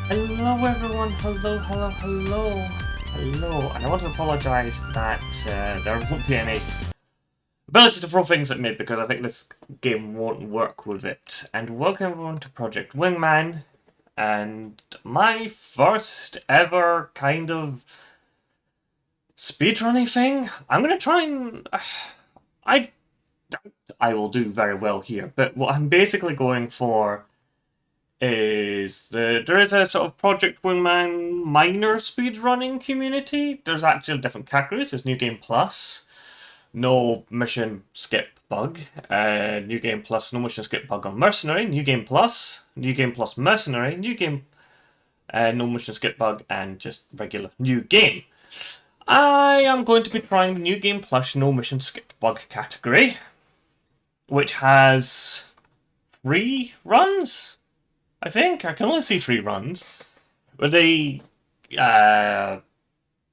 Hello everyone, hello, and I want to apologise that there won't be any ability to throw things at me because I think this game won't work with it. And welcome everyone to Project Wingman, and my first ever kind of speedrunning thing. I'm going to try and... I will do very well here, but what I'm basically going for is there is a sort of Project Wingman minor speedrunning community. There's actually different categories. There's New Game Plus, no mission skip bug. New Game Plus, no mission skip bug on Mercenary. New Game Plus Mercenary. New Game, no mission skip bug, and just regular New Game. I am going to be trying the New Game Plus no mission skip bug category, which has 3 runs. I think I can only see 3 runs, with the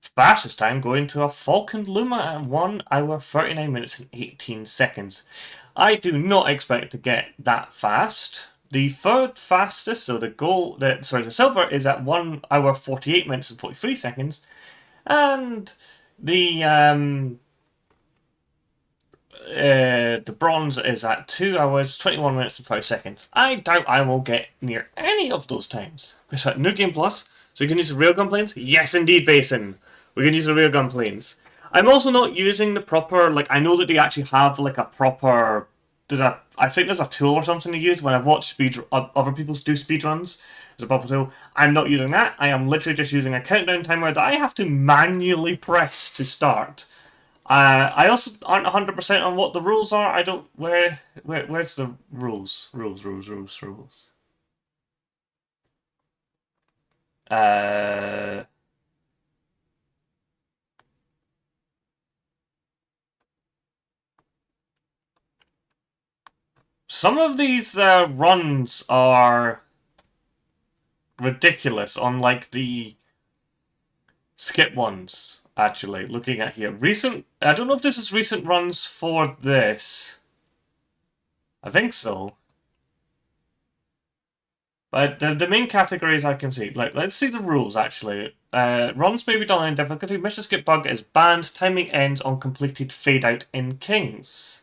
fastest time going to a Falcon Luma at 1 hour 39 minutes and 18 seconds. I do not expect to get that fast. The third fastest, so the silver is at 1 hour 48 minutes and 43 seconds, and the bronze is at 2 hours, 21 minutes and 5 seconds. I doubt I will get near any of those times. But New Game Plus, so you can use the railgun planes? Yes, indeed, Basin. We can use the railgun planes. I'm also not using the proper, I know that they actually have, a proper... I think there's a tool or something to use when I've watched other people do speedruns. There's a proper tool. I'm not using that. I am literally just using a countdown timer that I have to manually press to start. I also aren't 100% on what the rules are. I don't... Where's the rules? Rules. Some of these runs are ridiculous on, the skip ones. Actually, looking at here. I don't know if this is recent runs for this. I think so. But the main categories I can see. Let's see the rules, actually. Runs may be done in difficulty. Mission skip bug is banned. Timing ends on completed fade out in Kings.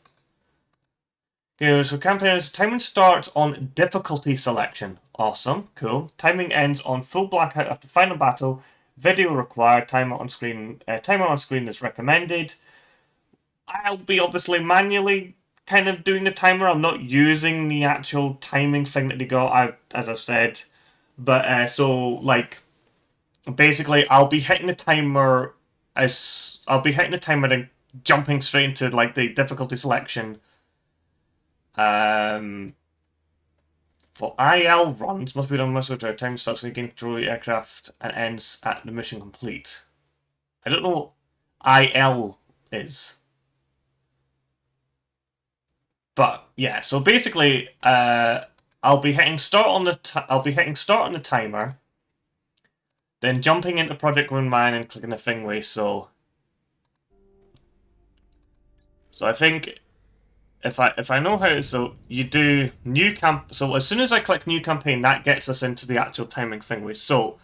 Okay, so campaigners, timing starts on difficulty selection. Awesome, cool. Timing ends on full blackout after final battle. Video required. Timer on screen is recommended. I'll be obviously manually kind of doing the timer. I'm not using the actual timing thing that they got, as I've said. But basically, I'll be hitting the timer then jumping straight into the difficulty selection. For IL runs, must be done most of the time. Starts when you gain control of the aircraft and ends at the mission complete. I don't know what IL is. But yeah, so basically, I'll be hitting start on the timer, then jumping into Project Wingman and clicking the thingy. So I think if I know how, so you do new camp. So as soon as I click new campaign, that gets us into the actual timing thingy. So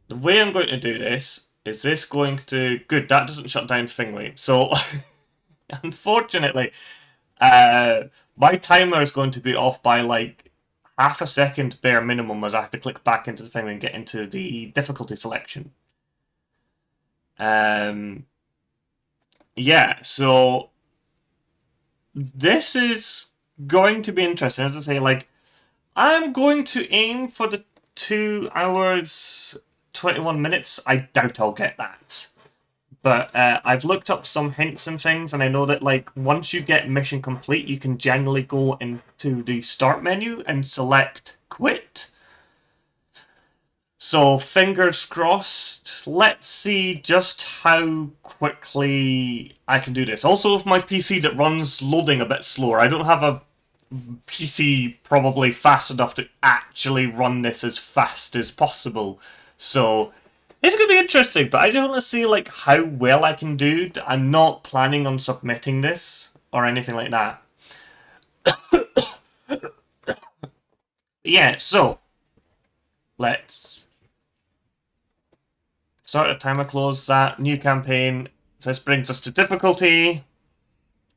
the way I'm going to do this is going to... Good, that doesn't shut down thingy. So unfortunately, my timer is going to be off by half a second bare minimum, as I have to click back into the thing and get into the difficulty selection. Yeah, so this is going to be interesting. As I say, I'm going to aim for the 2 hours 21 minutes. I doubt I'll get that. But I've looked up some hints and things, and I know that once you get mission complete, you can generally go into the start menu and select quit. So fingers crossed. Let's see just how quickly I can do this. Also, with my PC that runs loading a bit slower, I don't have a PC probably fast enough to actually run this as fast as possible. So it's going to be interesting, but I just want to see how well I can do. I'm not planning on submitting this or anything like that. Yeah, so let's start a timer, close that, new campaign. This brings us to difficulty.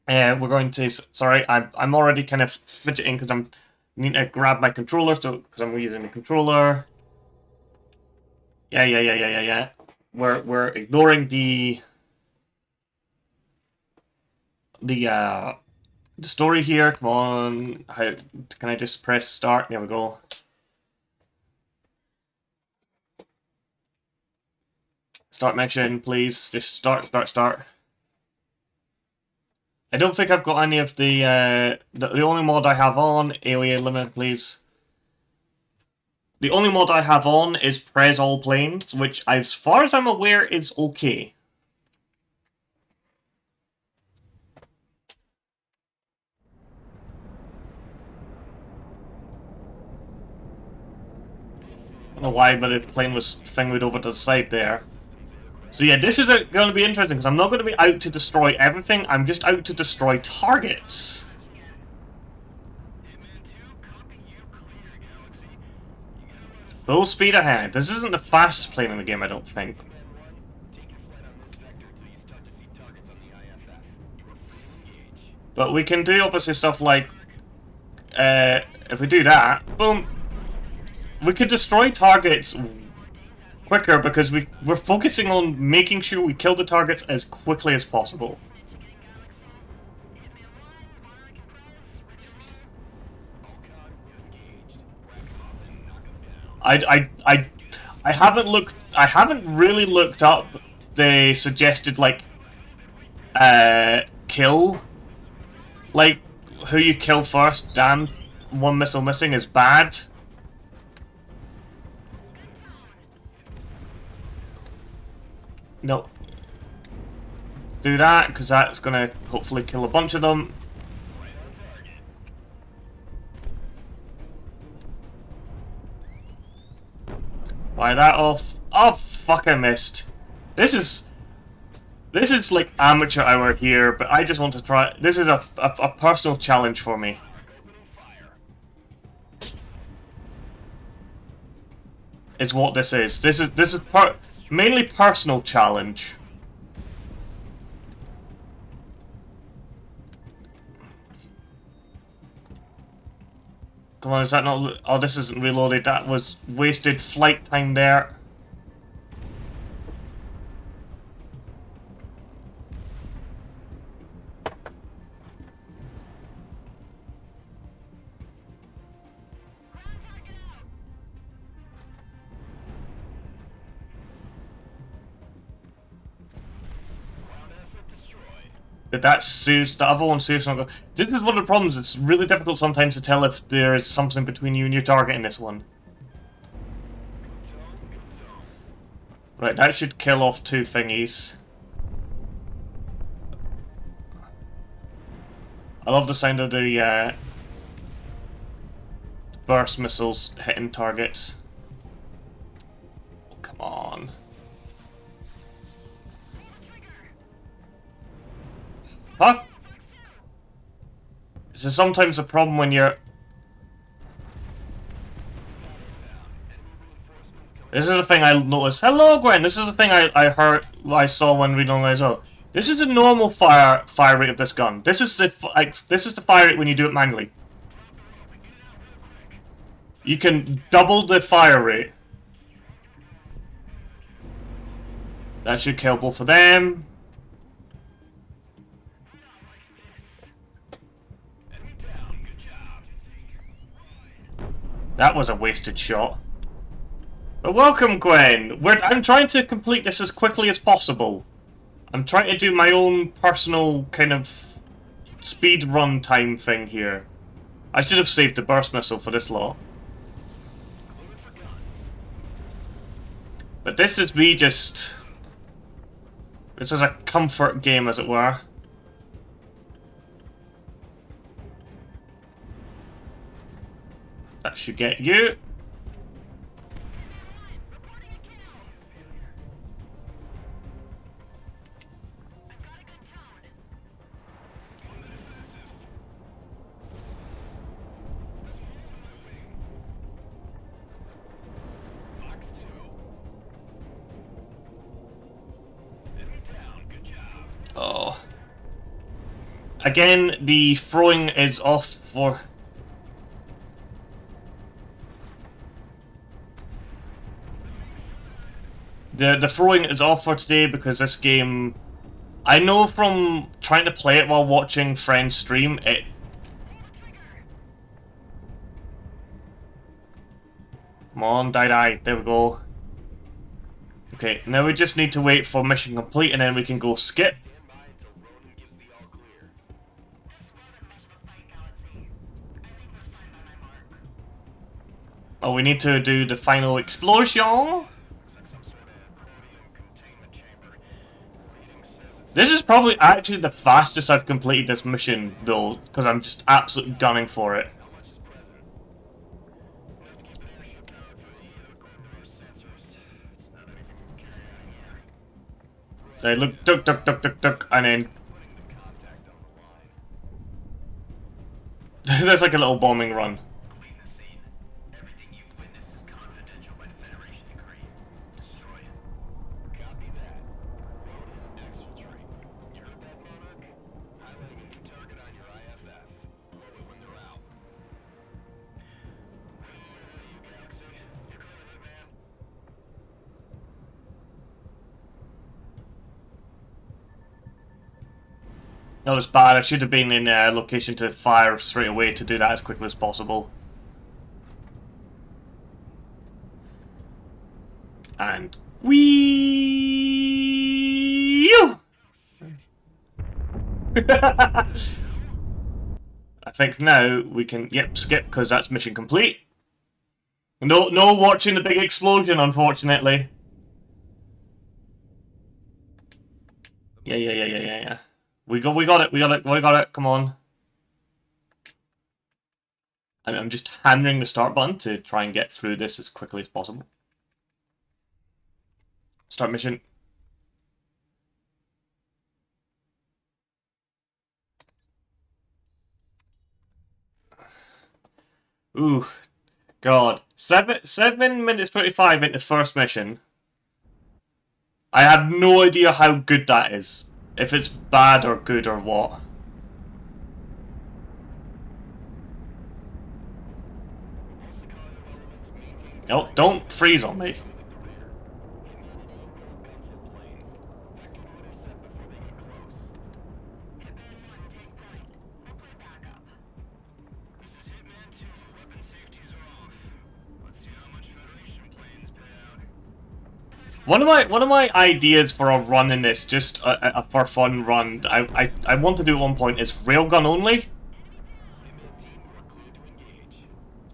We're going to, sorry, I'm already kind of fidgeting because I'm need to grab my controller, so because I'm using the controller. Yeah. We're ignoring the story here. Come on, how can I just press start? There we go. Start mission, please. Just start. I don't think I've got any of the only mod I have on, Alien Limit, please. The only mod I have on is Prez All Planes, which, as far as I'm aware, is okay. I don't know why, but the plane was fingered over to the side there. So yeah, this is going to be interesting, because I'm not going to be out to destroy everything, I'm just out to destroy targets. Full speed ahead. This isn't the fastest plane in the game, I don't think. But we can do obviously stuff like, if we do that, boom, we could destroy targets quicker because we're focusing on making sure we kill the targets as quickly as possible. I haven't really looked up the suggested like kill, like who you kill first. Damn, one missile missing is bad. No, do that because that's gonna hopefully kill a bunch of them. Fire that off. Oh fuck! I missed. This is like amateur hour here, but I just want to try. This is a personal challenge for me. Is what this is. This is mainly personal challenge. Come on, is that not? Oh, this isn't reloaded. That was wasted flight time there. Did that suit the other one seriously not go? This is one of the problems. It's really difficult sometimes to tell if there is something between you and your target in this one. Right, that should kill off two thingies. I love the sound of the burst missiles hitting targets. Oh, come on. Huh? This is sometimes a problem when you're... This is the thing I noticed. Hello, Gwen! This is the thing I saw when reading online as well. This is the normal fire rate of this gun. This is the fire rate when you do it manually. You can double the fire rate. That should kill both of them. That was a wasted shot. But welcome, Gwen! I'm trying to complete this as quickly as possible. I'm trying to do my own personal kind of speed run time thing here. I should have saved the burst missile for this lot. But this is me just... This is a comfort game, as it were. That should get you. Again, the throwing is off for... The throwing is off for today because this game... I know from trying to play it while watching friends stream, it... Come on, die. There we go. Okay, now we just need to wait for mission complete and then we can go skip. Oh, we need to do the final explosion. This is probably actually the fastest I've completed this mission, though, because I'm just absolutely gunning for it. They look duck, and then there's like a little bombing run. That was bad. I should have been in a location to fire straight away to do that as quickly as possible. And wee. I think now we can skip because that's mission complete. No watching the big explosion, unfortunately. Yeah. We got it. Come on. And I'm just hammering the start button to try and get through this as quickly as possible. Start mission. Ooh, God. 7 minutes 25 into first mission. I have no idea how good that is. If it's bad or good or what. Oh, don't freeze on me. One of my ideas for a run in this, just a for fun run, I want to do at one point is railgun only.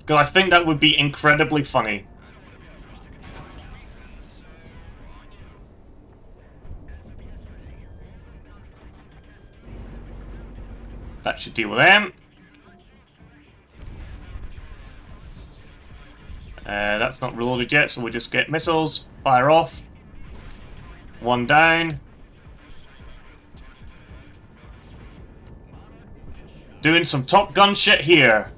Because I think that would be incredibly funny. That should deal with them. That's not reloaded yet, so we'll just get missiles, fire off. One down. Doing some Top Gun shit here.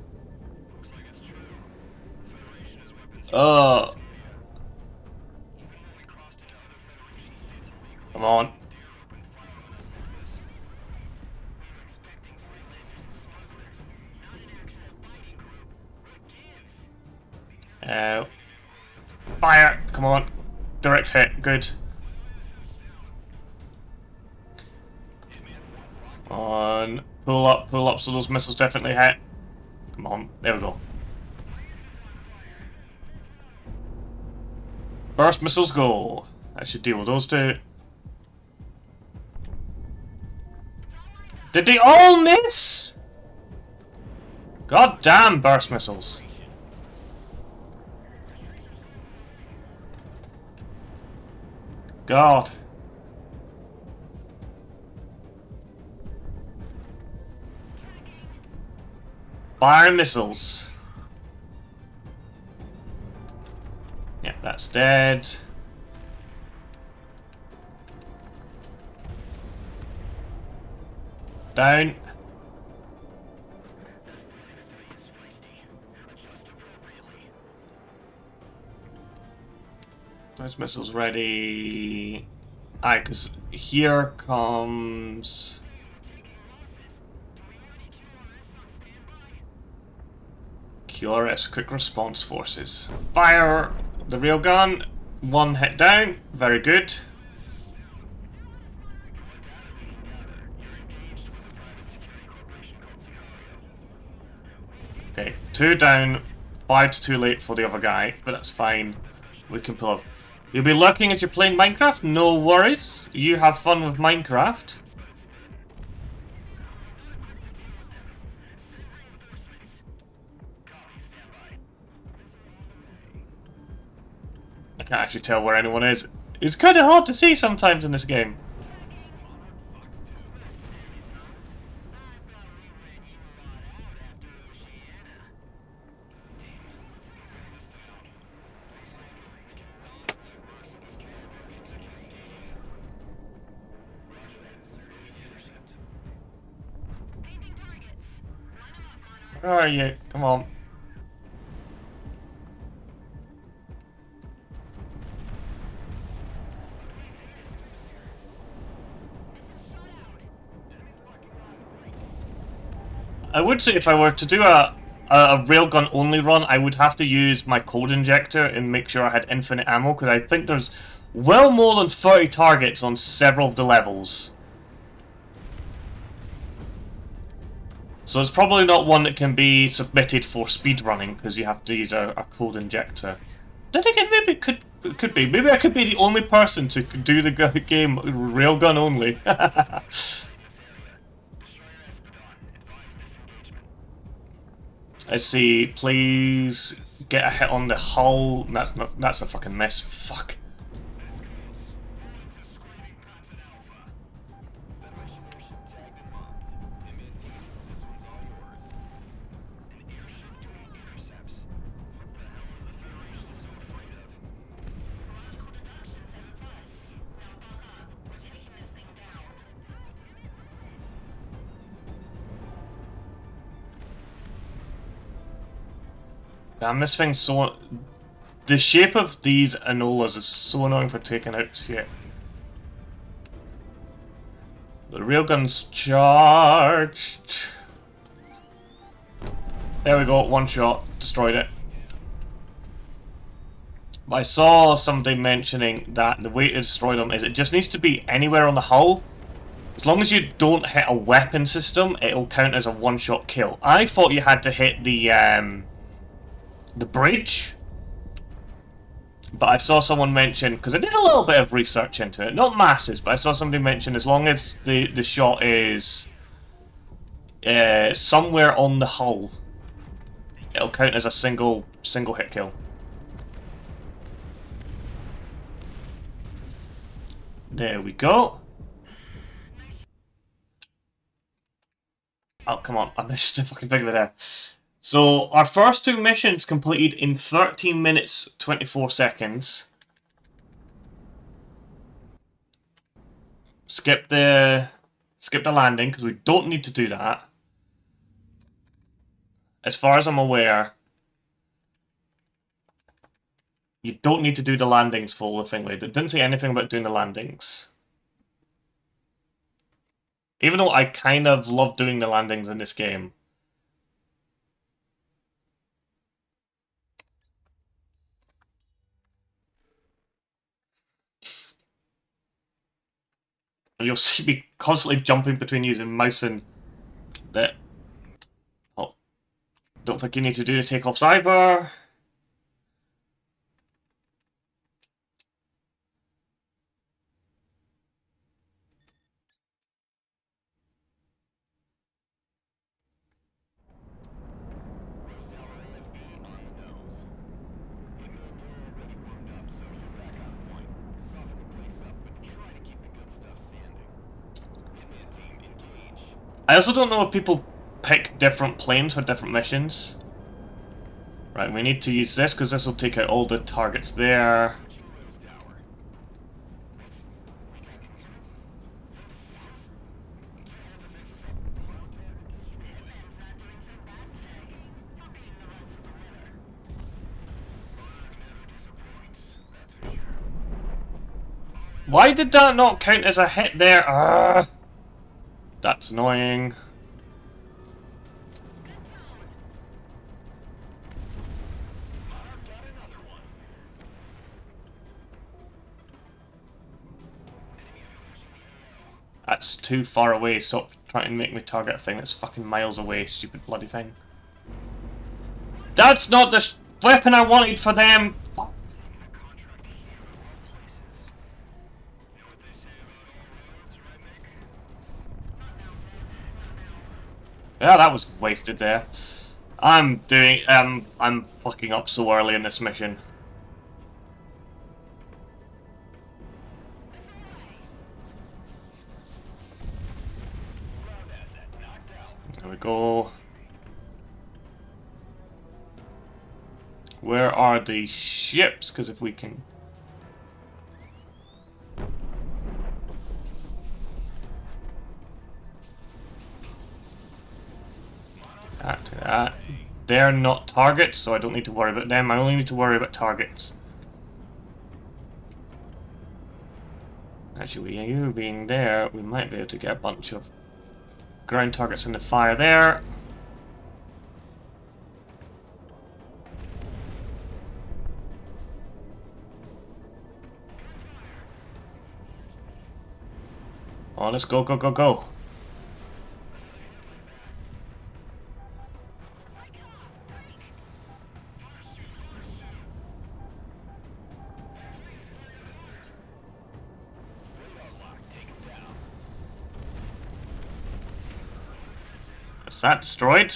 Come on. Fire! Come on. Direct hit. Good. On. Pull up so those missiles definitely hit. Come on. There we go. Burst missiles go. I should deal with those two. Did they all miss? God damn burst missiles. God. Fire missiles. Yeah, that's dead. Down. Those missiles ready. Aye, because here comes... QRS, Quick Response Forces. Fire the railgun. 1 hit down. Very good. Okay, 2 down. 5's too late for the other guy, but that's fine. We can pull up. You'll be lurking as you're playing Minecraft? No worries. You have fun with Minecraft. I can't actually tell where anyone is. It's kind of hard to see sometimes in this game. Where are you? Come on. I would say if I were to do a railgun only run, I would have to use my code injector and make sure I had infinite ammo, because I think there's well more than 30 targets on several of the levels. So it's probably not one that can be submitted for speedrunning, because you have to use a code injector. Then again, maybe it could be. Maybe I could be the only person to do the game railgun only. Let's see, please get a hit on the hull. That's a fucking mess. Fuck. Damn, this thing's so... The shape of these anolas is so annoying for taking out shit. The railgun's charged. There we go, 1 shot, destroyed it. But I saw somebody mentioning that the way to destroy them is it just needs to be anywhere on the hull. As long as you don't hit a weapon system, it'll count as a 1-shot kill. I thought you had to hit the bridge, but I saw someone mention, because I did a little bit of research into it, not masses, but I saw somebody mention as long as the shot is somewhere on the hull, it'll count as a single hit kill. There we go. Oh, come on, I missed the fucking big bit there. So, our first 2 missions completed in 13 minutes, 24 seconds. Skip the landing, because we don't need to do that. As far as I'm aware, you don't need to do the landings for the thing. It didn't say anything about doing the landings. Even though I kind of love doing the landings in this game. You'll see me constantly jumping between using mouse and that. Oh, don't think you need to do the takeoffs either. I also don't know if people pick different planes for different missions. Right, we need to use this because this will take out all the targets there. Why did that not count as a hit there? That's annoying. That's too far away. Stop trying to make me target a thing that's fucking miles away, stupid bloody thing. That's not the weapon I wanted for them! Yeah, that was wasted there. I'm fucking up so early in this mission. There we go. Where are the ships? Because if we can... That. They're not targets, so I don't need to worry about them. I only need to worry about targets. Actually, you being there, we might be able to get a bunch of ground targets in the fire there. Oh, let's go, go, go, go. Is that destroyed?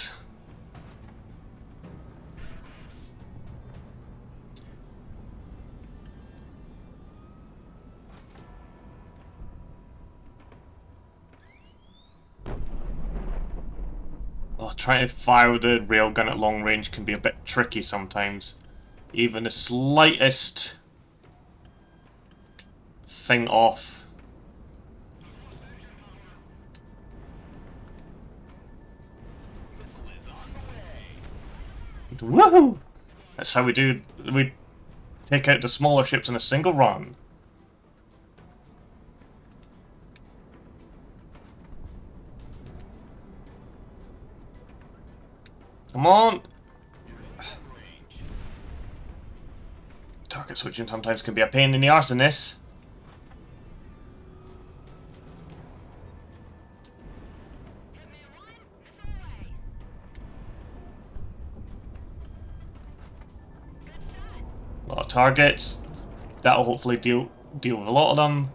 Oh, trying to fire with the railgun at long range can be a bit tricky sometimes. Even the slightest thing off. Woohoo! That's how we do. We take out the smaller ships in a single run. Come on! Target switching sometimes can be a pain in the arse in this. A lot of targets. That'll hopefully deal with a lot of them.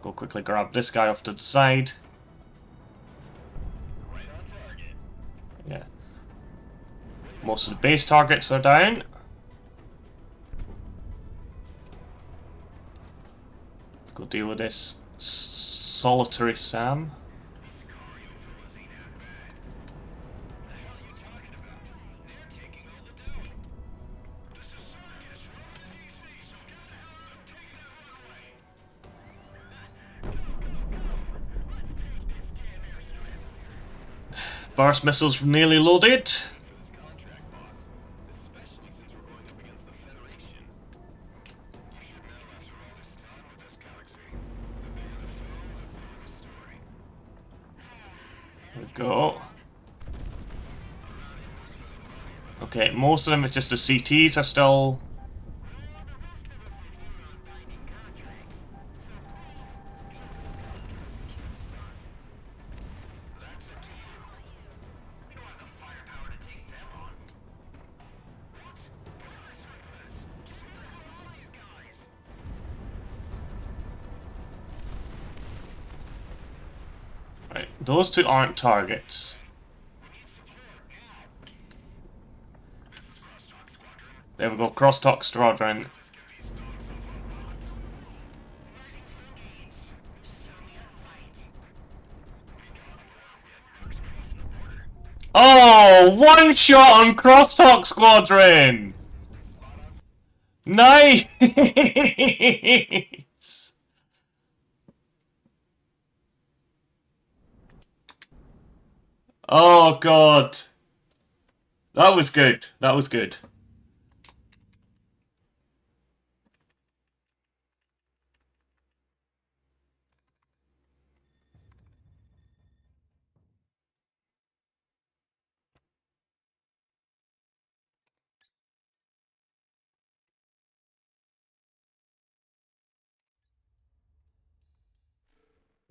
Go quickly grab this guy off to the side. Yeah. Most of the base targets are down. Let's go deal with this solitary Sam. Burst missiles nearly loaded. There we go. Okay, most of them it's just the CTs are still... Right, those two aren't targets. There we go, crosstalk squadron. Oh, one shot on crosstalk squadron! Nice! Oh god. That was good. That was good.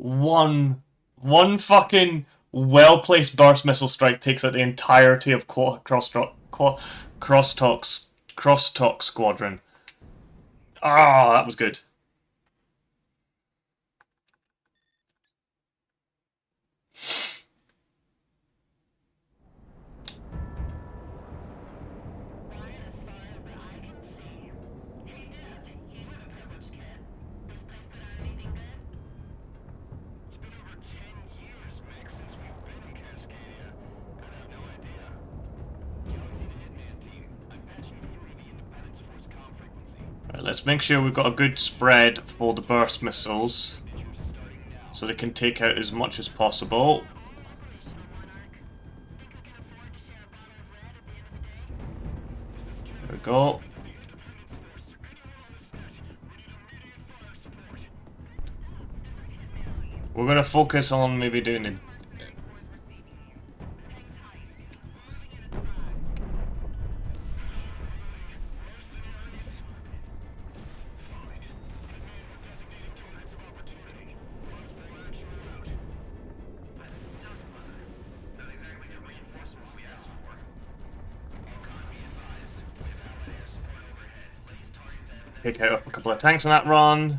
One fucking well-placed burst missile strike takes out the entirety of crosstalk squadron. Ah, that was good. Right, let's make sure we've got a good spread for the burst missiles, so they can take out as much as possible. There we go. We're gonna focus on maybe doing it. Take out a couple of tanks on that run.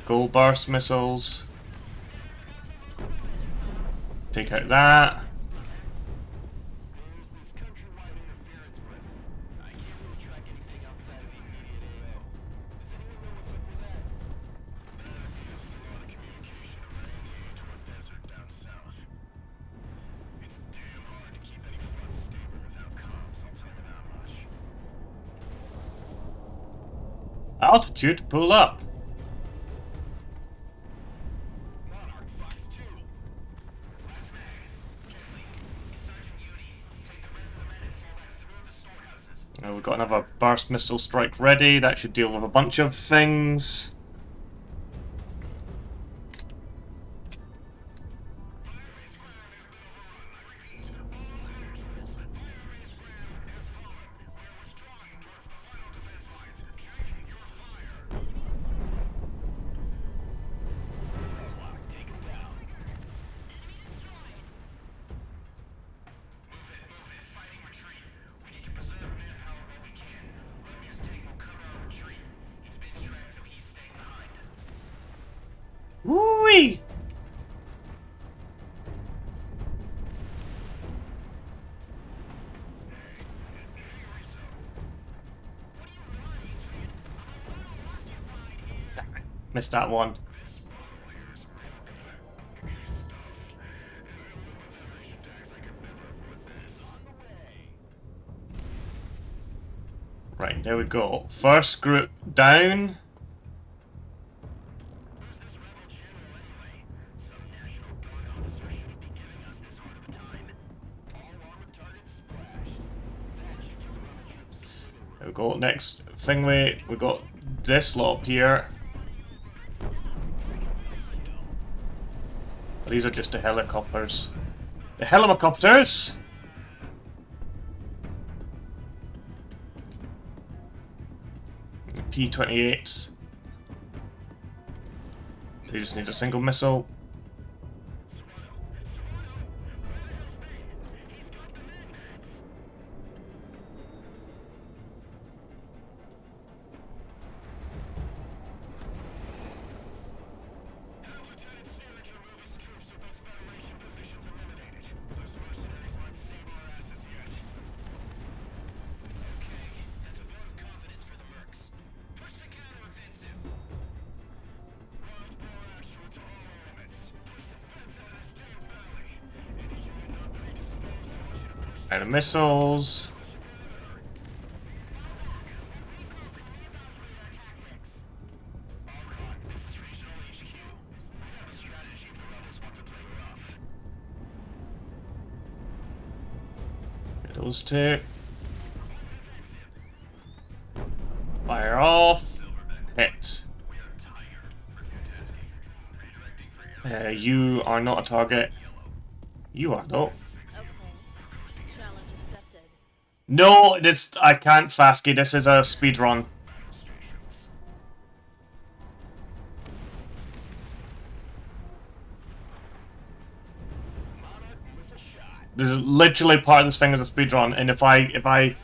Go burst missiles. Take out that. Altitude, pull up. Now we've got another burst missile strike ready. That should deal with a bunch of things. Woo-wee! Missed that one. Right, there we go. First group down. There we go. Next thing we got this lot up here. These are just the helicopters. The helicopters! The P-28s. They just need a single missile. And the missiles. Those two. Fire off. Hit. You are not a target. You are, though. Okay. Challenge accepted. No, this I can't fast-key. This is a speed run. This is literally part of this thing as a speed run, and if I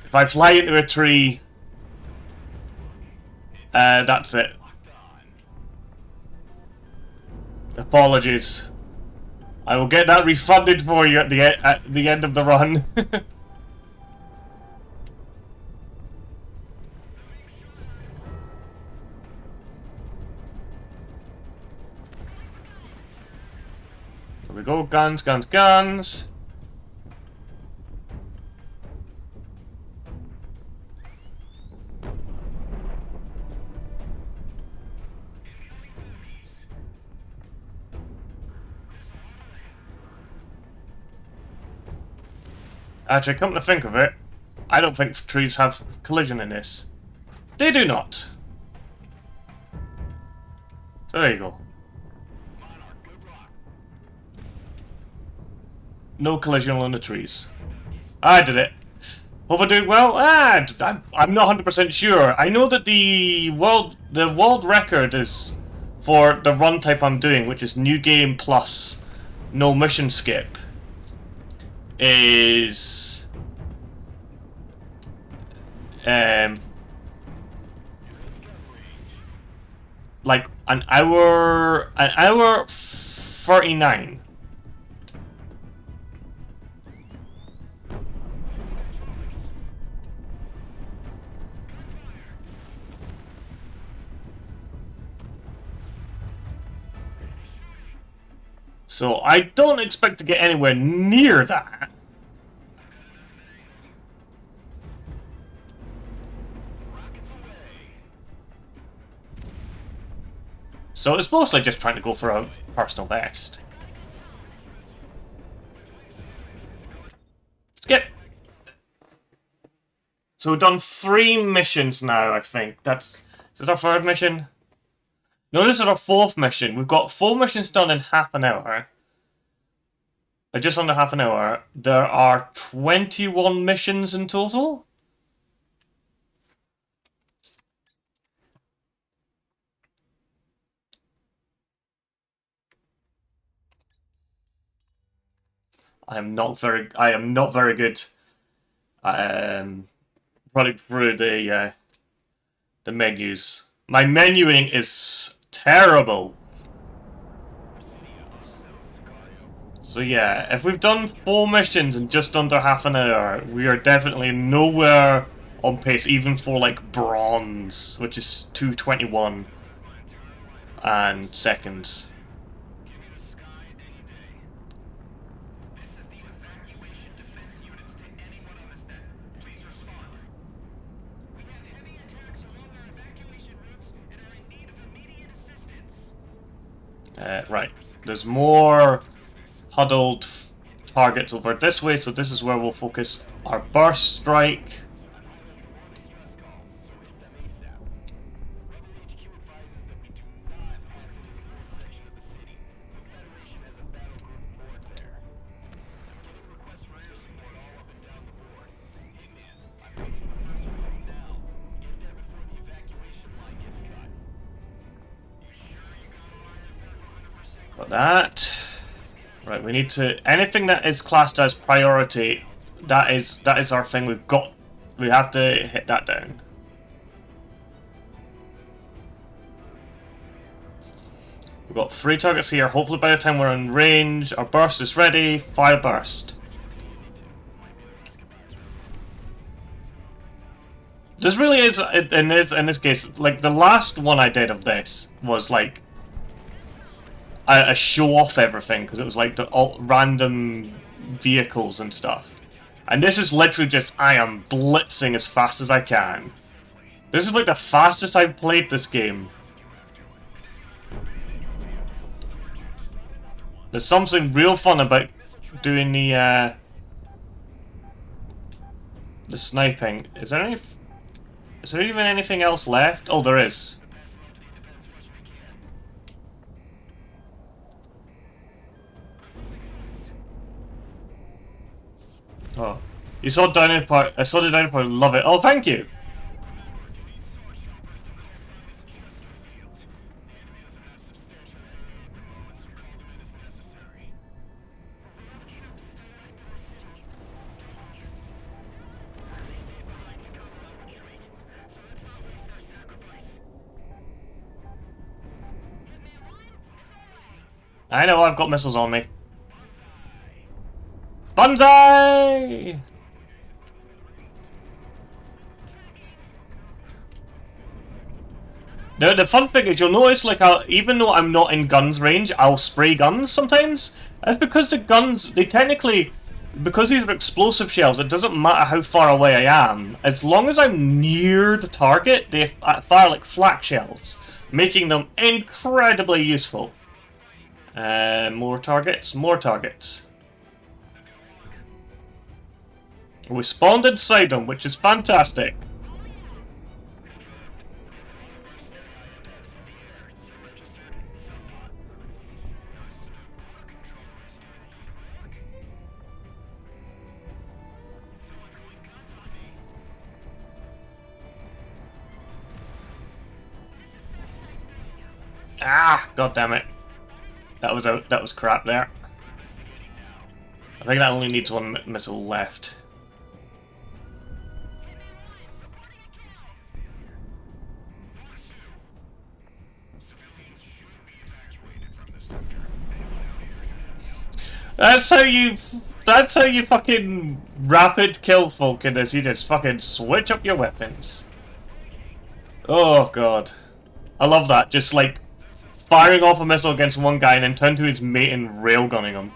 fly into a tree, that's it. Apologies. I will get that refunded for you at the end of the run. Here we go, guns, guns, guns. Actually, come to think of it, I don't think trees have collision in this. They do not. So there you go. No collision on the trees. I did it. Hope I'm doing well. I'm not 100% sure. I know that the world record is for the run type I'm doing, which is new game plus no mission skip, is like an hour 39. So I don't expect to get anywhere near that. So it's mostly just trying to go for a personal best. Skip! So we've done 3 missions now, I think. Is this our 3rd mission? No, this is our 4th mission. We've got 4 missions done in half an hour. Just under half an hour. There are 21 missions in total. I am not very good running through the menus. My menuing is terrible. So yeah, if we've done 4 missions in just under half an hour, we are definitely nowhere on pace, even for like bronze, which is 2:21 and seconds. Right, there's more huddled targets over this way, so this is where we'll focus our burst strike. Got that. Right, we need to... anything that is classed as priority, that is our thing. We have to hit that down. We've got 3 targets here. Hopefully by the time we're in range, our burst is ready. Fire burst. This really is, in this case, like the last one I did of this was like a show off everything, because it was like the random vehicles and stuff. And this is literally just, I am blitzing as fast as I can. This is like the fastest I've played this game. There's something real fun about doing the sniping. Is there even anything else left? Oh, there is. Oh. You saw Dino Part. I saw the Dino Part. Love it. Oh, thank you. I know I've got missiles on me. Banzai! The fun thing is, you'll notice, like, even though I'm not in guns range, I'll spray guns sometimes. That's because the guns, they technically, because these are explosive shells, it doesn't matter how far away I am. As long as I'm near the target, they fire like flak shells, making them incredibly useful. More targets, more targets. We spawned inside them, which is fantastic. Ah, god damn it. That was crap there. I think that only needs one missile left. That's how you fucking rapid kill folk in this. You just fucking switch up your weapons. Oh god. I love that. Just like firing off a missile against one guy and then turn to his mate and railgunning him.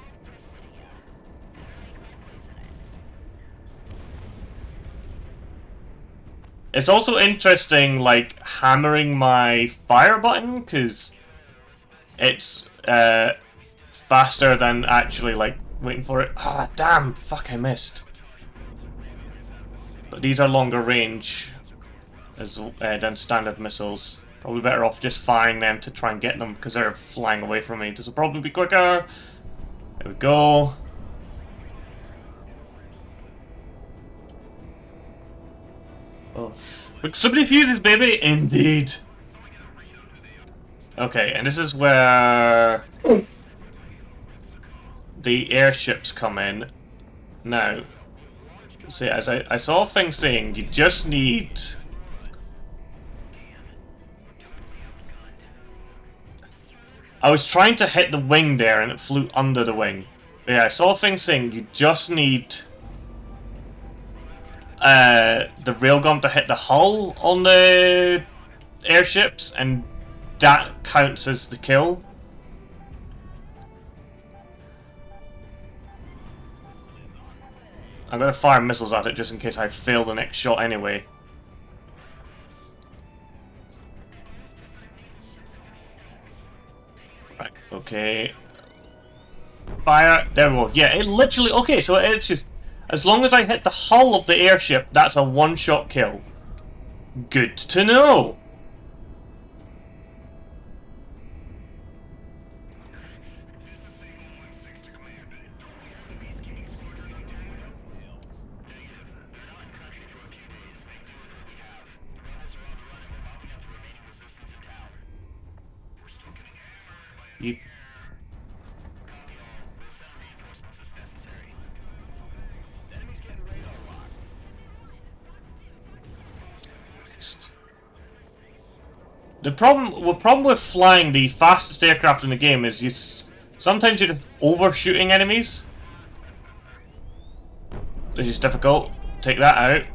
It's also interesting, like, hammering my fire button, because it's faster than actually, like, waiting for it. Ah, damn! Fuck, I missed. But these are longer range than standard missiles. Probably better off just firing them to try and get them, because they're flying away from me. This will probably be quicker. There we go. Oh. Look, so many fuses, baby! Indeed! Okay, and this is where the airships come in. Now, see, as I saw a thing saying, you just need... I was trying to hit the wing there and it flew under the wing. But yeah, I saw a thing saying you just need the railgun to hit the hull on the airships, and that counts as the kill. I'm gonna fire missiles at it just in case I fail the next shot anyway. Right, okay. Fire, there we go. Yeah, it literally, okay, so it's just, as long as I hit the hull of the airship, that's a one-shot kill. Good to know! You... The problem with flying the fastest aircraft in the game is sometimes you're overshooting enemies. Which is difficult. Take that out.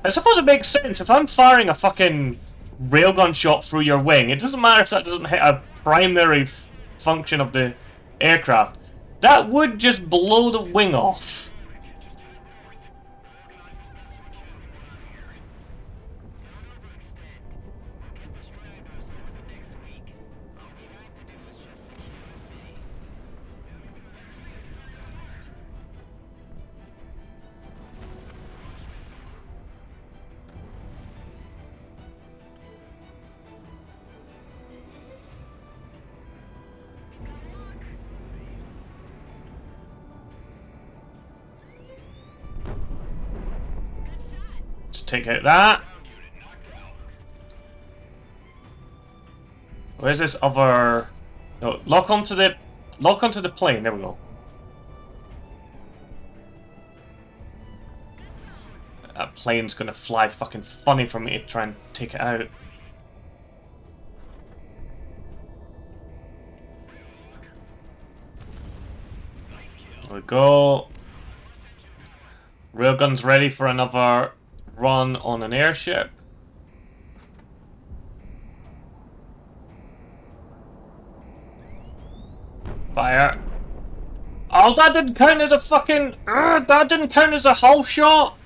I suppose it makes sense. If I'm firing a fucking railgun shot through your wing, it doesn't matter if that doesn't hit a primary function of the aircraft. That would just blow the wing off. take out that. Where's this other... No, lock onto the plane. There we go. That plane's gonna fly fucking funny for me to try and take it out. There we go. Railgun's ready for another run on an airship. Fire. Oh, that didn't count as a fucking... that didn't count as a hull shot!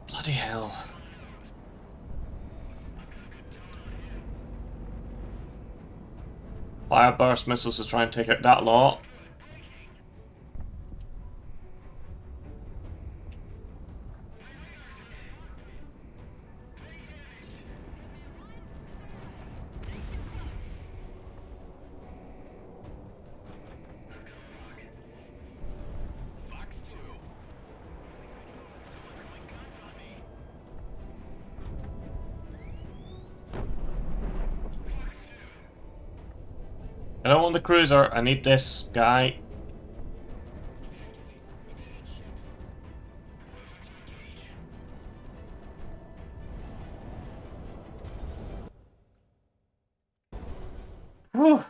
Bloody hell. Fire burst missiles to try and take out that lot. I don't want the cruiser, I need this guy. Whew.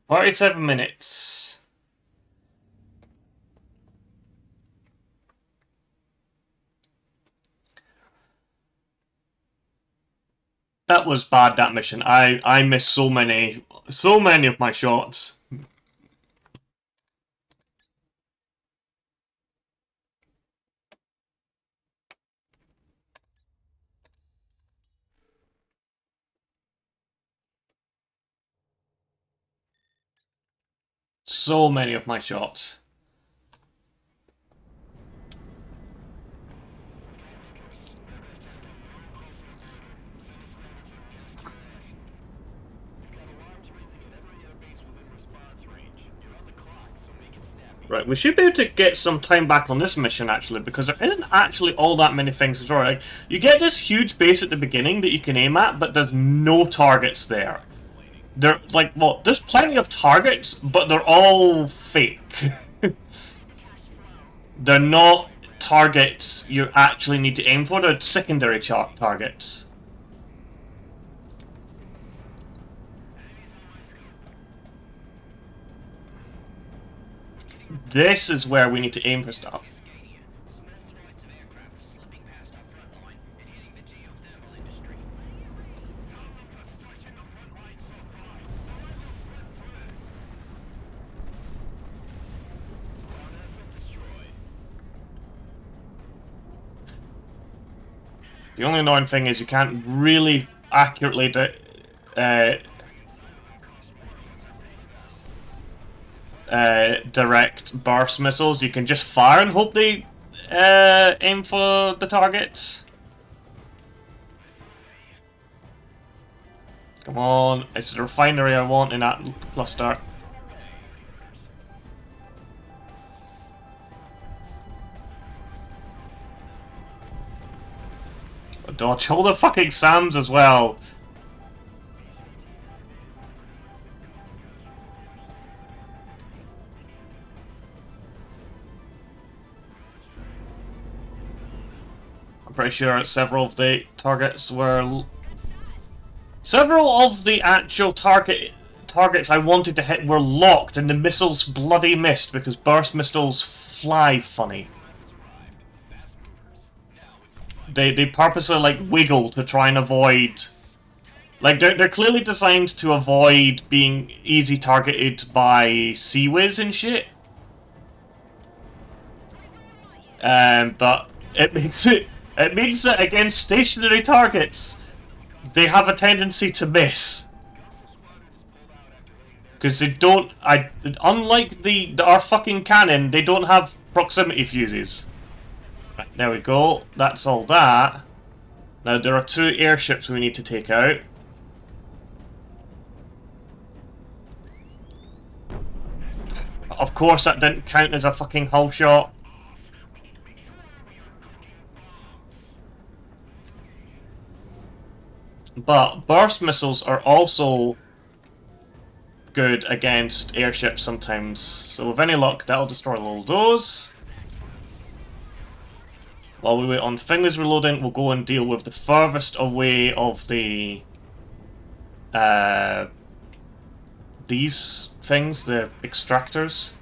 47 minutes. That was bad, that mission. I missed so many of my shots. So many of my shots. Right, we should be able to get some time back on this mission, actually, because there isn't actually all that many things to like, you get this huge base at the beginning that you can aim at, but there's no targets there. They're, like, well, there's plenty of targets, but they're all fake. They're not targets you actually need to aim for, they're secondary targets. This is where we need to aim for stuff. The only annoying thing is you can't really accurately direct burst missiles. You can just fire and hope they aim for the targets. Come on, it's the refinery I want in that cluster. Dodge all the fucking SAMs as well. I'm pretty sure several of the targets were... Several of the actual targets I wanted to hit were locked and the missiles bloody missed because burst missiles fly funny. They purposely like wiggle to try and avoid, like they're clearly designed to avoid being easy targeted by Seawiz and shit. But it means that against stationary targets, they have a tendency to miss. Because they don't, unlike our fucking cannon, they don't have proximity fuses. Right, there we go. That's all that. Now there are 2 airships we need to take out. Of course that didn't count as a fucking hull shot. But burst missiles are also good against airships sometimes. So with any luck, that'll destroy all those. While we wait on fingers reloading, we'll go and deal with the furthest away of the these things, the extractors.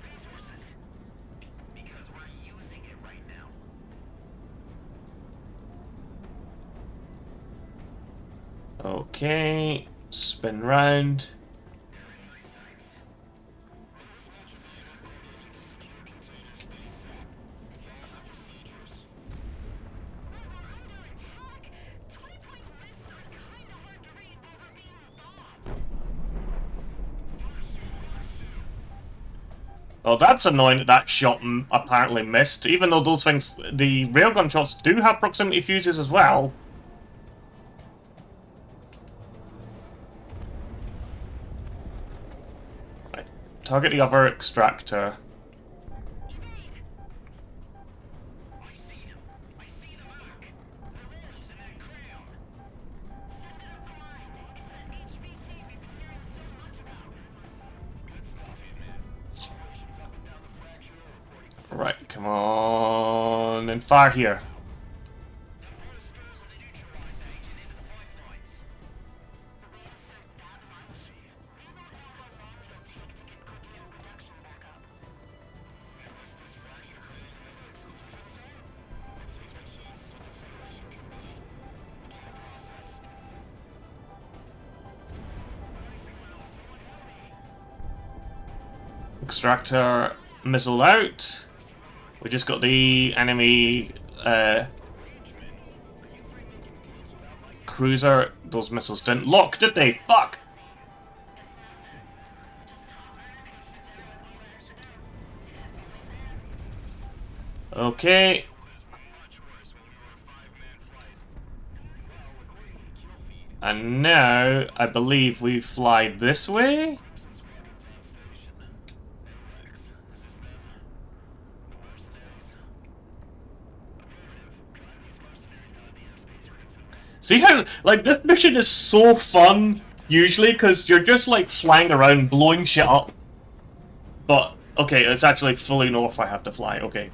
Okay, spin round. Oh, that's annoying that that shot apparently missed, even though those things, the railgun shots do have proximity fuses as well. Right, target the other extractor. Right, come on, and fire here. Extractor missile out. We just got the enemy cruiser. Those missiles didn't lock, did they? Fuck! Okay. And now, I believe we fly this way? See how, like, this mission is so fun, usually, because you're just, like, flying around, blowing shit up. But, okay, it's actually fully north I have to fly, okay.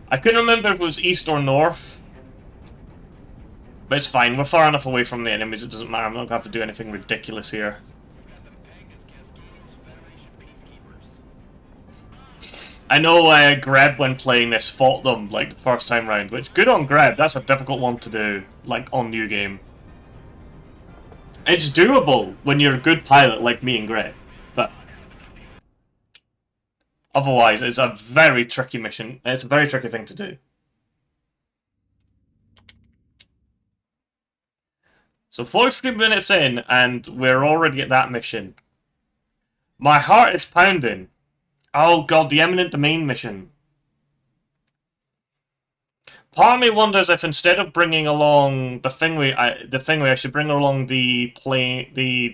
I couldn't remember if it was east or north. But it's fine, we're far enough away from the enemies, it doesn't matter, I'm not gonna have to do anything ridiculous here. I know Greb, when playing this, fought them, like, the first time round, which, good on Greb, that's a difficult one to do, like, on New Game. It's doable when you're a good pilot like me and Greb, but otherwise, it's a very tricky mission, it's a very tricky thing to do. So 43 minutes in, and we're already at that mission. My heart is pounding. Oh god, the Eminent Domain mission. Part of me wonders if instead of bringing along the Thingway, I should bring along the plane, the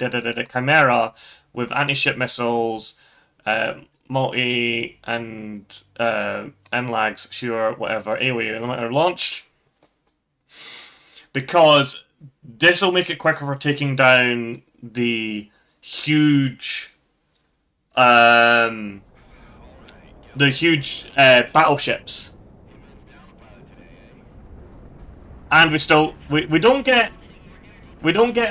Chimera with anti-ship missiles, multi and MLAGs, sure, whatever. Anyway, limiter launch, because this will make it quicker for taking down the huge, battleships. And we don't get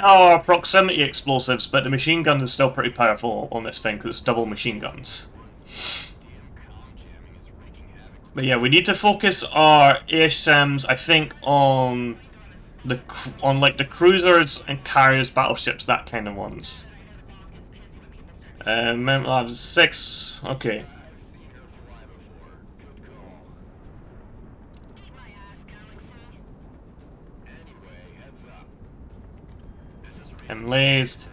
our proximity explosives, but the machine gun is still pretty powerful on this thing because it's double machine guns. But yeah, we need to focus our ASMs, I think, on like the cruisers and carriers, battleships, that kind of ones. Labs 6. Okay. And lays.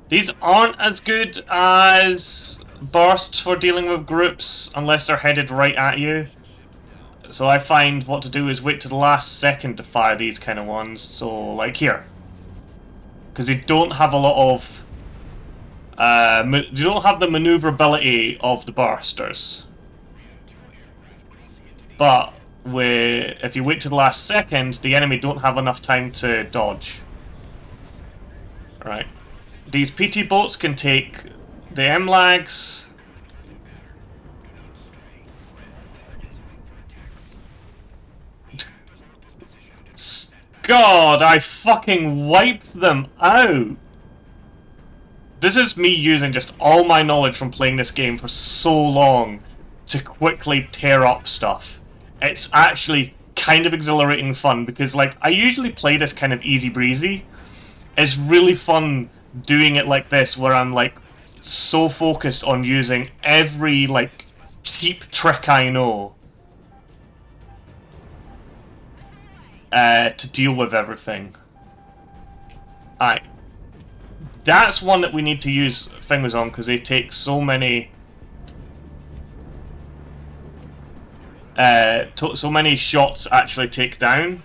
These aren't as good as bursts for dealing with groups unless they're headed right at you. So I find what to do is wait to the last second to fire these kind of ones. So like here, because they don't have a lot of you don't have the maneuverability of the bursters. But if you wait to the last second, the enemy don't have enough time to dodge. Right. These PT boats can take the MLAGs. God, I fucking wiped them out. This is me using just all my knowledge from playing this game for so long to quickly tear up stuff. It's actually kind of exhilarating and fun because, like, I usually play this kind of easy breezy. It's really fun doing it like this where I'm, like, so focused on using every, like, cheap trick I know to deal with everything. Alright. That's one that we need to use fingers on because they take so many so many shots actually take down.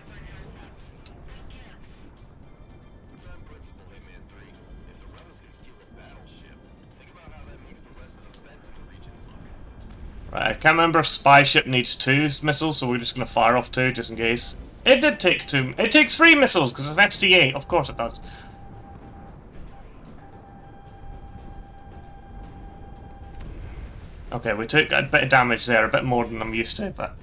Right, I can't remember if spy ship needs 2 missiles, so we're just going to fire off 2 just in case. It did take 2. It takes 3 missiles because it's an FC8. Of course it does. Okay, we took a bit of damage there, a bit more than I'm used to, but...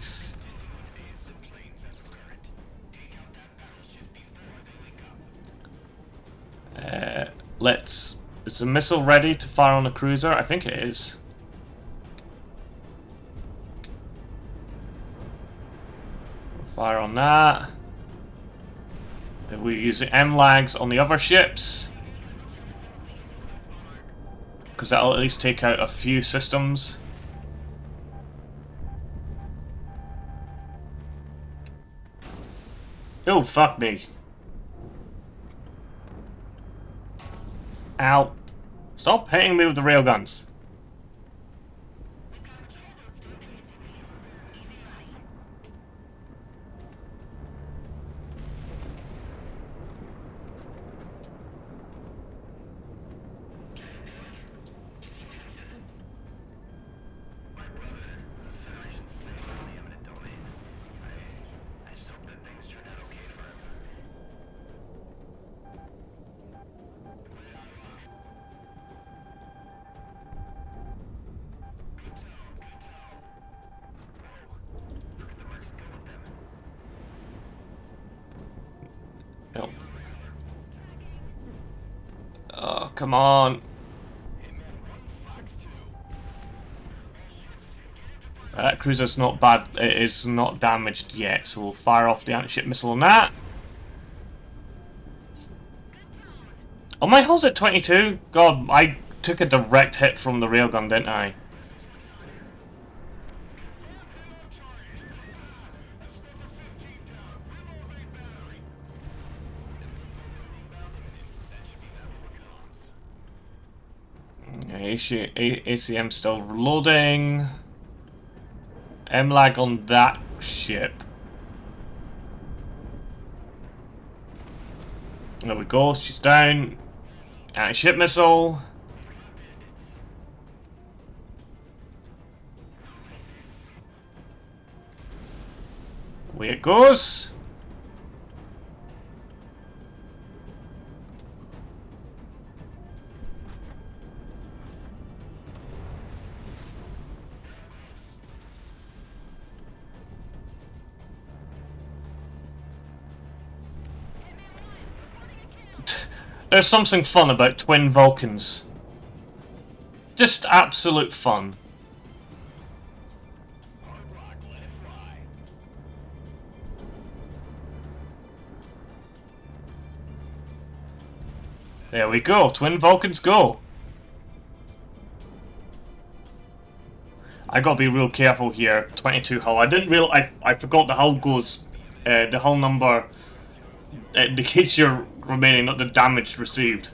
let's... Is the missile ready to fire on the cruiser? I think it is. We'll fire on that. We use the MLAGs on the other ships. Because that'll at least take out a few systems. Oh, fuck me. Ow. Stop hitting me with the railguns. Nope. Oh, come on. That cruiser's not bad. It is not damaged yet, so we'll fire off the anti-ship missile on that. Oh, my hull's at 22? God, I took a direct hit from the railgun, didn't I? ACM still reloading. MLAG on that ship. There we go, she's down. Anti-ship missile. Away it goes. There's something fun about twin Vulcans. Just absolute fun. There we go, twin Vulcans go. I gotta be real careful here. 22 hull. I didn't realize. I forgot the hull goes. The hull number indicates your remaining, not the damage received.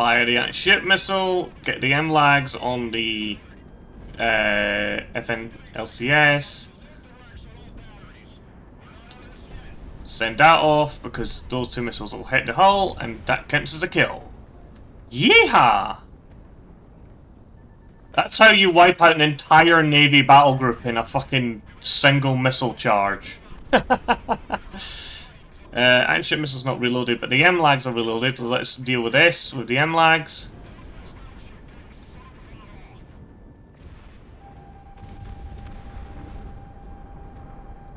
Fire the anti-ship missile, get the M-lags on the FNLCS. Send that off because those two missiles will hit the hull and that counts as a kill. Yeehaw! That's how you wipe out an entire Navy battle group in a fucking single missile charge. Anti-ship missile's not reloaded, but the M-lags are reloaded, so let's deal with this, with the M-lags.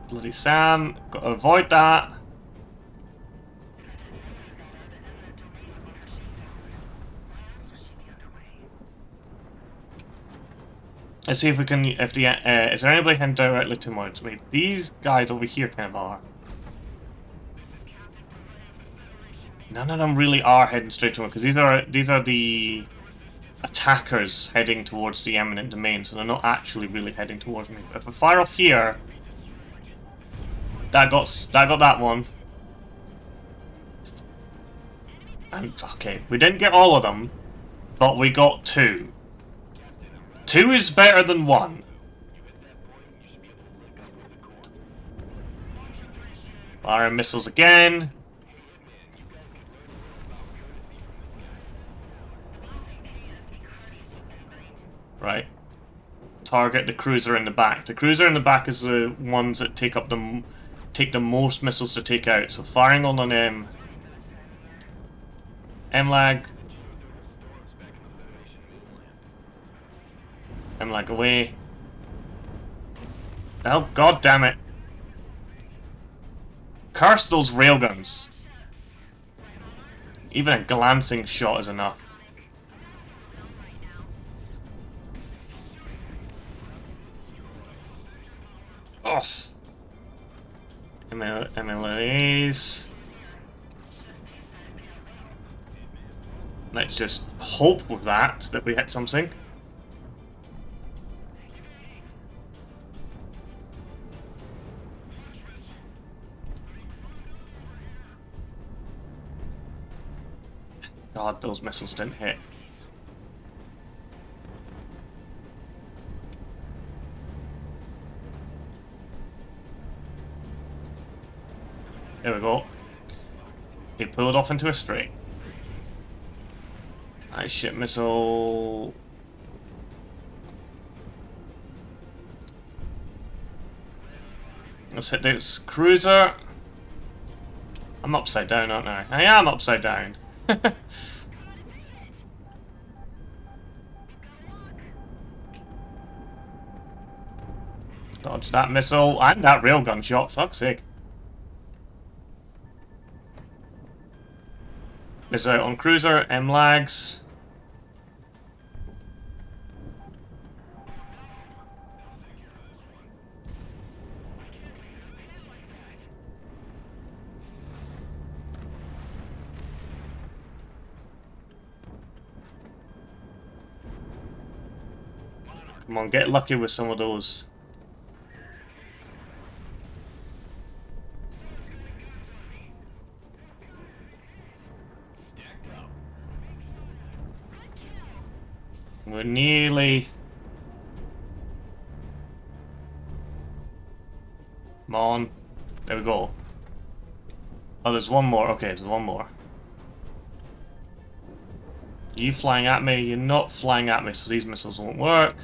Bloody Sam, gotta avoid that. Let's see if we can, if the, is there anybody heading directly towards me? These guys over here kind of are. None of them really are heading straight to me, because these are the attackers heading towards the eminent domain, so they're not actually really heading towards me. But if I fire off here, that got that one. And okay, we didn't get all of them, but we got 2. 2 is better than 1. Firing missiles again. Right. Target the cruiser in the back. The cruiser in the back is the ones that take the most missiles to take out. So firing on them. M-lag. M-lag away. Oh, god damn it. Curse those railguns. Even a glancing shot is enough. Oh. MLAs. Let's just hope with that we hit something. God, those missiles didn't hit. There we go. He pulled off into a straight. Nice ship missile. Let's hit this cruiser. I'm upside down, aren't I? I am upside down. Dodge that missile and that railgun shot, fuck's sake. Miss out on cruiser, M-lags. Come on, get lucky with some of those. We're nearly... Come on. There we go. Oh, there's one more. Okay, there's one more. You flying at me? You're not flying at me, so these missiles won't work.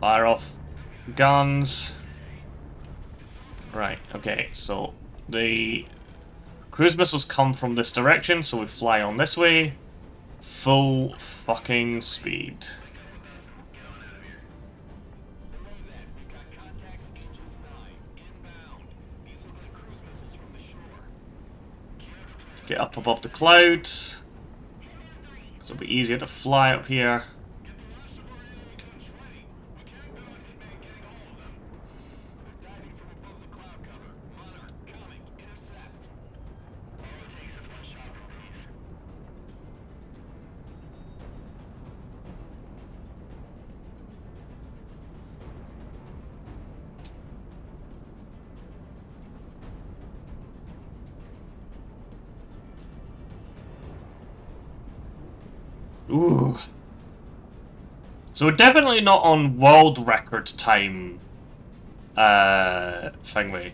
Fire off guns. Right, okay, so the cruise missiles come from this direction, so we fly on this way. Full fucking speed. Get up above the clouds. So it'll be easier to fly up here. Ooh. So we're definitely not on world record time thingy.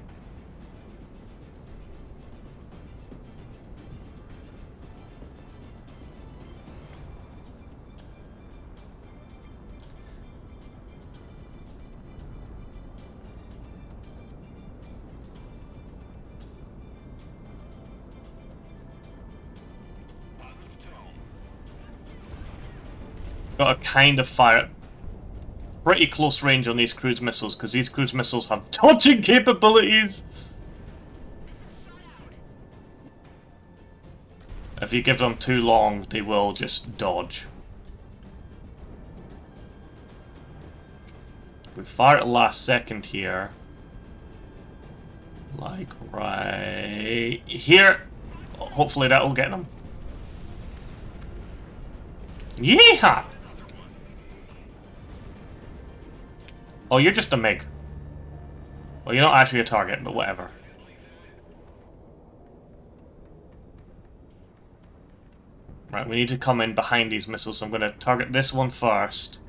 Got to kind of fire at pretty close range on these cruise missiles, because these cruise missiles have dodging capabilities. If you give them too long, they will just dodge. We fire at the last second here. Like right here. Hopefully that will get them. Yeehaw! Oh, you're just a MiG. Well, you're not actually a target, but whatever. Right, we need to come in behind these missiles, so I'm going to target this one first.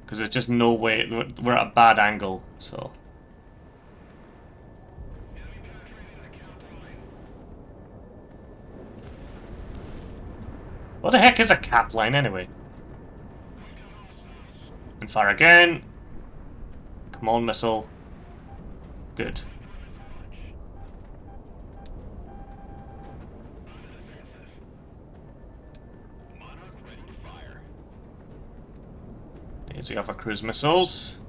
Because there's just no way, we're at a bad angle, so... What the heck is a cap line, anyway? And fire again. Come on, missile. Good. Here's the other cruise missiles.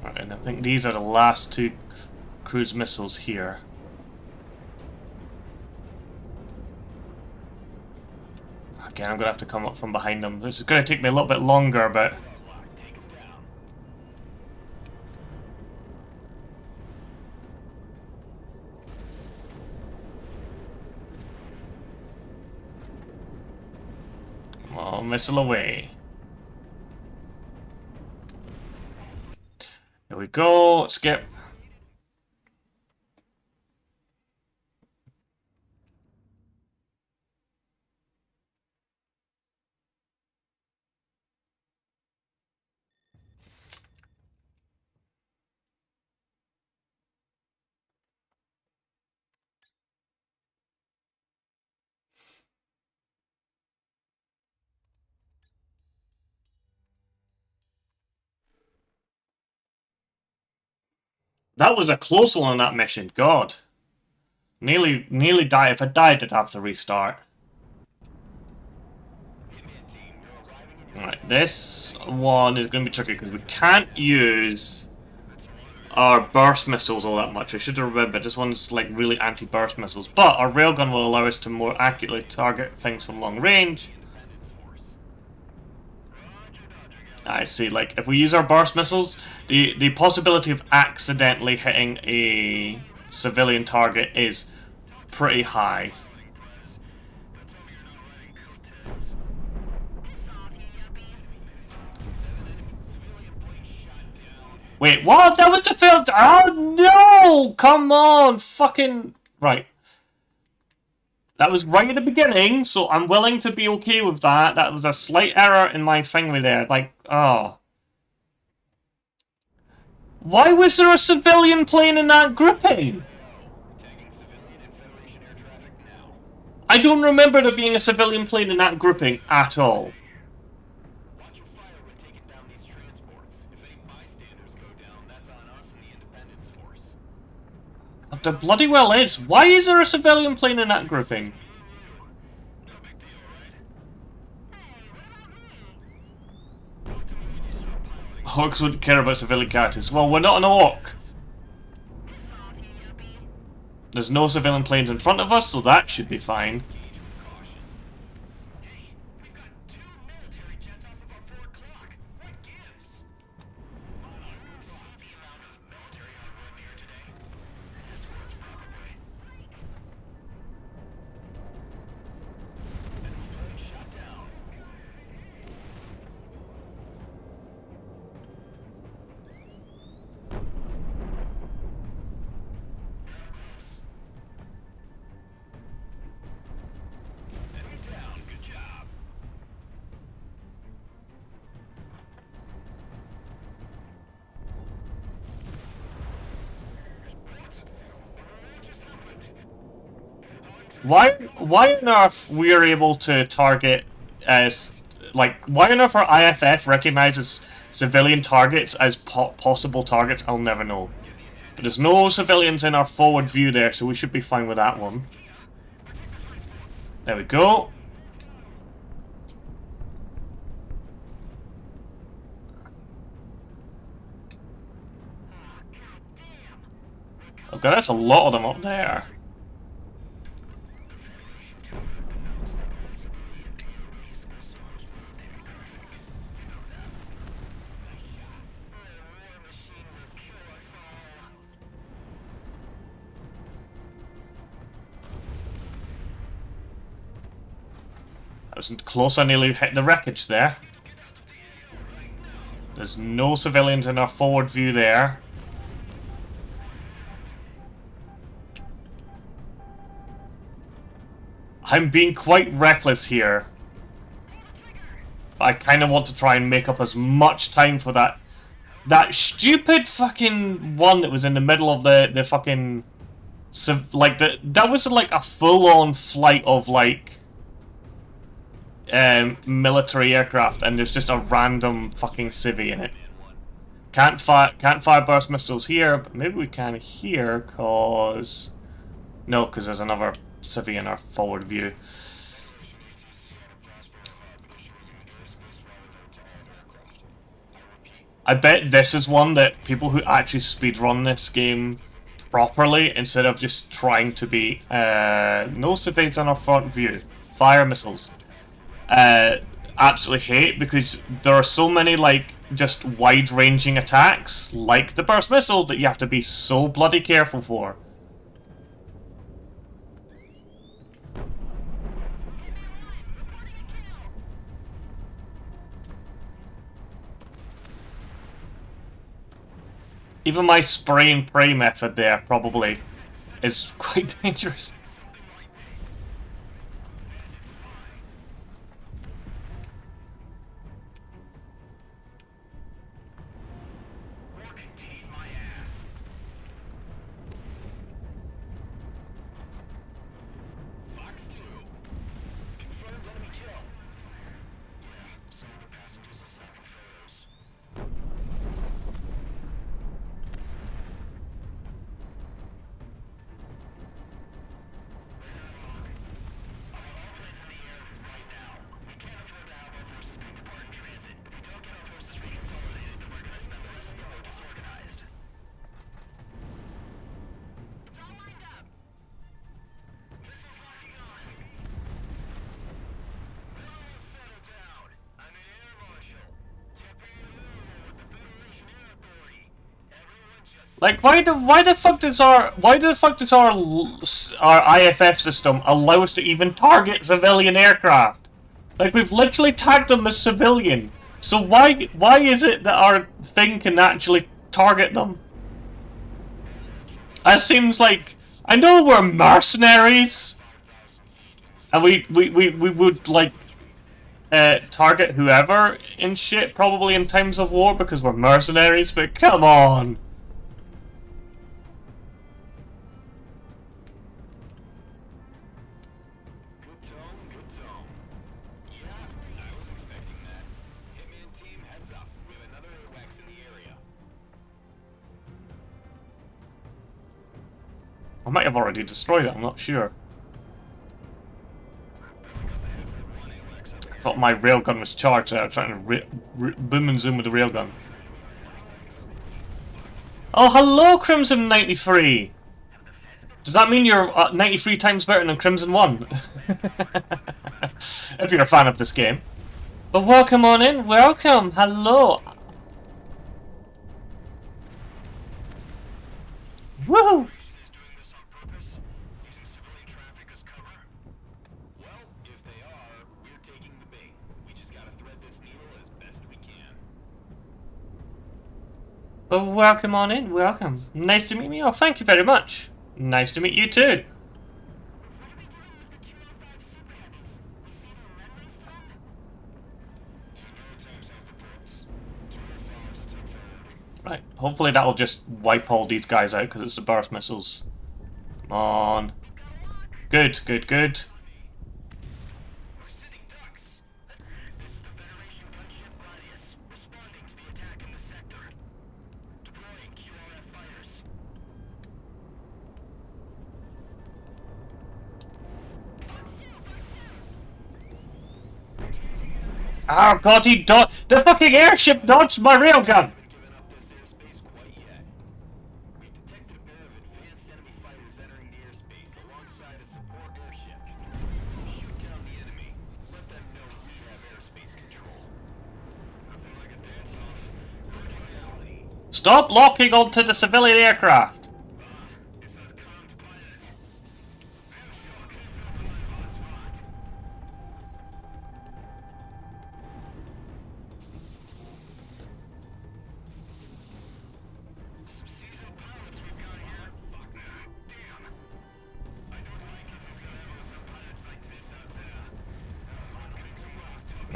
Right, and I think these are the last two cruise missiles here. Again, I'm going to have to come up from behind them. This is going to take me a little bit longer, but... Come on, missile away. Here we go, skip. That was a close one on that mission, God. Nearly died. If I died, I'd have to restart. Alright, this one is going to be tricky because we can't use our burst missiles all that much. I should have remembered, this one's like really anti-burst missiles. But our railgun will allow us to more accurately target things from long range. I see, like, if we use our burst missiles, the possibility of accidentally hitting a civilian target is pretty high. Wait, what? That was a failed... Oh, no! Come on! Fucking... Right. That was right at the beginning, so I'm willing to be okay with that. That was a slight error in my thingy there. Like, oh. Why was there a civilian plane in that grouping? I don't remember there being a civilian plane in that grouping at all. There bloody well is. Why is there a civilian plane in that grouping? Orcs wouldn't care about civilian characters. Well, we're not an orc. There's no civilian planes in front of us, so that should be fine. Why on earth we are able to target as like why on earth our IFF recognizes civilian targets as possible targets? I'll never know. But there's no civilians in our forward view there, so we should be fine with that one. There we go. Oh god, that's a lot of them up there. That was close, I nearly hit the wreckage there. There's no civilians in our forward view there. I'm being quite reckless here. But I kind of want to try and make up as much time for that stupid fucking one that was in the middle of the fucking... like, that was like a full-on flight of, like... military aircraft, and there's just a random fucking civvy in it. Can't fire burst missiles here, but maybe we can here, cause... No, because there's another civvy in our forward view. I bet this is one that people who actually speedrun this game properly, instead of just trying to be, no civvies on our front view, fire missiles, absolutely hate, because there are so many, like, just wide-ranging attacks, like the burst missile, that you have to be so bloody careful for. Even my spray and pray method there probably is quite dangerous. Like, why the fuck does our IFF system allow us to even target civilian aircraft? Like, we've literally tagged them as civilian. So why is it that our thing can actually target them? That seems like, I know we're mercenaries, and we would like target whoever in shit probably in times of war because we're mercenaries, but come on. I might have already destroyed it, I'm not sure. I thought my railgun was charged there, trying to boom and zoom with the railgun. Oh, hello, Crimson 93! Does that mean you're 93 times better than Crimson 1? If you're a fan of this game. But welcome on in, welcome, hello! Woohoo! But welcome on in, welcome. Nice to meet me. Oh, thank you very much. Nice to meet you too. Right, hopefully that'll just wipe all these guys out because it's the burst missiles. Come on. Good, good, good. Oh god, he dodged. The fucking airship dodged my railgun! Stop locking onto the civilian aircraft!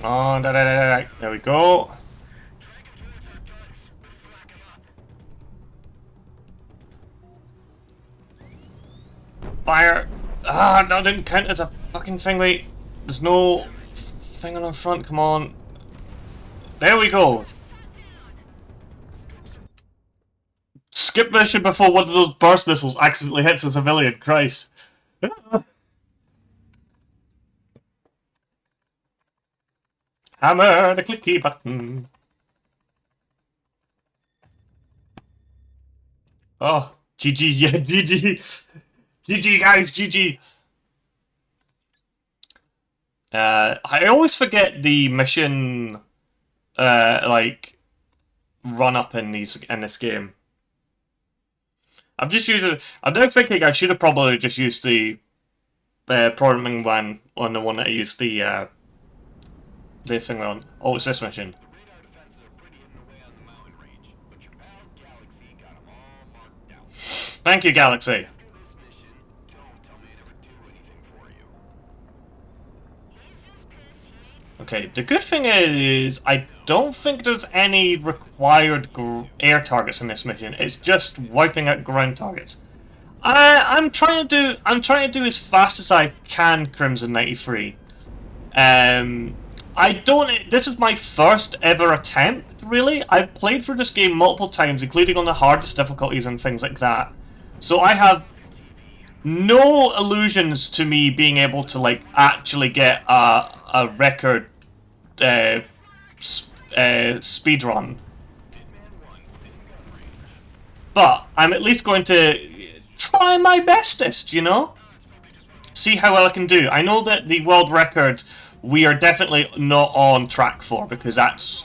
Oh, there we go. Fire! Ah, no, didn't count as a fucking thing, wait. There's no thing on the front, come on. There we go. Skip mission before one of those burst missiles accidentally hits a civilian, Christ. Hammer the clicky button. Oh, GG, yeah, GG. GG, guys, GG. I always forget the mission, like, run up in this game. I'm just using. I'm now thinking I should have probably just used the programming one on the one that I used the thing on. Oh, it's this mission. Thank you, Galaxy. Okay, the good thing is I don't think there's any required air targets in this mission. It's just wiping out ground targets. I'm trying to do as fast as I can, Crimson 93. This is my first ever attempt, really. I've played through this game multiple times, including on the hardest difficulties and things like that. So I have no illusions to me being able to, like, actually get a record speedrun. But I'm at least going to try my bestest, you know? See how well I can do. I know that the world record we are definitely not on track for, because that's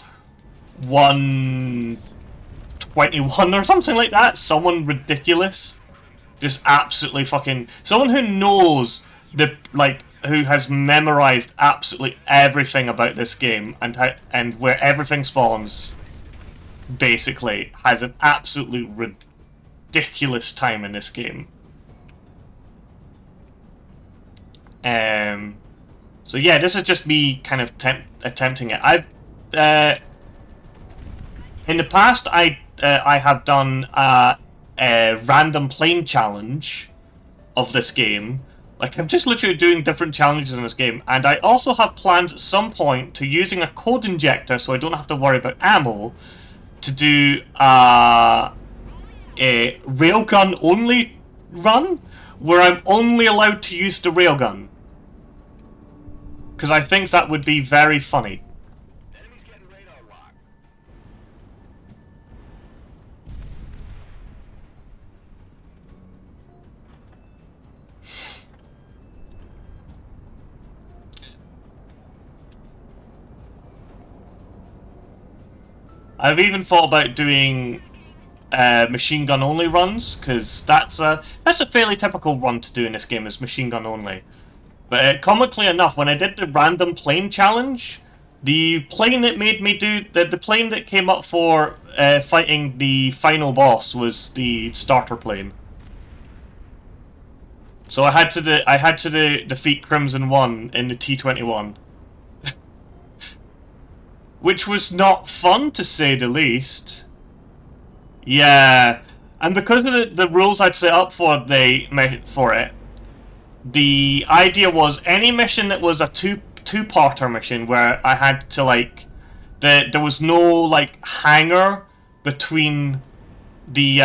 1:21 or something like that. Someone ridiculous. Just absolutely fucking... Someone who knows the, like, who has memorized absolutely everything about this game and where everything spawns, basically, has an absolutely ridiculous time in this game. So yeah, this is just me kind of attempting it. I've in the past I have done a random plane challenge of this game. Like, I'm just literally doing different challenges in this game, and I also have plans at some point to using a code injector, so I don't have to worry about ammo, to do a railgun only run, where I'm only allowed to use the railgun. Because I think that would be very funny. I've even thought about doing machine gun only runs, because that's a fairly typical run to do in this game, is machine gun only. But comically enough, when I did the random plane challenge, the plane that made me do the plane that came up for fighting the final boss was the starter plane. So I had to defeat Crimson 1 in the T-21. Which was not fun, to say the least. Yeah, and because of the rules I'd set up for it, the idea was any mission that was a two-parter mission where I had to like there was no like hanger between the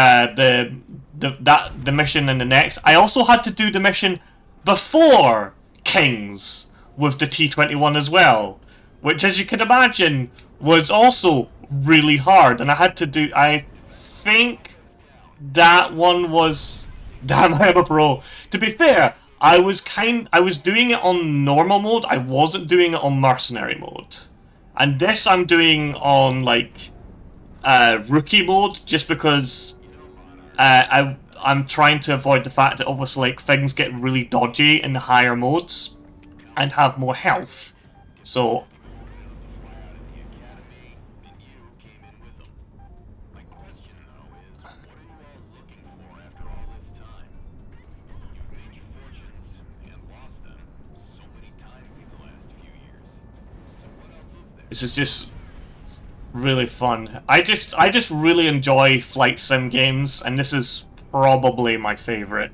mission and the next. I also had to do the mission before Kings with the T-21 as well, which, as you can imagine, was also really hard. And I had to do. I think that one was. Damn, I am a pro. To be fair, I was doing it on normal mode. I wasn't doing it on mercenary mode, and this I'm doing on like rookie mode, just because I'm trying to avoid the fact that obviously like things get really dodgy in the higher modes and have more health. So this is just really fun. I just really enjoy flight sim games, and this is probably my favorite.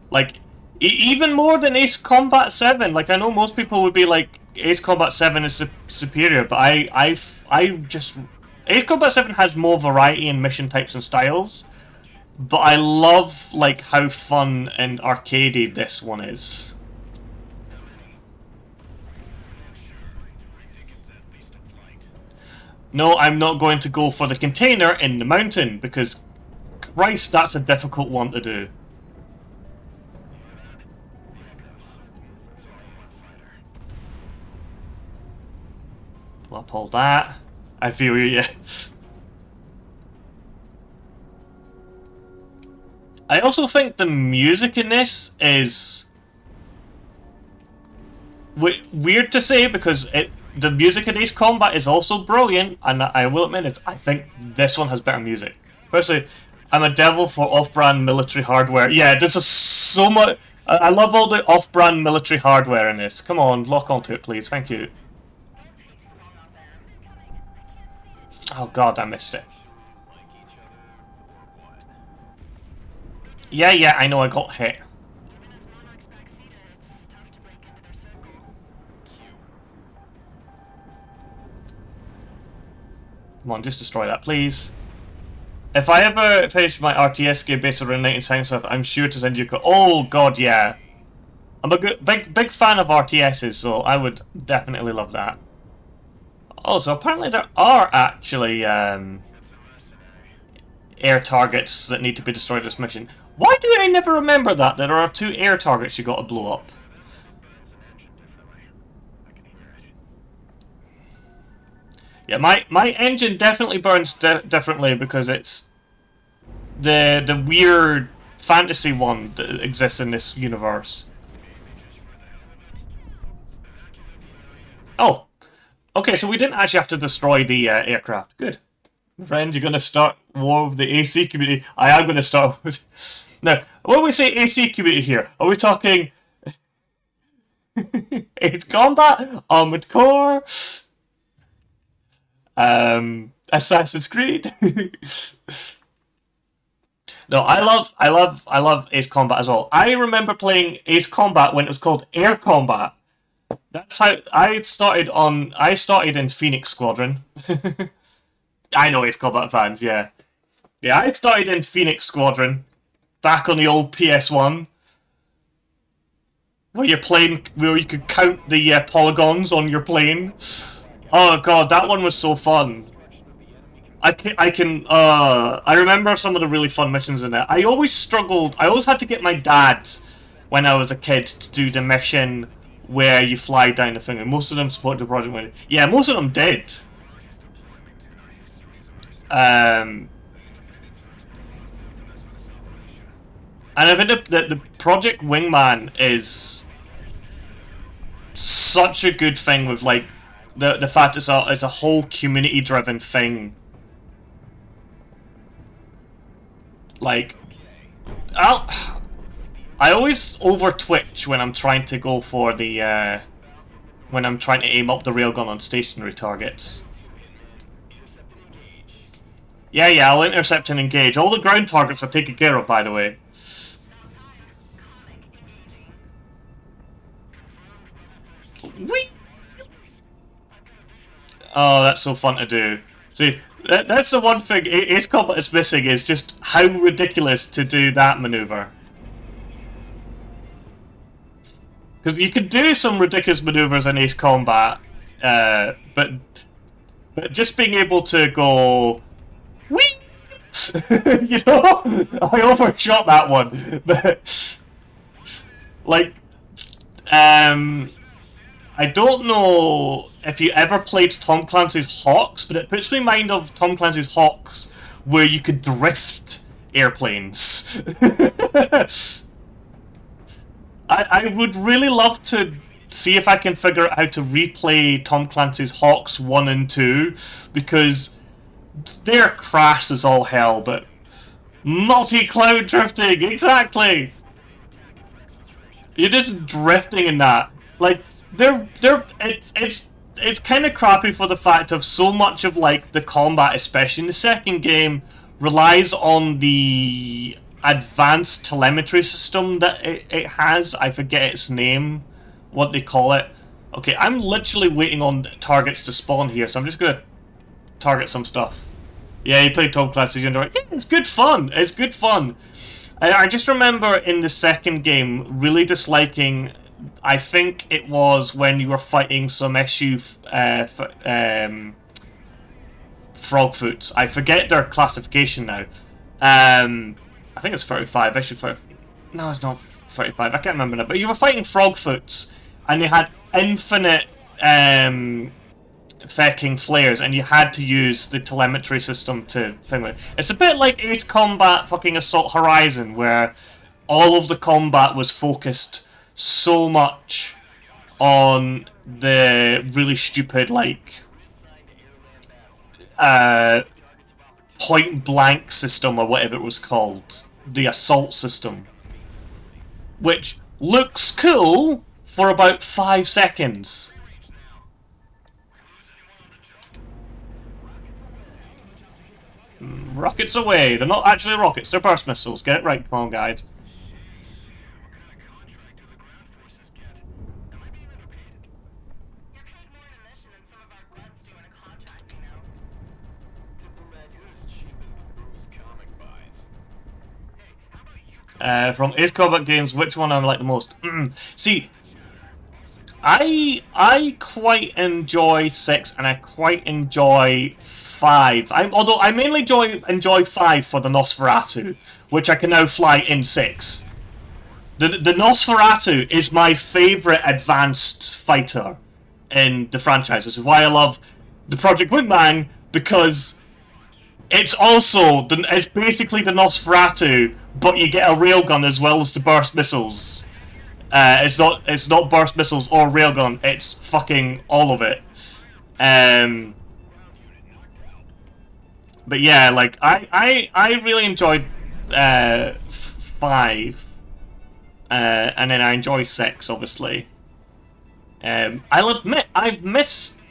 Like even more than Ace Combat 7. Like I know most people would be like Ace Combat 7 is superior, but I just Ace Combat 7 has more variety in mission types and styles, but I love like how fun and arcadey this one is. No, I'm not going to go for the container in the mountain, because Christ, that's a difficult one to do. I'll pull that. I feel you, yeah. I also think the music in this is weird to say, because the music in Ace Combat is also brilliant, and I will admit it. I think this one has better music. Firstly, I'm a devil for off-brand military hardware. Yeah, this is so much. I love all the off-brand military hardware in this. Come on, lock onto it, please. Thank you. Oh god, I missed it. Yeah, I know I got hit. Come on, just destroy that, please. If I ever finish my RTS game based around 19 stuff, I'm sure to send you a Oh god, yeah. I'm a big fan of RTSs, so I would definitely love that. Also, apparently there are actually air targets that need to be destroyed in this mission. Why do I never remember that there are 2 air targets you got to blow up? Yeah, my engine definitely burns differently, because it's the weird fantasy one that exists in this universe. Oh, okay, so we didn't actually have to destroy the aircraft. Good. Friend, you're going to start war with the AC community. I am going to start with... Now, when we say AC community here, are we talking... Ace Combat? Armored Core? Assassin's Creed? No, I love Ace Combat as well. I remember playing Ace Combat when it was called Air Combat. That's how I started on. I started in Phoenix Squadron. I know Ace Combat fans, yeah. Yeah, I started in Phoenix Squadron, back on the old PS1, where where you could count the polygons on your plane. Oh god, that one was so fun. I remember some of the really fun missions in it. I always struggled. I always had to get my dad, when I was a kid, to do the mission where you fly down the thing. And most of them supported the project. Yeah, most of them did. And I think the Project Wingman is such a good thing, with like the fact it's a whole community driven thing. Like, I always over twitch when I'm trying to go for the when I'm trying to aim up the railgun on stationary targets. Yeah, I'll intercept and engage. All the ground targets are taken care of, by the way. Whee! Oh, that's so fun to do. See, that's the one thing Ace Combat is missing, is just how ridiculous to do that maneuver. Because you can do some ridiculous maneuvers in Ace Combat, but just being able to go, whee! You know, I overshot that one, but like, I don't know if you ever played Tom Clancy's Hawks, but it puts me in mind of Tom Clancy's Hawks, where you could drift airplanes. I would really love to see if I can figure out how to replay Tom Clancy's Hawks 1 and 2, because they're crass as all hell, but multi-cloud drifting, exactly! You're just drifting in that. Like, it's kind of crappy for the fact of so much of, like, the combat, especially in the second game, relies on the advanced telemetry system that it has. I forget its name, what they call it. Okay, I'm literally waiting on targets to spawn here, so I'm just gonna target some stuff. Yeah, you played Tom Clancy's Underworld. Yeah, it's good fun. It's good fun. I just remember in the second game really disliking, I think it was when you were fighting some frogfoots. I forget their classification now. I think it's 35. Issue 35. No, it's not 35. I can't remember now. But you were fighting frogfoots, and they had infinite fecking flares, and you had to use the telemetry system to thing it. It's a bit like Ace Combat fucking Assault Horizon, where all of the combat was focused so much on the really stupid, like, point blank system, or whatever it was called, the assault system, which looks cool for about 5 seconds. Rockets away. They're not actually rockets, they're burst missiles. Get it right, come on, guys. From Ace Combat games, which one I like the most? See, I quite enjoy 6, and I quite enjoy 5. Although I mainly enjoy 5 for the Nosferatu, which I can now fly in 6. The Nosferatu is my favourite advanced fighter in the franchise, which is why I love the Project Wingman, because it's basically the Nosferatu, but you get a railgun as well as the burst missiles. It's not burst missiles or railgun. It's fucking all of it. But yeah, like I really enjoyed 5, and then I enjoy 6, obviously. I'll admit I missed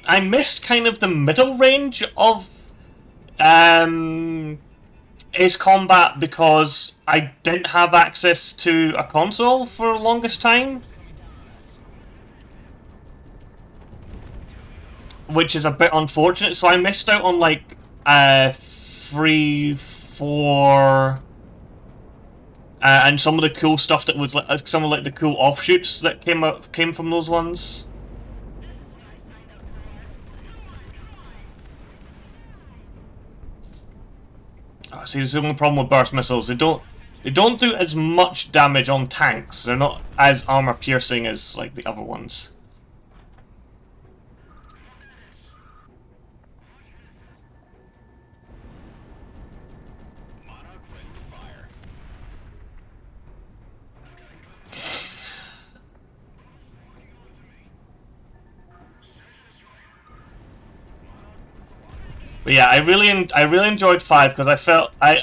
kind of the middle range of Ace Combat, because I didn't have access to a console for the longest time, which is a bit unfortunate. So I missed out on like 3, 4, and some of the cool stuff that was like some of like the cool offshoots that came from those ones. See, this is the only problem with burst missiles. They don't do as much damage on tanks. They're not as armor piercing as like the other ones. But yeah, I really enjoyed 5, because I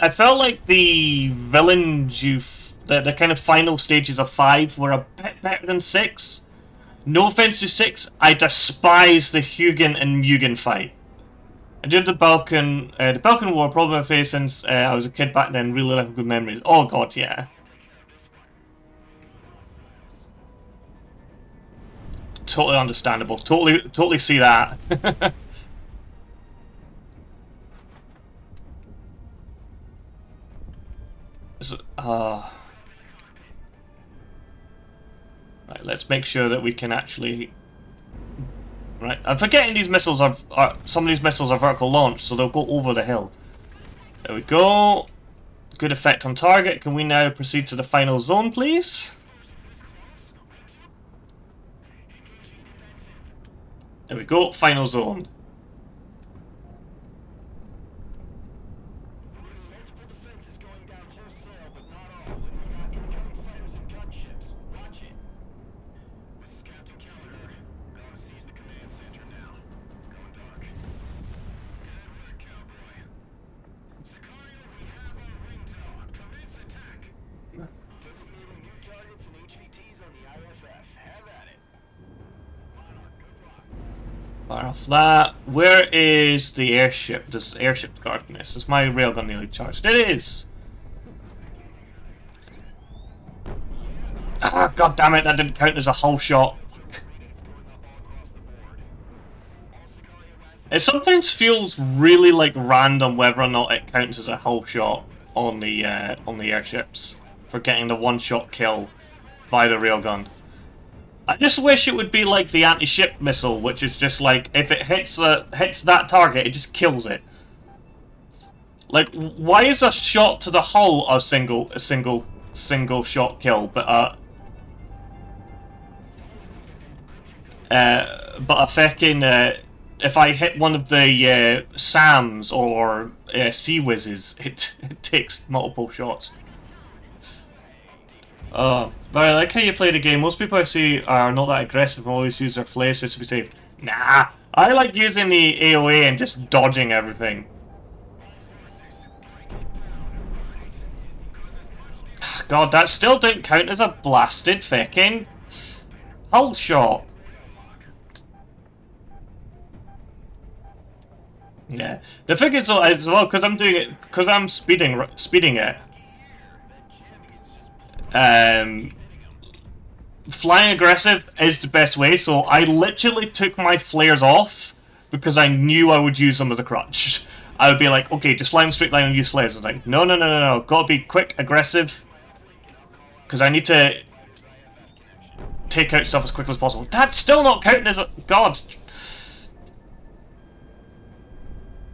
felt like the villains the kind of final stages of 5 were a bit better than 6. No offense to 6, I despise the Hugin and Mugen fight. I did the Balkan War, probably my face since I was a kid back then. Really like good memories. Oh god, yeah. totally understandable. Totally see that. Right, let's make sure that we can actually. Right, I'm forgetting these missiles are some of these missiles are vertical launch, so they'll go over the hill. There we go. Good effect on target. Can we now proceed to the final zone, please? There we go, final zone. Fire off that. Where is the airship? Does airship guarding this? Is my railgun nearly charged? It is! Ah, god damn it, that didn't count as a hull shot. It sometimes feels really like random whether or not it counts as a hull shot on the airships for getting the one-shot kill by the railgun. I just wish it would be like the anti-ship missile, which is just like if it hits that target, it just kills it. Like, why is a shot to the hull a single shot kill, but a fucking if I hit one of the SAMs or Sea Whizzes, it takes multiple shots. But I like how you play the game. Most people I see are not that aggressive and always use their flares just to be safe. Nah, I like using the AoE and just dodging everything. God, that still didn't count as a blasted fucking hull shot. Yeah, the thing is as well, because I'm doing it, because I'm speeding it. Flying aggressive is the best way, so I literally took my flares off because I knew I would use them as a crutch. I would be like, okay, just fly in a straight line and use flares. I was like, no, gotta be quick, aggressive, because I need to take out stuff as quickly as possible. That's still not counting as a... God.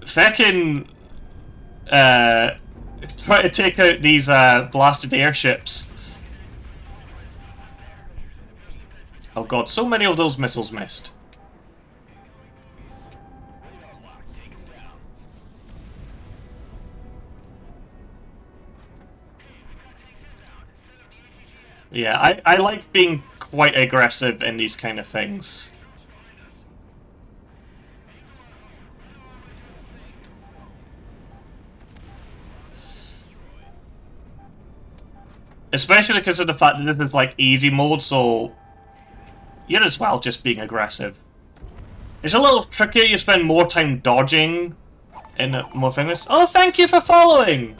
Feckin' try to take out these blasted airships. Oh god, so many of those missiles missed. Yeah, I like being quite aggressive in these kind of things. Especially because of the fact that this is like easy mode, so you're as well just being aggressive. It's a little trickier, you spend more time dodging in a more famous... Oh, thank you for following!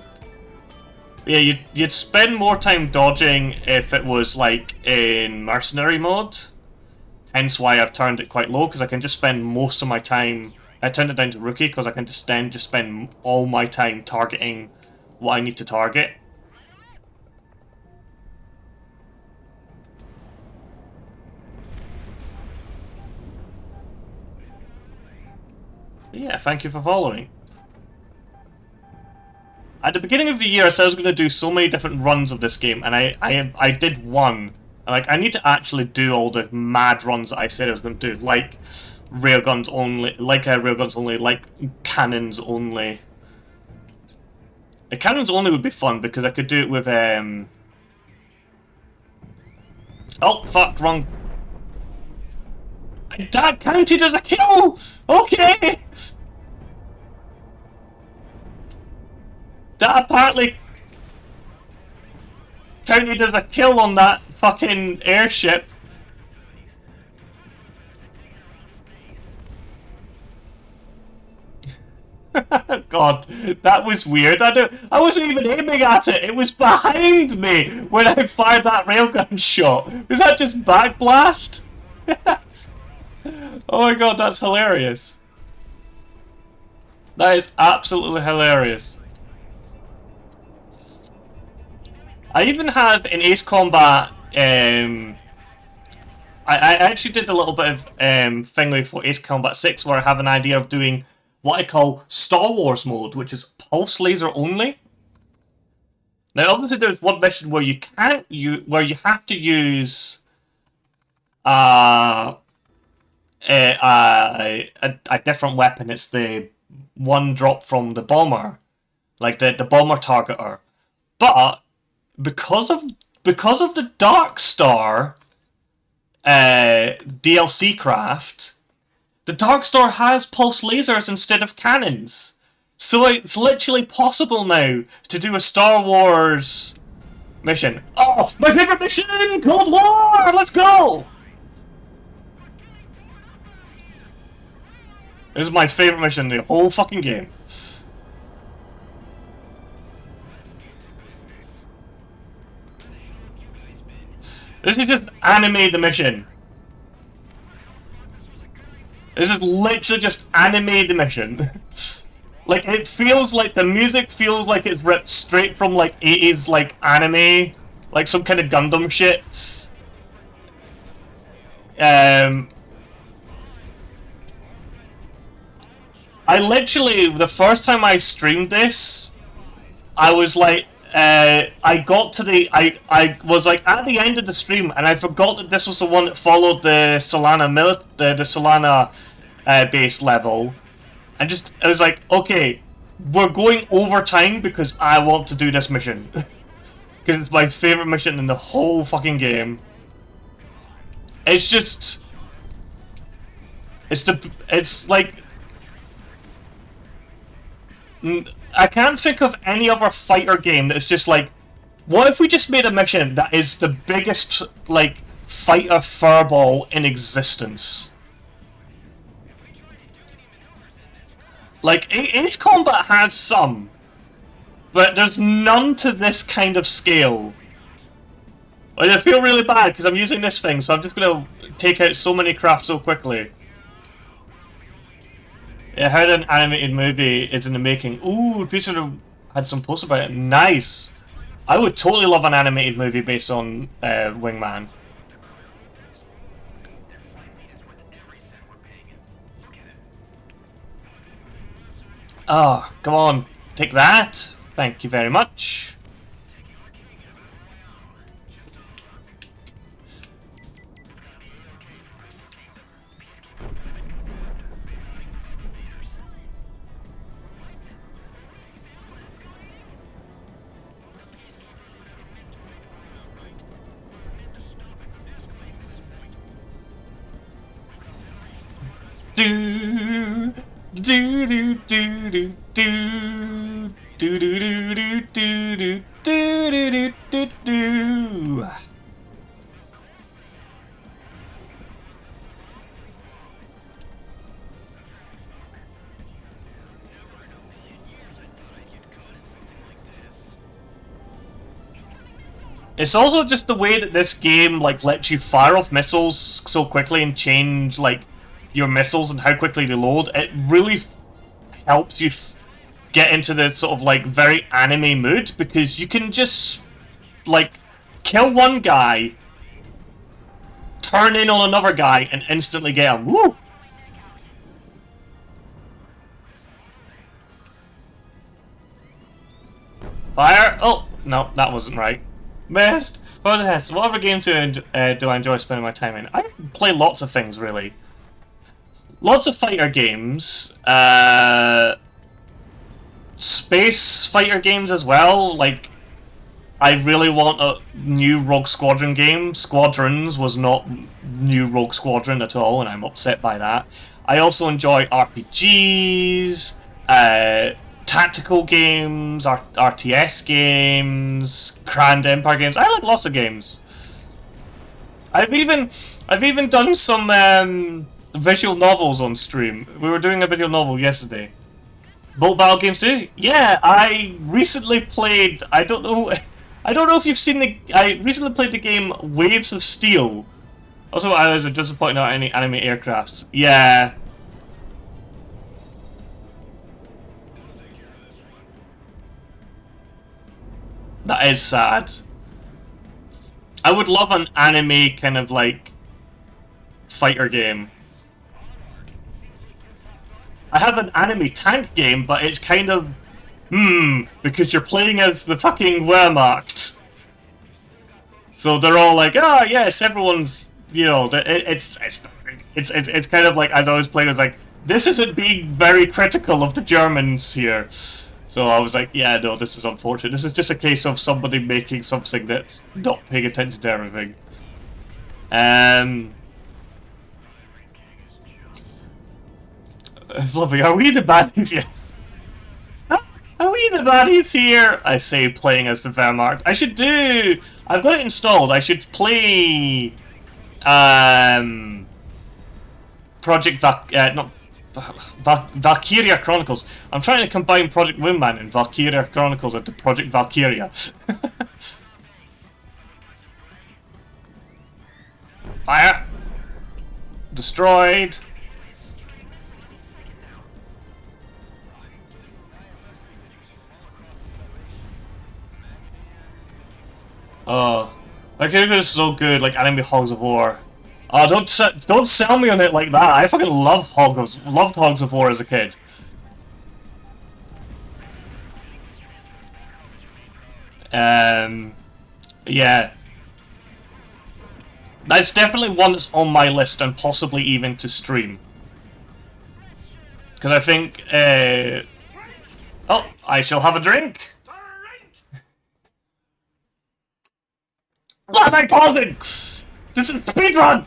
Yeah, you'd spend more time dodging if it was like in mercenary mode. Hence why I've turned it quite low, because I can just spend most of my time... I turned it down to rookie, because I can just spend all my time targeting what I need to target. Yeah, thank you for following. At the beginning of the year, I said I was going to do so many different runs of this game, and I did one. Like, I need to actually do all the mad runs that I said I was going to do, like railguns only, like cannons only. The cannons only would be fun because I could do it with Oh fuck! Wrong. That counted as a kill! Okay! That apparently counted as a kill on that fucking airship. God, that was weird. I wasn't even aiming at it. It was behind me when I fired that railgun shot. Was that just backblast? Oh my god, that's hilarious. That is absolutely hilarious. I even have in Ace Combat, I actually did a little bit of thing for Ace Combat 6 where I have an idea of doing what I call Star Wars mode, which is pulse laser only. Now, obviously, there's one mission where you can't where you have to use a different weapon. It's the one drop from the bomber, like the bomber targeter. But because of the Dark Star DLC craft, the Dark Star has pulse lasers instead of cannons. So it's literally possible now to do a Star Wars mission. Oh, my favorite mission! Cold War! Let's go! This is my favorite mission in the whole fucking game. This is just anime the mission. This is literally just anime the mission. Like, it feels like the music feels like it's ripped straight from, like, 80s, like, anime. Like, some kind of Gundam shit. I literally, the first time I streamed this, I was like, I got to the, I was like at the end of the stream, and I forgot that this was the one that followed the Solana the Solana base level, and just I was like, okay, we're going over time because I want to do this mission because it's my favorite mission in the whole fucking game. It's just, it's like. I can't think of any other fighter game that's just like, what if we just made a mission that is the biggest, like, fighter furball in existence? Like, Ace Combat has some, but there's none to this kind of scale. Like, I feel really bad because I'm using this thing, so I'm just gonna take out so many craft so quickly. I heard an animated movie is in the making. Ooh, we should have had some posts about it. Nice. I would totally love an animated movie based on Wingman. Oh, come on. Take that. Thank you very much. Do do do do do do do do do do do do do. It's also just the way that this game like lets you fire off missiles so quickly and change like your missiles and how quickly they load. It really helps you get into the sort of like very anime mood because you can just like kill one guy, turn in on another guy, and instantly get him. Woo! Fire! Oh no, that wasn't right. Best. What other games do I enjoy spending my time in? I play lots of things really. Lots of fighter games, space fighter games as well. Like, I really want a new Rogue Squadron game. Squadrons was not new Rogue Squadron at all, and I'm upset by that. I also enjoy RPGs, tactical games, RTS games, Grand Empire games. I like lots of games. I've even done some visual novels on stream. We were doing a visual novel yesterday. Bolt Battle games too? Yeah, I recently played. I don't know if you've seen the. I recently played the game Waves of Steel, Also, I was disappointed not any enemy aircrafts. Yeah. That is sad. I would love an anime kind of like fighter game. I have an anime tank game, but it's kind of because you're playing as the fucking Wehrmacht. So they're all like, oh yes, everyone's, you know, it's kind of like, as I was playing, it's like, this isn't being very critical of the Germans here. So I was like, yeah, no, this is unfortunate. This is just a case of somebody making something that's not paying attention to everything. Lovely, are we the baddies yet? Are we the baddies here? I say, playing as the Wehrmacht. I should do... I've got it installed. I should play... Project Valkyria Chronicles. I'm trying to combine Project Wingman and Valkyria Chronicles into Project Valkyria. Fire! Destroyed! Oh, that character is so good, like anime Hogs of War. Oh, don't sell me on it like that. I fucking loved Hogs of War as a kid. Yeah, that's definitely one that's on my list and possibly even to stream. Because I think, oh, I shall have a drink. Why am I pausing? This is speedrun!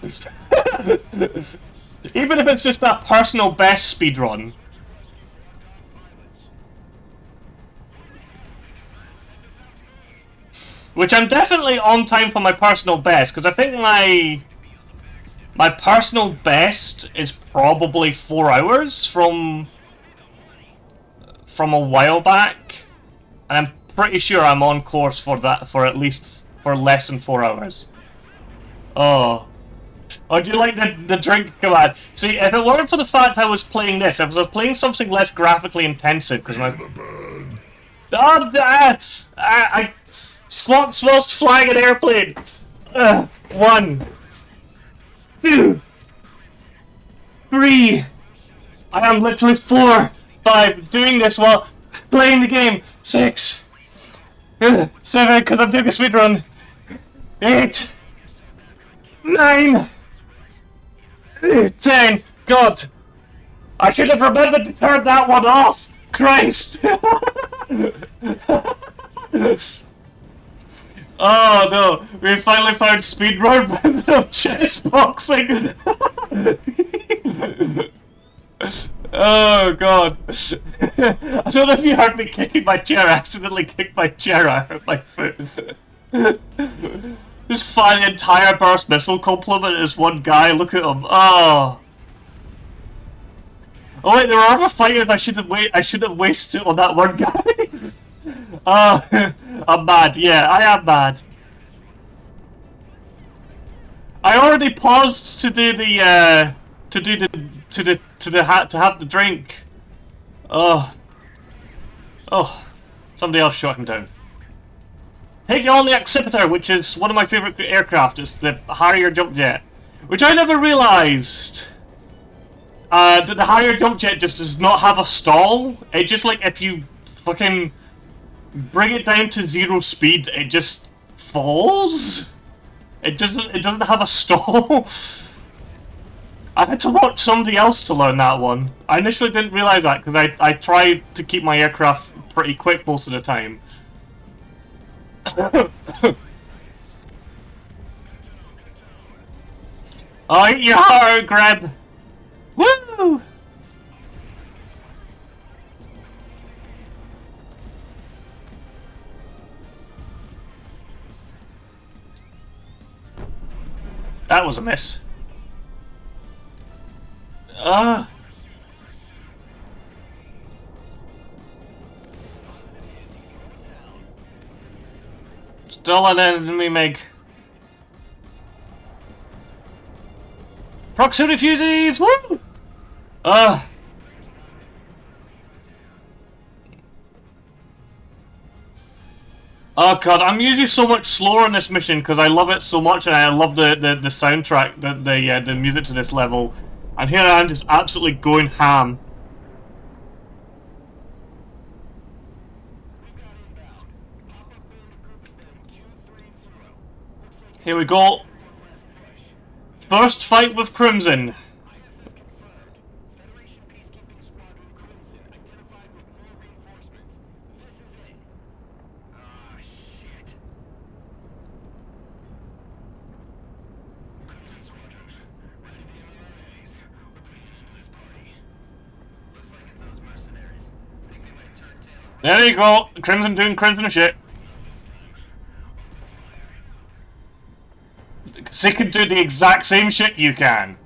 Even if it's just that personal best speedrun. Which I'm definitely on time for my personal best, because I think my personal best is probably 4 hours from a while back. And I'm pretty sure I'm on course for that, for less than 4 hours. Oh. Oh, do you like the drink command? See, if it weren't for the fact I was playing this, if I was playing something less graphically intensive, because my... Oh, I squats whilst flying an airplane! 1, 2, 3... I am literally 4, 5, doing this while playing the game. 6, 7, because I'm doing a speedrun. 8, 9, 10. God, I should have remembered to turn that one off. Christ. Oh no, we finally found speedrun version of chess boxing. Oh god. I don't know if you heard me kicking my chair. I accidentally kicked my chair out of my foot. Just find the entire burst missile compliment as one guy. Look at him. Oh. Oh wait, there are other fighters I should have wasted on that one guy. Oh, I'm mad. Yeah, I am mad. I already paused to do the to have the drink. Oh. Oh. Somebody else shot him down. Take on the Accipiter, which is one of my favourite aircraft. It's the Harrier jump jet, which I never realised. That the Harrier jump jet just does not have a stall. It just, like, if you fucking bring it down to 0 speed, it just falls. It doesn't have a stall. I had to watch somebody else to learn that one. I initially didn't realise that because I tried to keep my aircraft pretty quick most of the time. Oh, eat your heart, Grab! Woo! That was a miss. Still an enemy, Meg. Proximity fuses! Woo! Oh god, I'm usually so much slower on this mission because I love it so much and I love the soundtrack, the music to this level. And here I am just absolutely going ham. Here we go. First fight with Crimson. There you go. Crimson doing Crimson shit. They can do the exact same shit you can.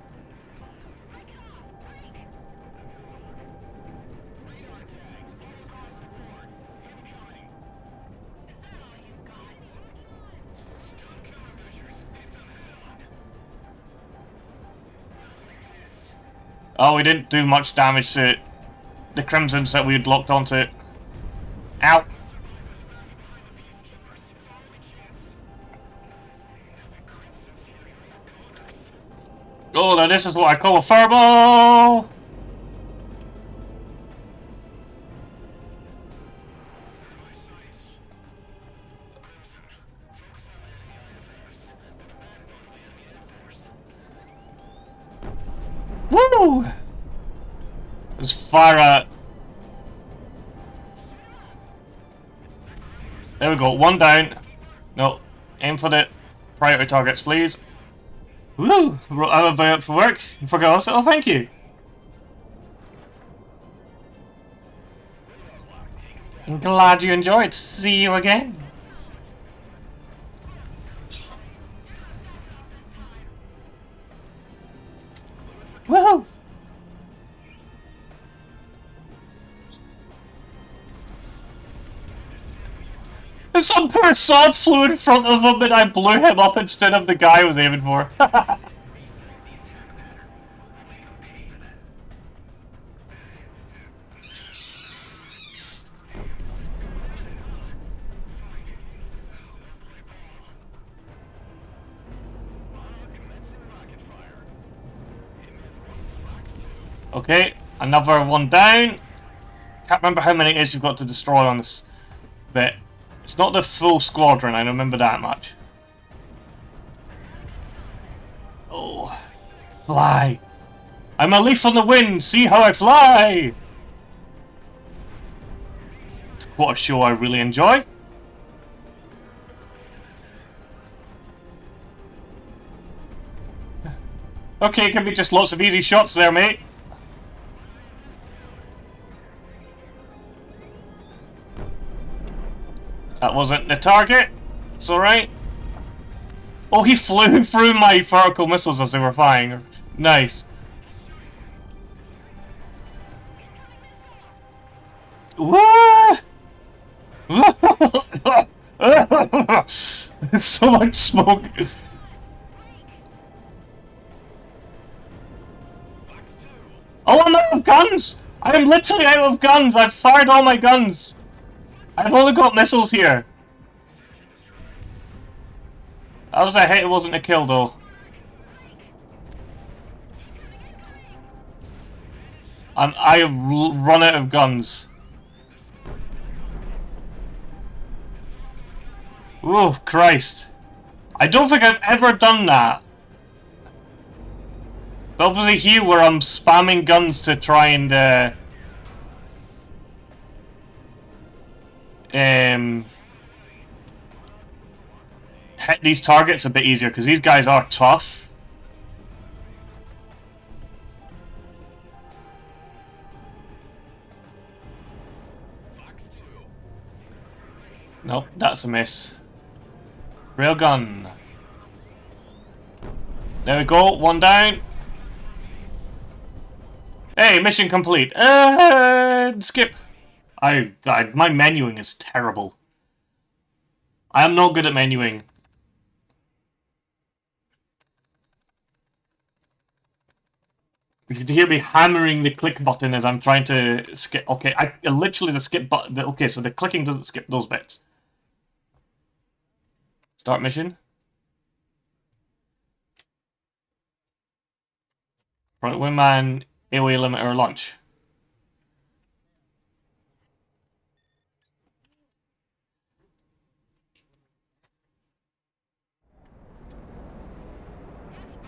Oh, we didn't do much damage to the Crimsons that we had locked onto. Ow. Oh, now this is what I call a fireball! Woo! Let's fire at... There we go, one down. No, aim for the priority targets, please. Woo! I'm about for work. You forgot also? Oh, thank you. I'm glad you enjoyed. See you again. Woohoo! Some poor sod flew in front of him and I blew him up instead of the guy I was aiming for. Okay, another one down. Can't remember how many it is you've got to destroy on this bit. It's not the full squadron, I remember that much. Oh, fly. I'm a leaf on the wind, see how I fly! What a show I really enjoy. Okay, it can be just lots of easy shots there, mate. That wasn't the target. It's alright. Oh, he flew through my vertical missiles as they were firing. Nice. Woo! So much smoke. Oh, I'm out of guns! I am literally out of guns! I've fired all my guns! I've only got missiles here. That was a hit, it wasn't a kill though. I have run out of guns. Oh, Christ. I don't think I've ever done that. But obviously here where I'm spamming guns to try and hit these targets a bit easier because these guys are tough. Nope, that's a miss. Railgun. There we go, one down. Hey, mission complete. Skip. My menuing is terrible. I am not good at menuing. You can hear me hammering the click button as I'm trying to skip. Okay, I literally the skip button. Okay, so the clicking doesn't skip those bits. Start mission. Project Wingman AOA limiter launch.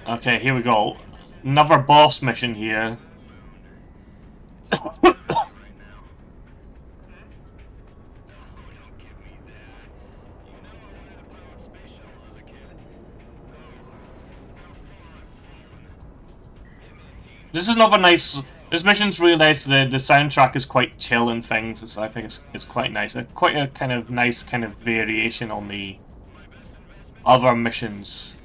Okay, here we go. Another boss mission here. This is another nice. This mission's really nice. The soundtrack is quite chill and things, so I think it's quite nice. Quite a kind of nice kind of variation on the other missions.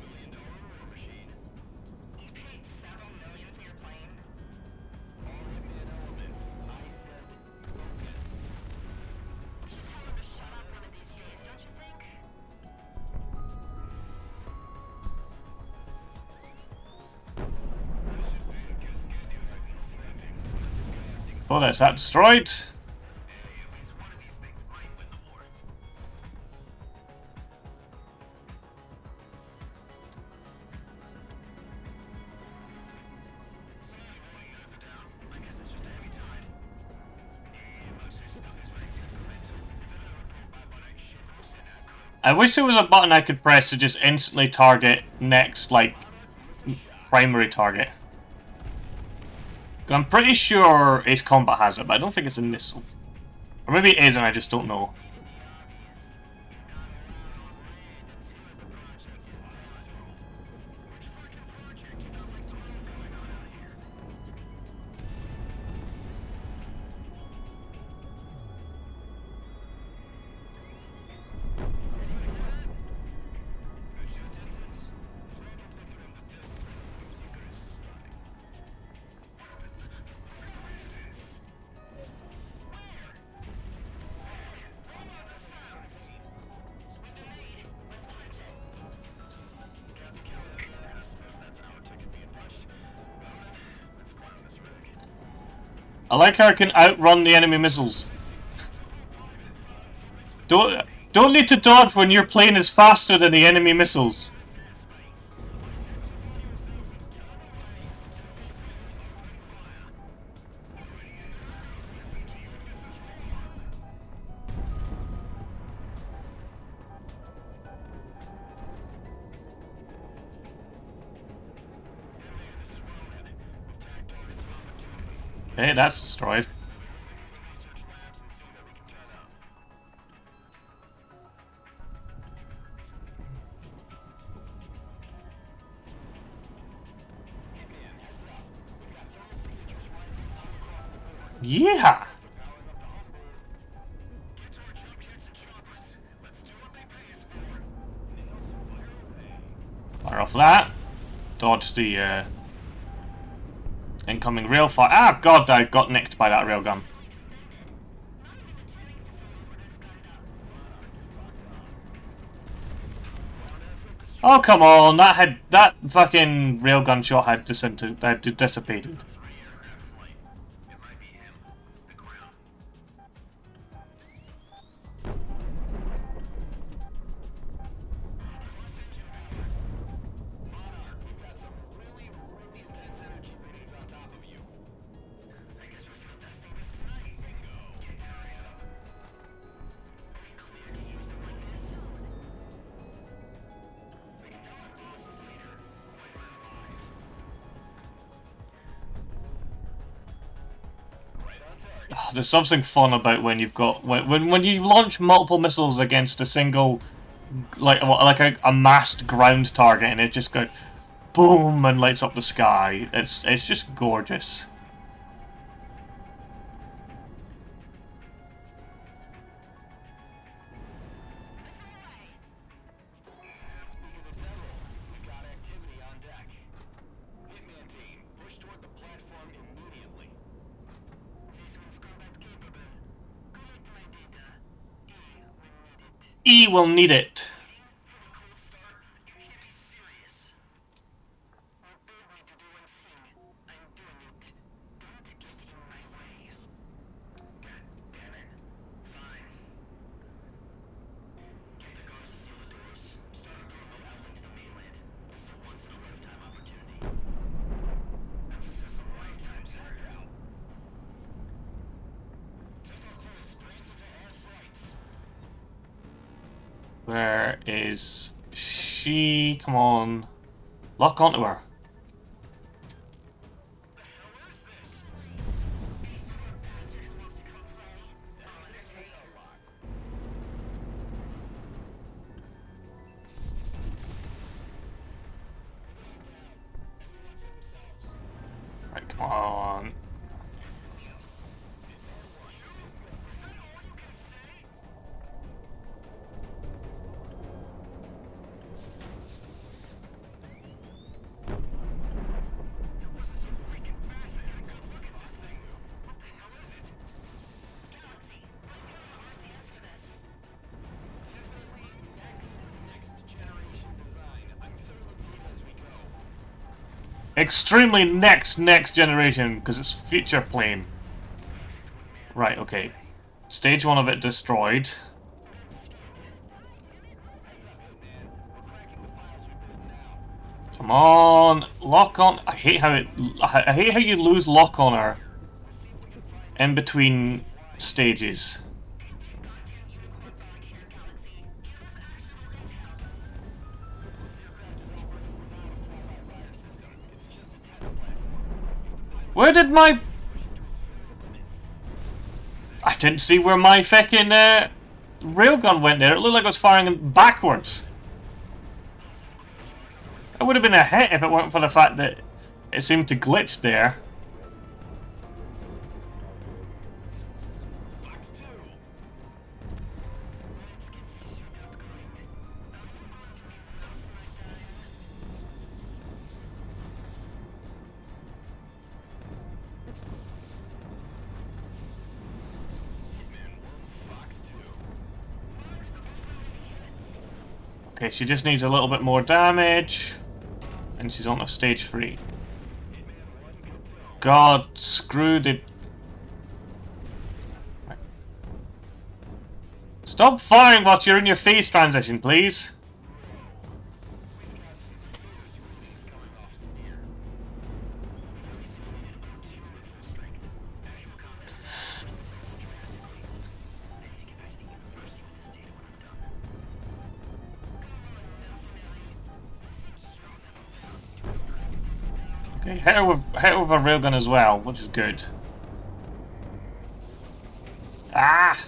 Oh, that's that destroyed. I wish there was a button I could press to just instantly target next, like, primary target. I'm pretty sure Ace Combat has it, but I don't think it's in this one. Or maybe it is and I just don't know. I like how I can outrun the enemy missiles. Don't need to dodge when your plane is faster than the enemy missiles. Hey, that's destroyed. Yeah! Fire off that. Dodge the incoming rail fire. Ah, god, I got nicked by that railgun. Oh, come on, that fucking railgun shot had dissipated. There's something fun about when you've got when you launch multiple missiles against a single like a massed ground target and it just goes boom and lights up the sky. It's just gorgeous. E will need it. Where is she? Come on. Lock onto her. Right, come on. Extremely next generation, because it's future plane. Right, okay. Stage 1 of it destroyed. Come on, lock on. I hate how you lose lock on her in between stages. Where did my... I didn't see where my fucking railgun went there. It looked like I was firing backwards. It would have been a hit if it weren't for the fact that it seemed to glitch there. Okay, she just needs a little bit more damage. And she's on to stage 3. God, screw the... Stop firing whilst you're in your phase transition, please. Okay, hit her with a railgun as well, which is good. Ah!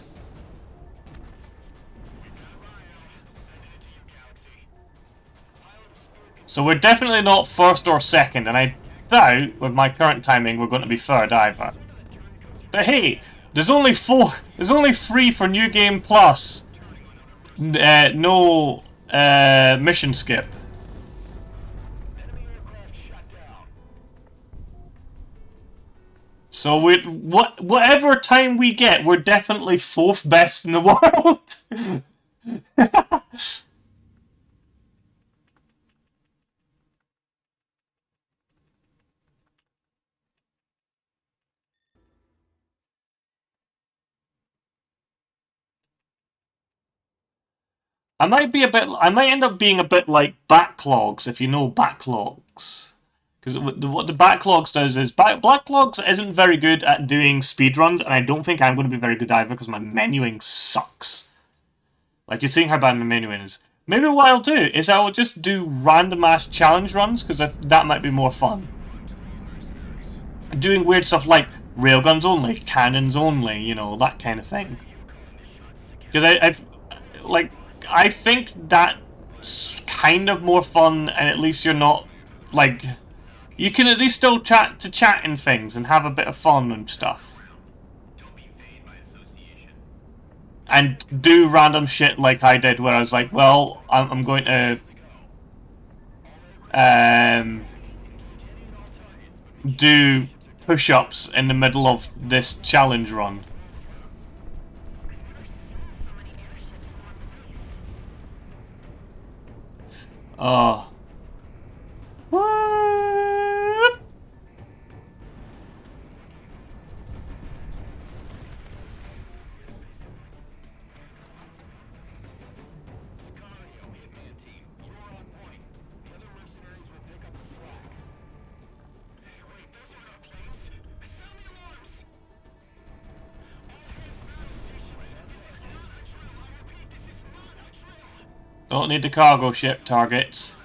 So we're definitely not first or second, and I doubt, with my current timing, we're going to be third either. But hey, there's only 3 for New Game Plus. No mission skip. So whatever time we get, we're definitely 4th best in the world. I might end up being a bit like Backlogs, if you know Backlogs. Because what the Backlogs does is, Backlogs isn't very good at doing speedruns, and I don't think I'm going to be very good either, because my menuing sucks. Like, you're seeing how bad my menuing is. Maybe what I'll do is I'll just do random ass challenge runs, because that might be more fun. Doing weird stuff like railguns only, cannons only, you know, that kind of thing. Because I think that's kind of more fun, and at least you're not, like, you can at least still chat and things and have a bit of fun and stuff. And do random shit like I did, where I was like, well, I'm going to do push-ups in the middle of this challenge run. Oh. What? Don't need the cargo ship targets.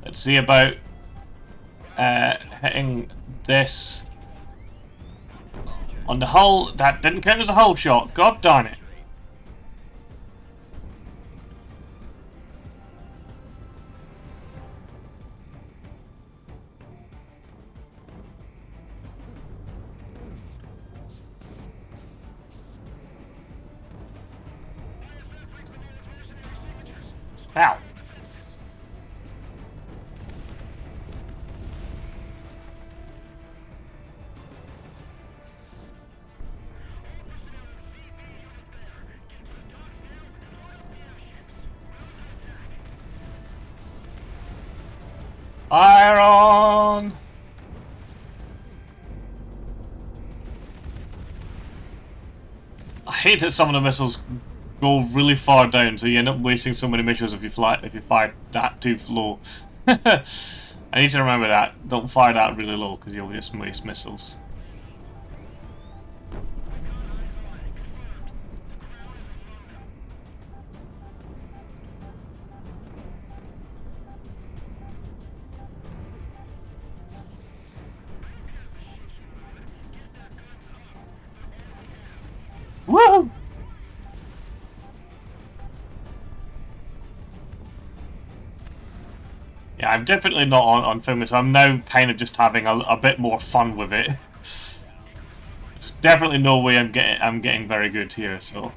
Let's see about hitting this on the hull. That didn't count as a hull shot. God darn it. Ow. Fire on! I hate that some of the missiles go really far down, so you end up wasting so many missiles if you fire that too low. I need to remember that. Don't fire that really low, because you'll just waste missiles. Woohoo! Yeah, I'm definitely not on filming, so I'm now kind of just having a bit more fun with it. There's definitely no way I'm getting very good here, so.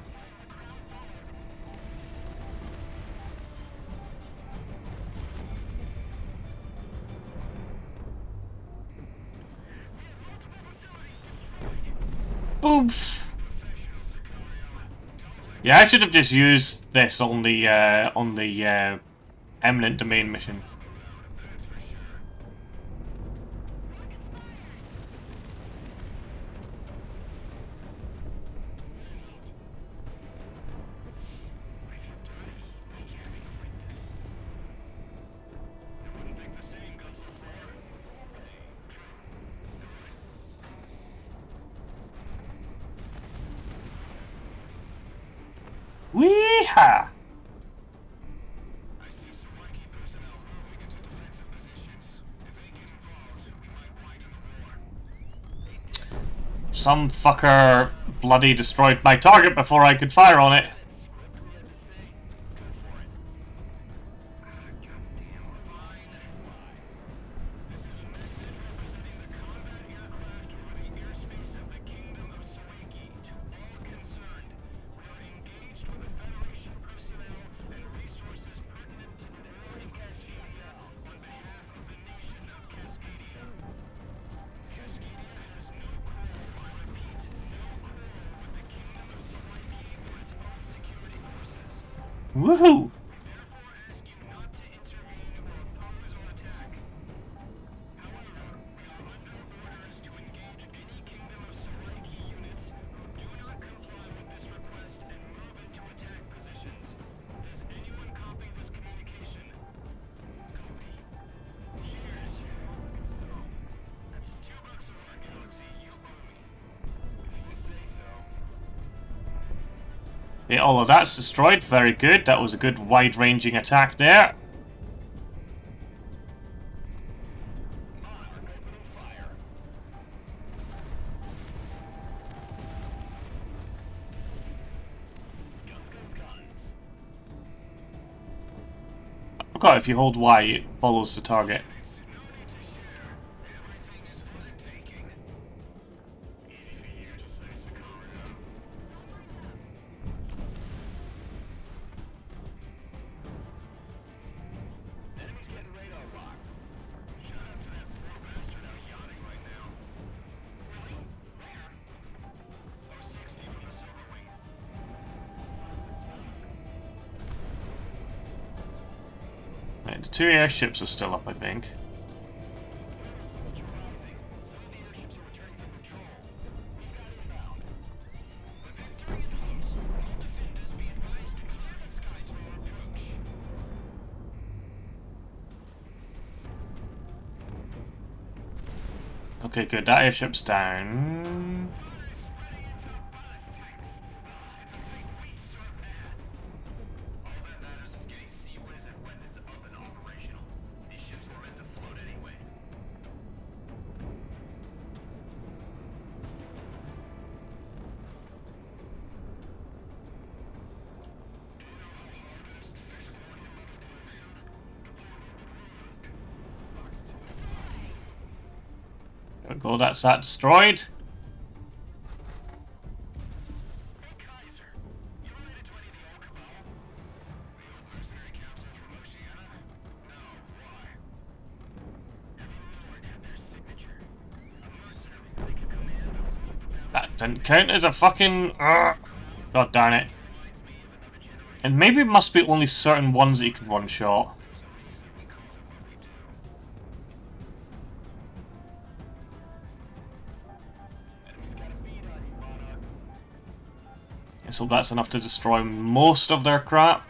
Boof! Yeah, I should have just used this on the eminent domain mission. Wee-ha! Some fucker bloody destroyed my target before I could fire on it. Woohoo! Okay, all of that's destroyed. Very good. That was a good wide-ranging attack there. I forgot if you hold Y, it follows the target. Right, the two airships are still up, I think. Okay, good. That airship's down. There we go, that's that destroyed. That didn't count as a fucking... God darn it. And maybe it must be only certain ones that you can one-shot. So that's enough to destroy most of their crap.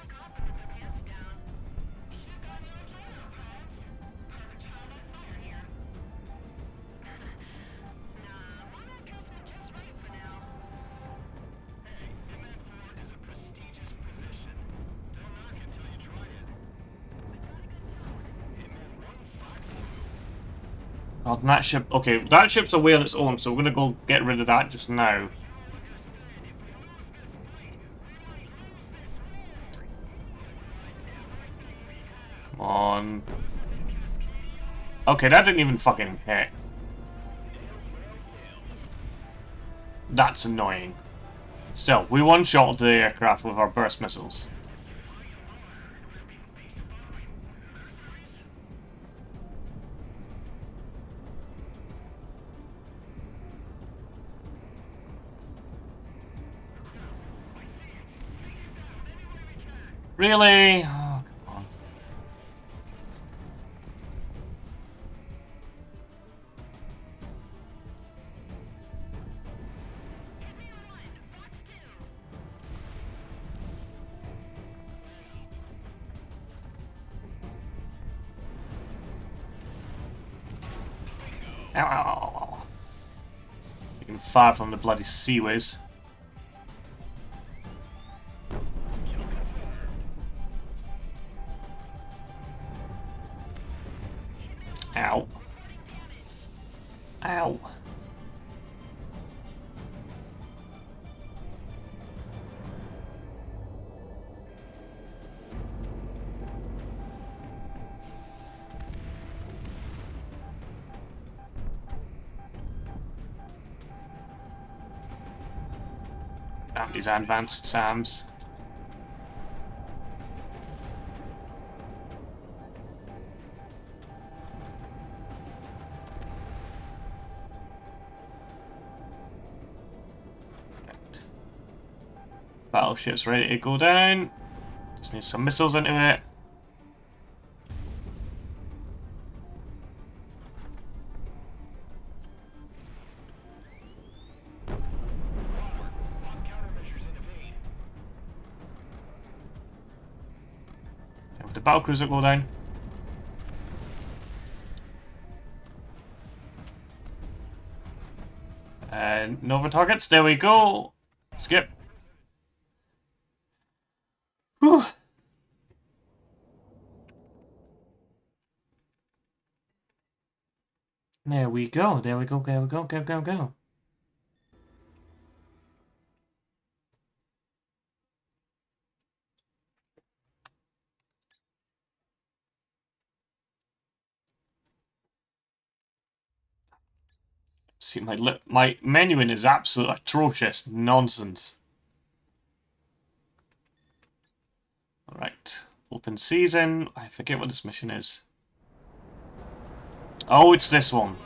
Oh, that ship... Okay, that ship's away on its own, so we're gonna go get rid of that just now. Come on. Okay, that didn't even fucking hit. That's annoying. Still, we one-shot the aircraft with our burst missiles. Really? Oh, come on. Ow, ow, ow, ow. You can fire from the bloody seaways. Ow. Ow. Damn these advanced SAMs. Battleship's ready to go down. Just need some missiles into it. With the battlecruiser go down. And Nova targets, there we go. Skip. Whew. There we go, there we go, there we go, go, go, go. See, my menuing is absolute atrocious nonsense. Alright, open season. I forget what this mission is. Oh, it's this one.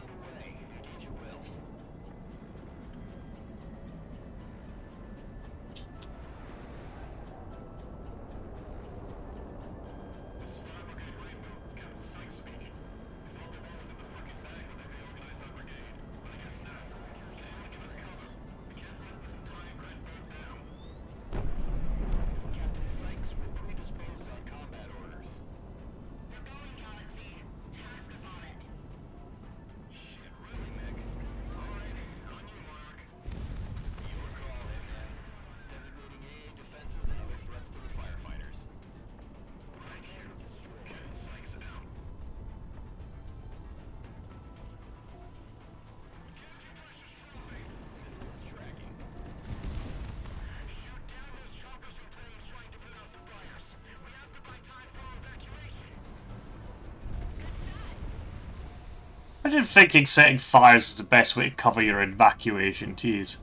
Imagine thinking setting fires is the best way to cover your evacuation, jeez.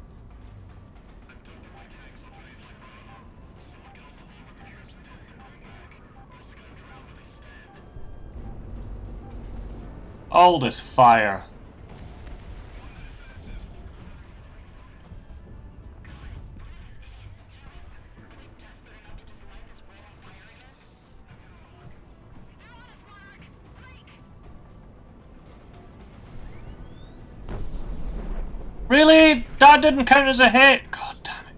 All this fire. Really? That didn't count as a hit? God damn it.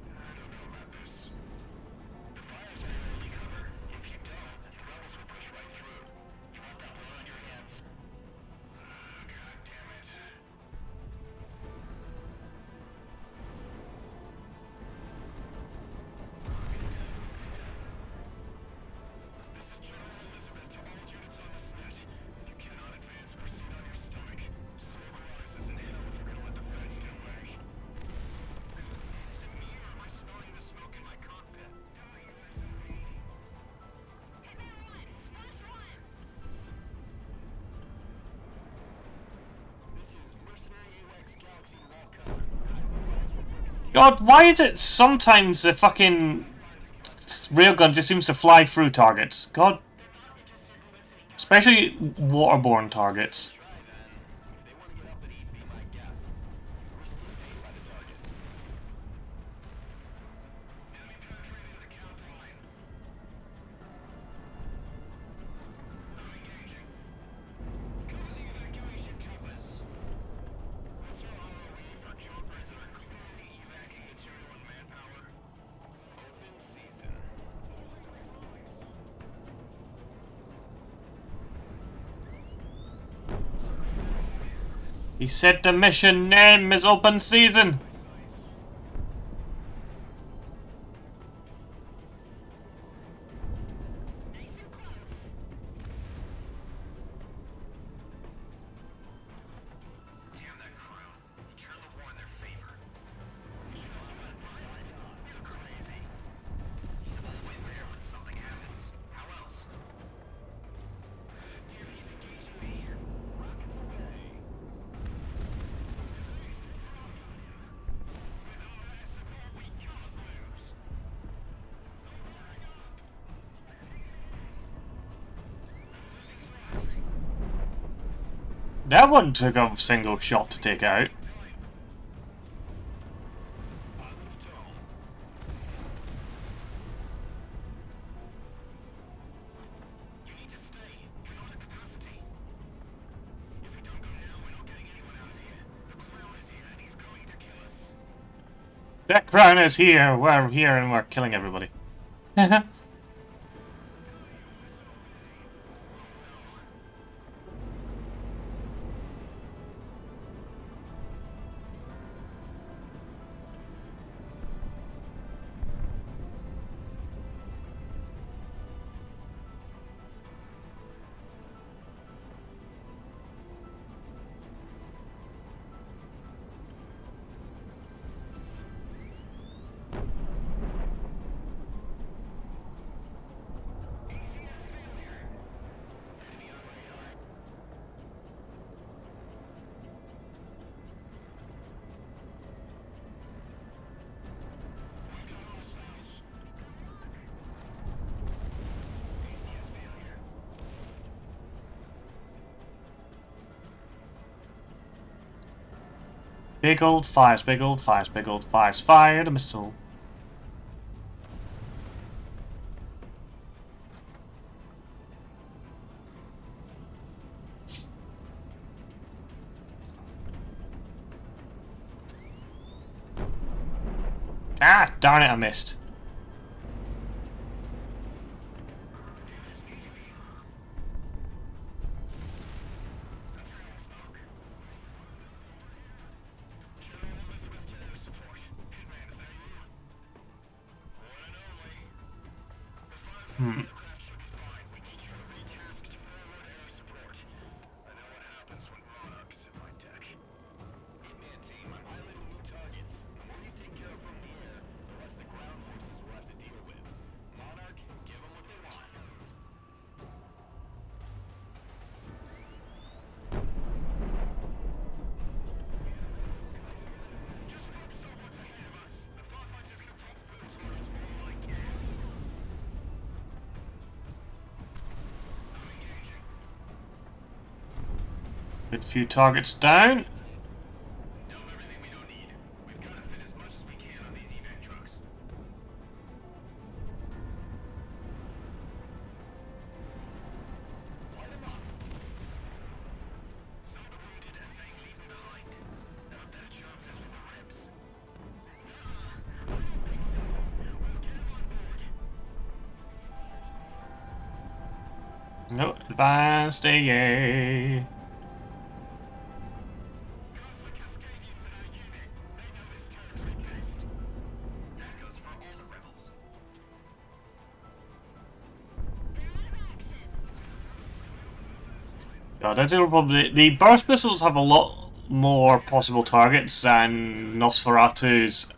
God, why is it sometimes the fucking railgun just seems to fly through targets? God. Especially waterborne targets. He said the mission name is open season. That one took a single shot to take out. That crown is here. We're here and we're killing everybody. Big old fires, big old fires, big old fires. Fire the missile. Ah, darn it, I missed. Good few targets down. No, advanced AA. God, I think probably the burst missiles have a lot more possible targets than Nosferatu's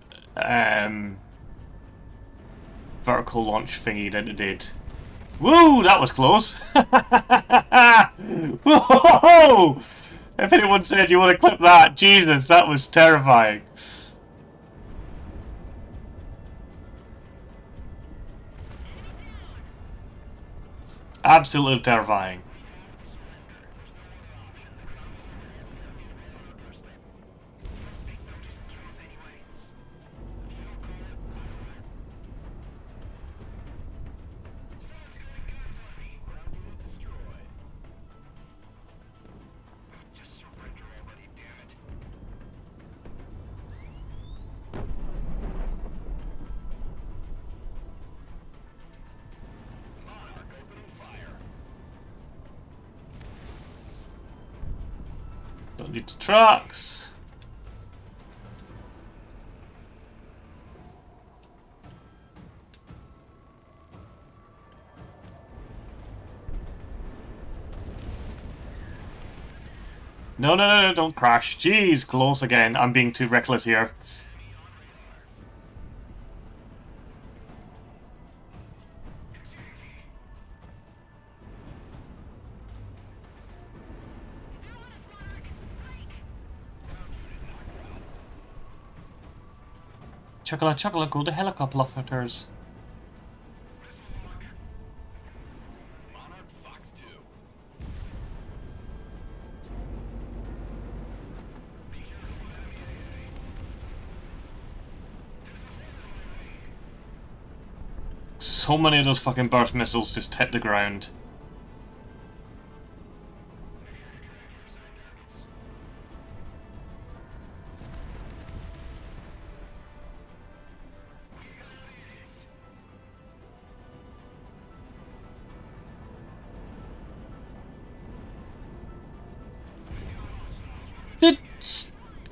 vertical launch thingy that it did. Woo! That was close. Whoa! If anyone said you want to clip that, Jesus, that was terrifying. Absolutely terrifying. Don't need the trucks. No, no, no, no, don't crash. Jeez, close again. I'm being too reckless here. Chocolate, chocolate, go to helicopters. So many of those fucking burst missiles just hit the ground.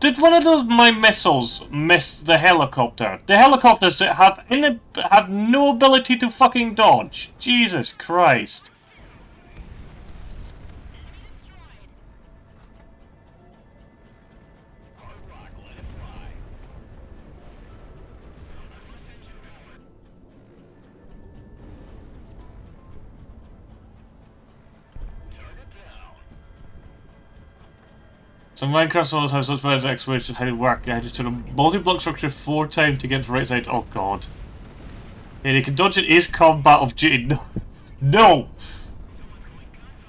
Did one of those my missiles miss the helicopter? The helicopters have no ability to fucking dodge. Jesus Christ. So Minecraft Solos have such bad explanation how they work. I just took a multi-block structure 4 times to get to the right side. Oh god. Yeah, they can dodge it is combat of duty. No. No!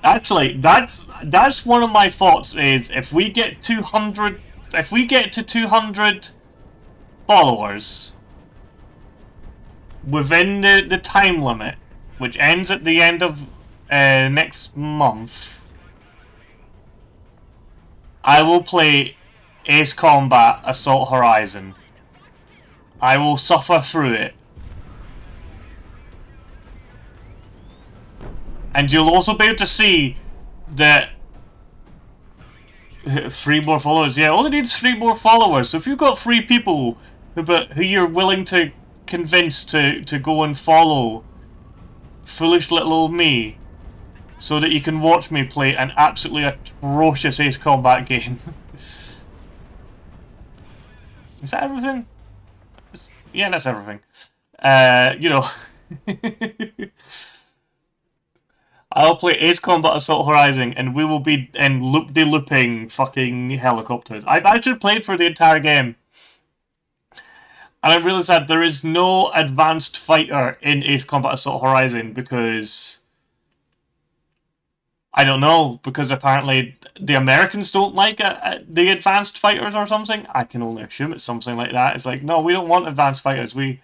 Actually, that's one of my thoughts is if we get 200 if we get to 200 followers within the time limit, which ends at the end of next month, I will play Ace Combat Assault Horizon. I will suffer through it. And you'll also be able to see that 3 more followers. Yeah, all it needs is 3 more followers. So if you've got 3 people who you're willing to convince to go and follow foolish little old me, so that you can watch me play an absolutely atrocious Ace Combat game. Is that everything? Yeah, that's everything. You know. I'll play Ace Combat Assault Horizon and we will be in loop-de-looping fucking helicopters. I've actually played for the entire game. And I realised that there is no advanced fighter in Ace Combat Assault Horizon because I don't know, because apparently the Americans don't like the advanced fighters or something. I can only assume it's something like that. It's like, no, we don't want advanced fighters. We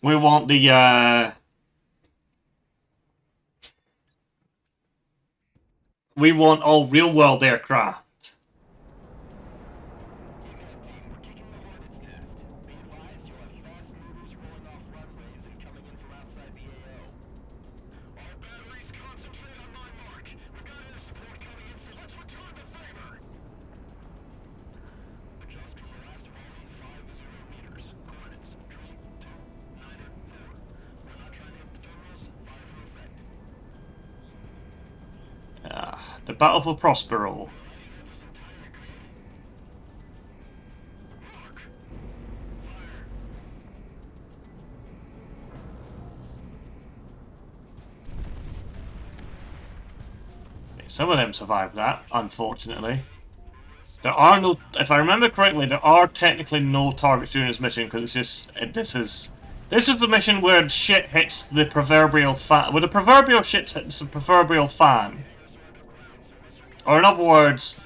want the we want all real world aircraft. The Battle for Prospero. Some of them survived that, unfortunately. There are no, if I remember correctly, there are technically no targets during this mission because it's just this is the mission where shit hits the proverbial fan. Where the proverbial shit hits the proverbial fan. Or in other words,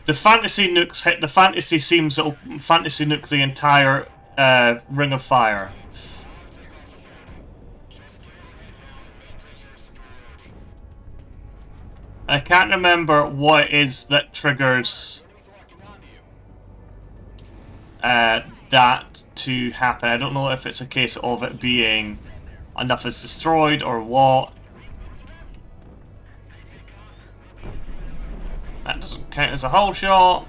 the fantasy nukes hit the fantasy seams that'll fantasy nuke the entire ring of fire. I can't remember what it is that triggers that to happen. I don't know if it's a case of it being enough is destroyed or what. That doesn't count as a whole shot.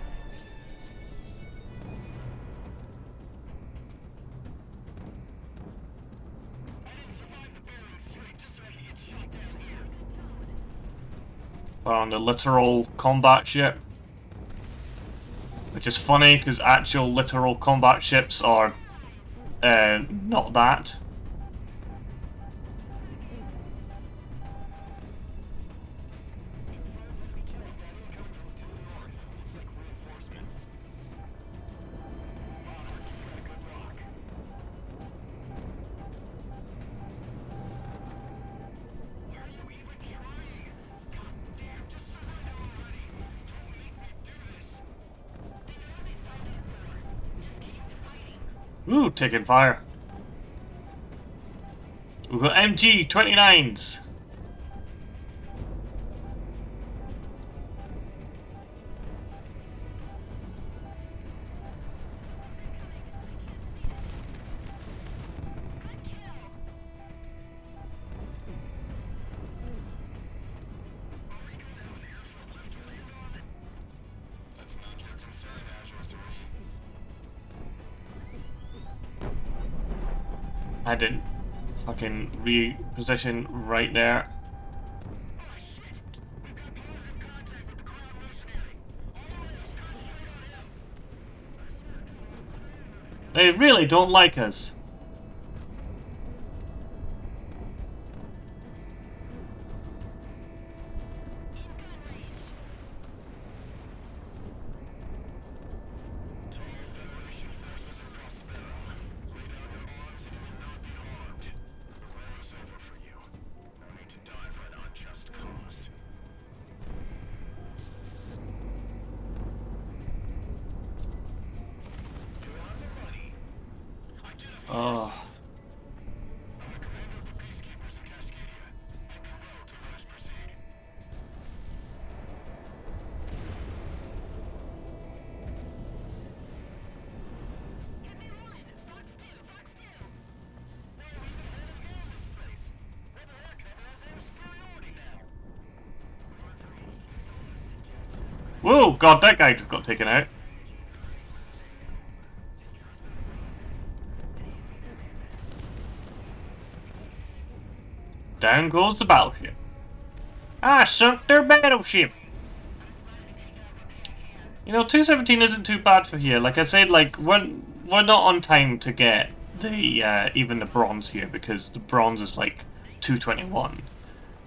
We're on the literal combat ship. Which is funny, because actual literal combat ships are not that. Ooh, taking fire. We've got MG-29s. I didn't fucking reposition right there. They really don't like us. Oh. Whoa, God, that guy just got taken out. Down goes the battleship. I sunk their battleship. You know, 217 isn't too bad for here. Like I said, like we're not on time to get the even the bronze here because the bronze is like 221,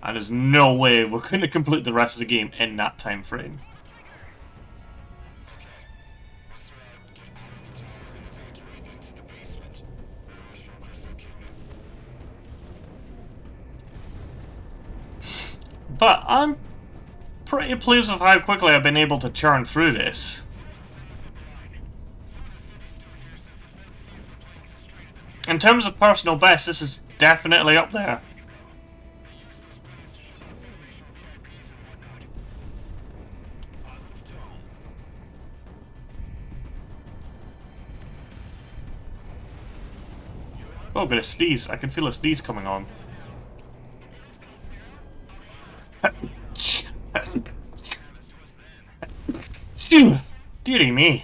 and there's no way we're going to complete the rest of the game in that time frame. But I'm pretty pleased with how quickly I've been able to churn through this. In terms of personal best, this is definitely up there. Oh, but a sneeze. I can feel a sneeze coming on. Dearie me.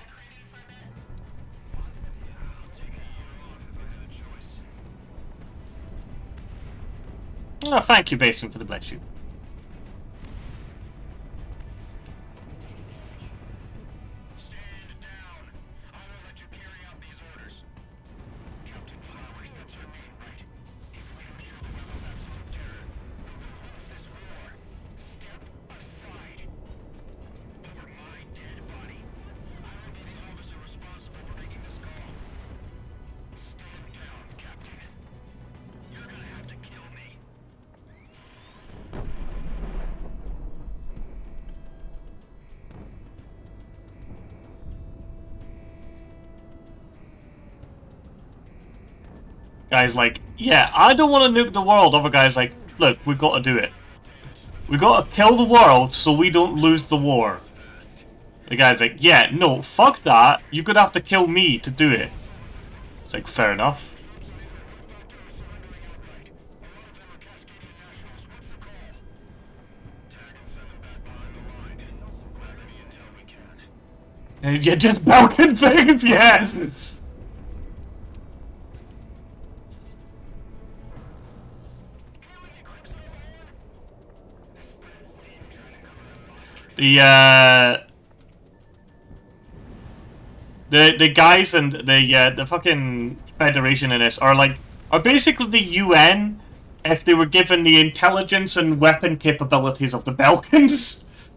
Oh, thank you, Basin, for the bless you. Guy's like, yeah, I don't want to nuke the world. Other guy's like, look, we've got to do it. We got to kill the world so we don't lose the war. The guy's like, yeah, no, fuck that. You're gonna have to kill me to do it. It's like, fair enough. And you're just broken things, yeah! The guys and the fucking Federation in this are basically the UN if they were given the intelligence and weapon capabilities of the Balkans.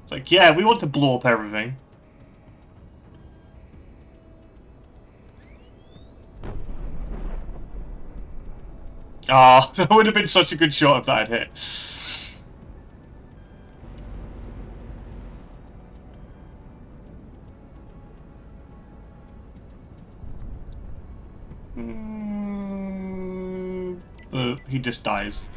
It's like, yeah, we want to blow up everything. Oh, that would have been such a good shot if that had hit. He just dies.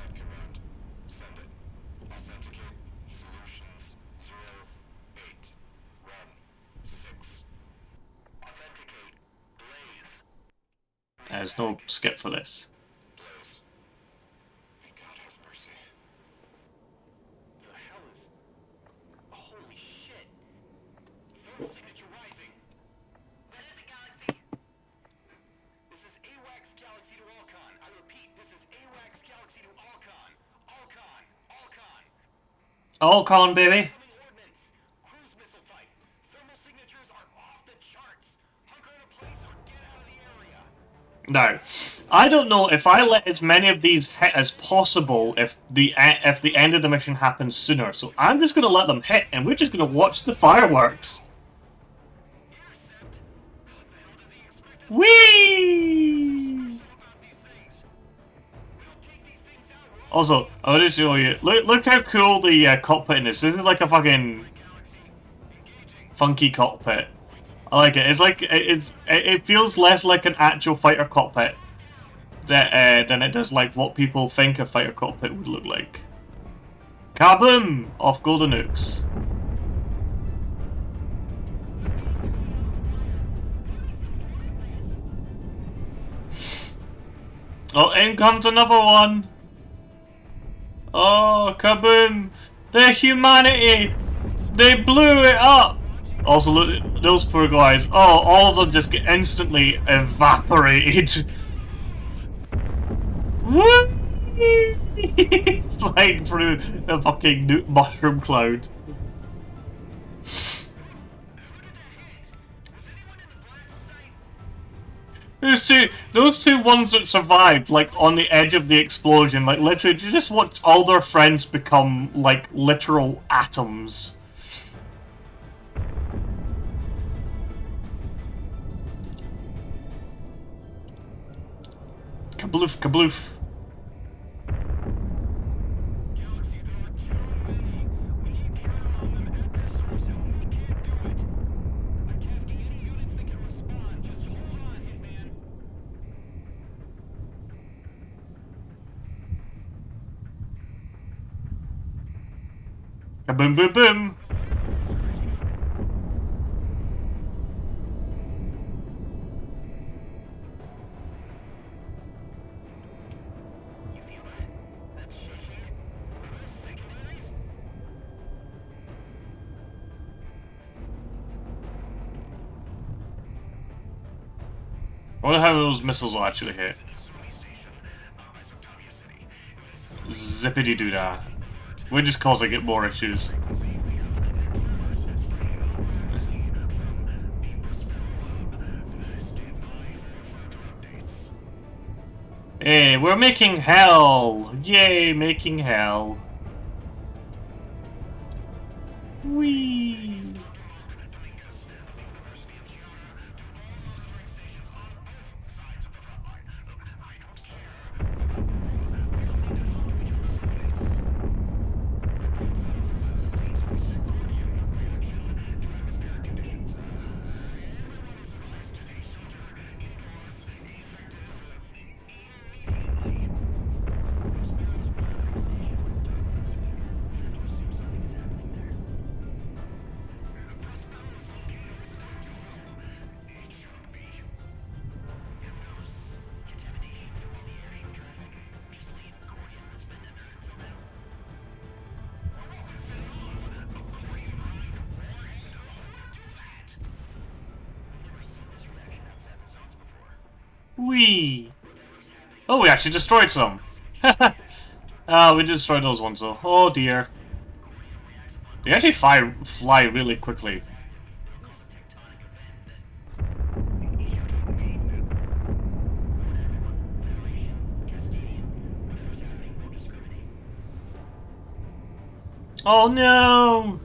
There's no skip for this. All con, baby. Now, I don't know if I let as many of these hit as possible if the end of the mission happens sooner. So I'm just gonna let them hit, and we're just gonna watch the fireworks. Whee! Also, I want to show you. Look how cool the cockpit in this. Isn't it like a fucking funky cockpit? I like it. It's like it feels less like an actual fighter cockpit than it does like what people think a fighter cockpit would look like. Kaboom! Off go the nukes. Oh, in comes another one. Oh, kaboom! The humanity! They blew it up! Also, look, those poor guys. Oh, all of them just get instantly evaporated. Woo! Flying through the fucking mushroom cloud. Those two ones that survived, like, on the edge of the explosion, like, literally, you just watch all their friends become, like, literal atoms. Kabloof, kabloof. Kaboom, boom, boom. I wonder how those missiles will actually hit. Zippity doo dah. We're just causing it more issues. Hey, we're making hell! Yay, making hell. Whee! Whee! Oh, we actually destroyed some! We destroyed those ones though. Oh dear. They actually fly really quickly. Oh no!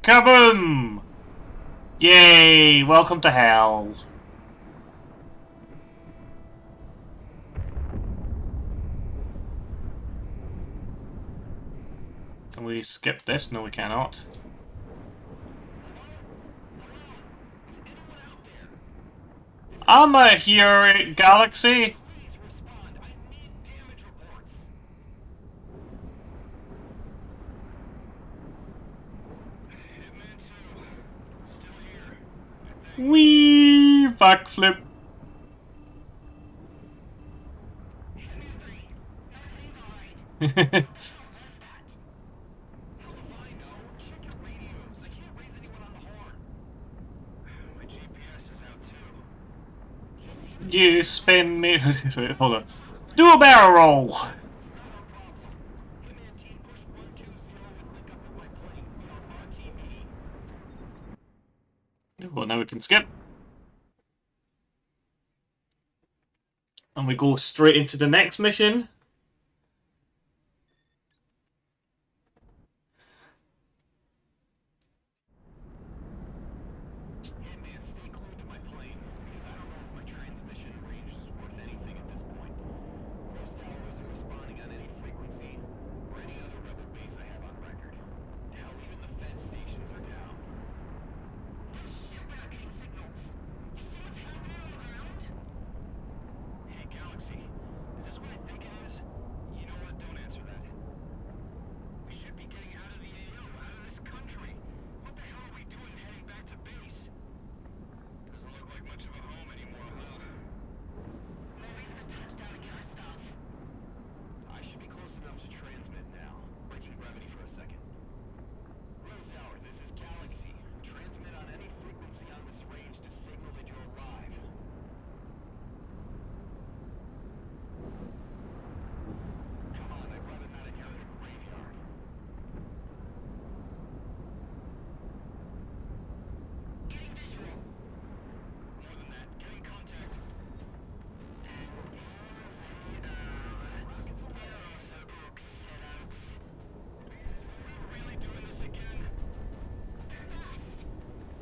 Kaboom! Yay! Welcome to hell. Can we skip this? No, we cannot. I'm here, Galaxy. Wee backflip. You spin me. Wait, hold on. Do a barrel roll. Well, now we can skip. And we go straight into the next mission.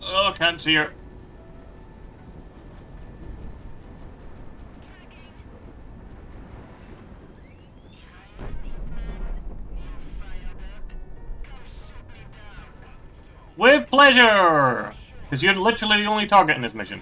Oh, can't see her. With pleasure! Because you're literally the only target in this mission.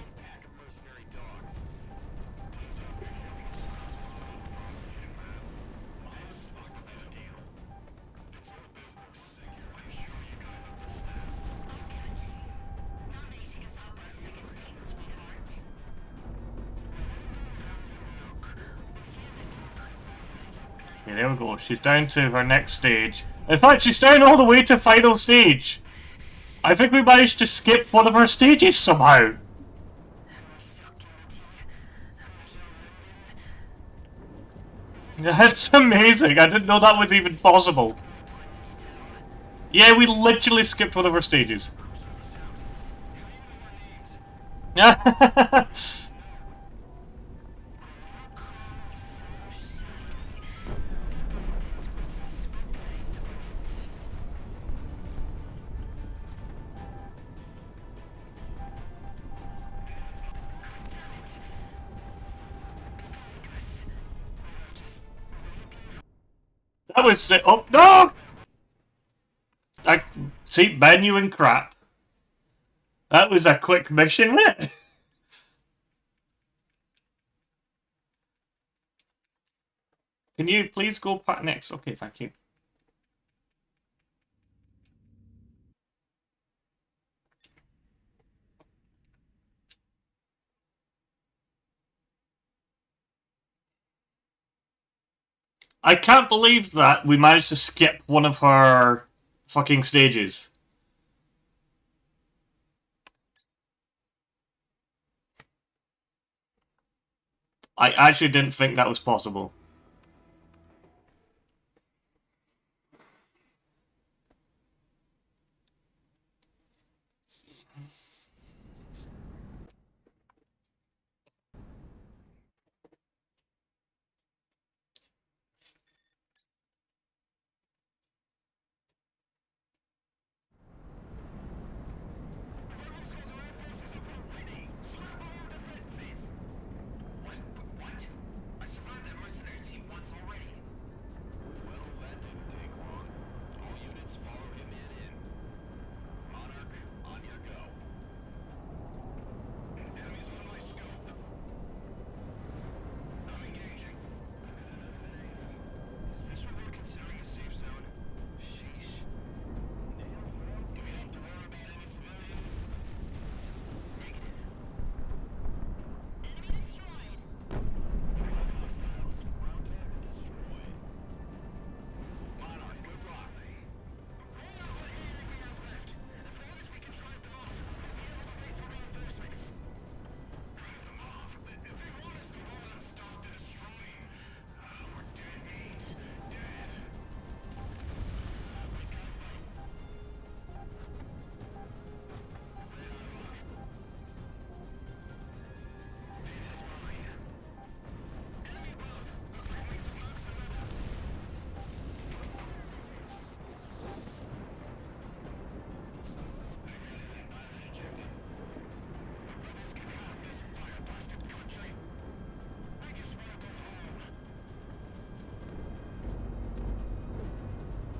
Okay, there we go. She's down to her next stage. In fact, she's down all the way to final stage. I think we managed to skip one of her stages somehow. That's amazing. I didn't know that was even possible. Yeah, we literally skipped one of her stages. That was it. Oh, no! I see, menu and crap. That was a quick mission, wasn't it? Can you please go next? Okay, thank you. I can't believe that we managed to skip one of her fucking stages. I actually didn't think that was possible.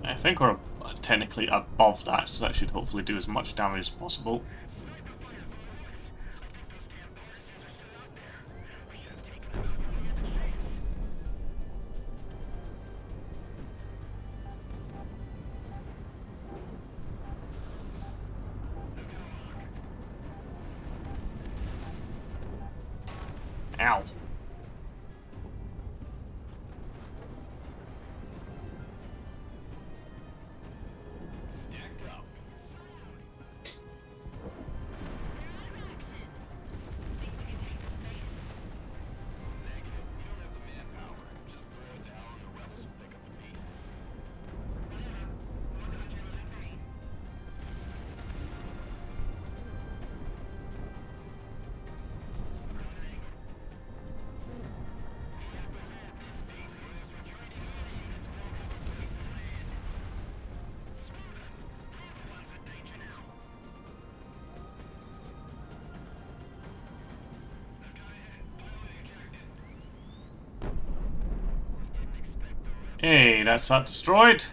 I think we're technically above that, so that should hopefully do as much damage as possible. Ow. Hey, that's not destroyed.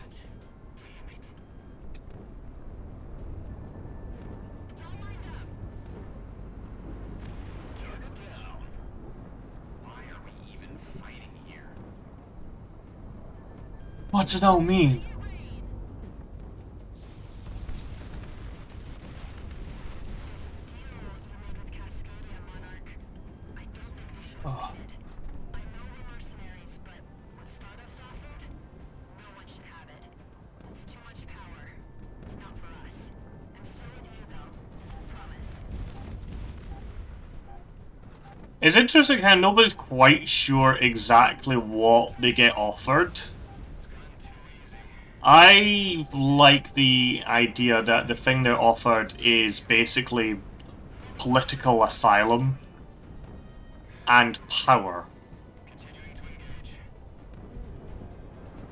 What's it all mean? Oh. It's interesting how nobody's quite sure exactly what they get offered. I like the idea that the thing they're offered is basically political asylum and power.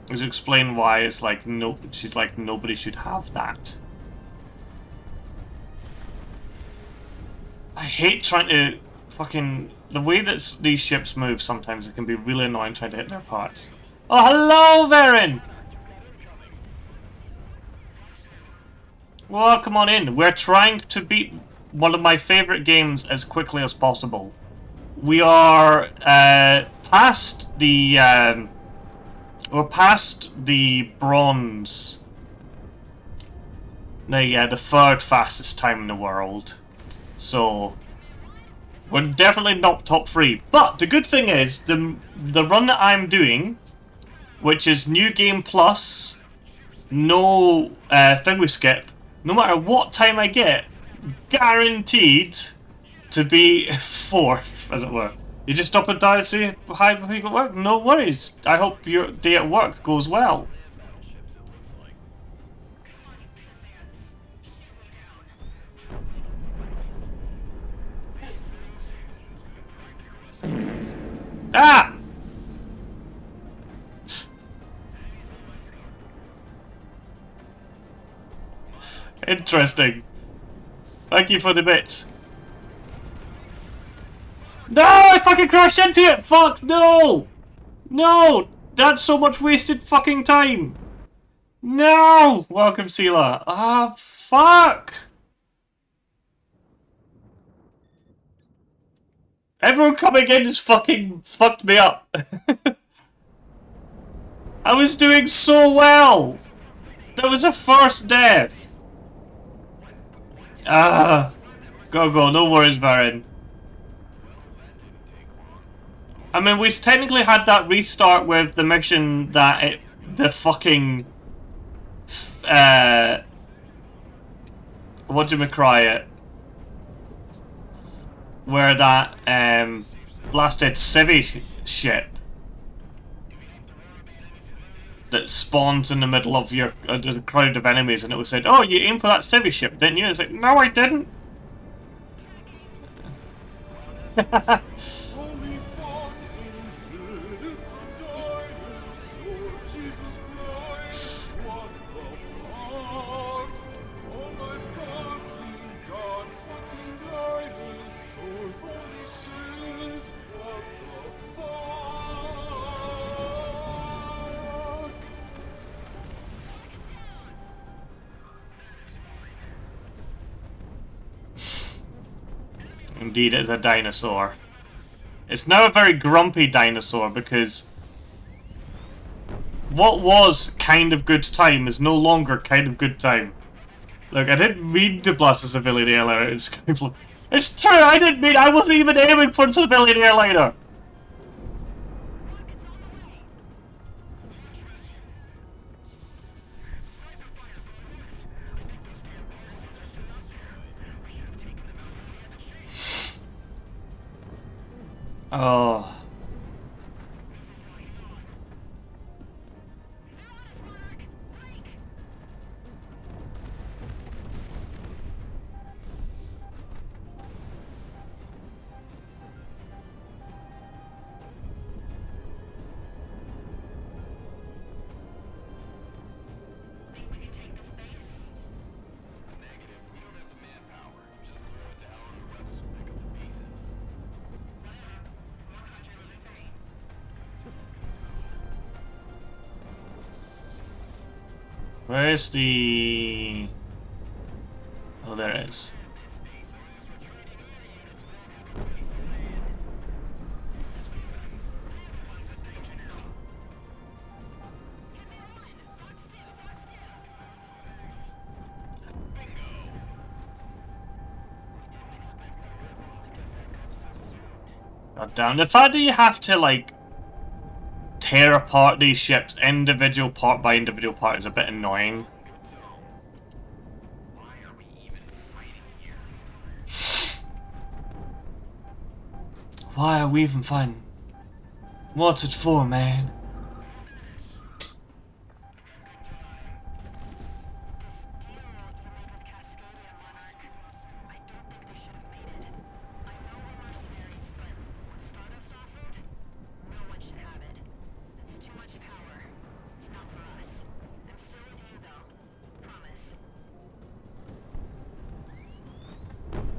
Let's explain why it's like no. She's like nobody should have that. I hate trying to fucking the way that these ships move. Sometimes it can be really annoying trying to hit their parts. Oh, hello, Varen. Well, come on in. We're trying to beat one of my favorite games as quickly as possible. We are past the we're past the bronze. The third fastest time in the world. So we're definitely not top 3. But the good thing is the run that I'm doing, which is new game plus, no thing we skip. No matter what time I get, guaranteed to be 4th, as it were. You just stop and die and say hi before you go to work? No worries. I hope your day at work goes well. Ah! Interesting. Thank you for the bit. No! I fucking crashed into it! Fuck! No! No! That's so much wasted fucking time! No! Welcome, Sela. Ah, fuck! Everyone coming in has fucking fucked me up. I was doing so well! That was a first death! Ah! Go, no worries, Baron. I mean, we technically had that restart with the mission that the fucking... whatchamacry it? Where that, blasted civvy ship that spawns in the middle of your the crowd of enemies, and it was said, "Oh, you aimed for that civvy ship, didn't you?" It's like, no, I didn't. Indeed, it's a dinosaur. It's now a very grumpy dinosaur because what was kind of good time is no longer kind of good time. Look, I didn't mean to blast a civilian airliner. It's true, I didn't mean. I wasn't even aiming for a civilian airliner. Oh. Where's the... Oh, there it is. God damn, the fact that you have to, like, tear apart these ships individual part by individual part is a bit annoying. Why are we even fighting? What's it for, man?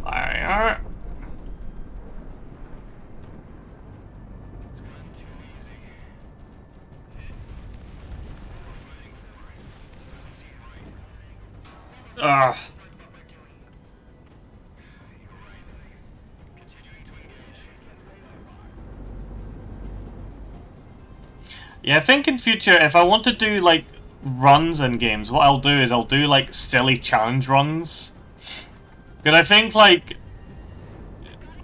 Fire. Ugh. Yeah, I think in future, if I want to do, like, runs in games, what I'll do is I'll do, like, silly challenge runs. Because I think, like,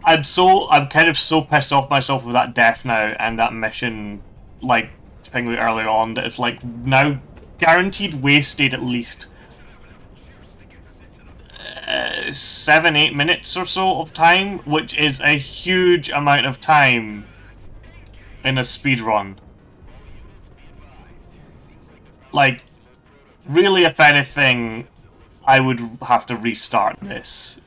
I'm kind of so pissed off myself with that death now and that mission, like, thing earlier on, that it's, like, now guaranteed wasted at least 7-8 minutes or so of time, which is a huge amount of time in a speed run. Like, really, if anything, I would have to restart this.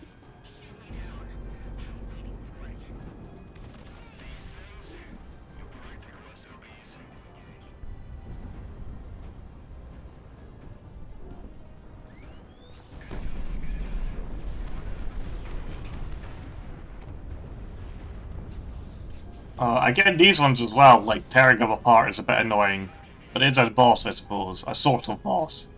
Again, these ones as well, like, tearing them apart is a bit annoying. But it's a boss, I suppose. A sort of boss.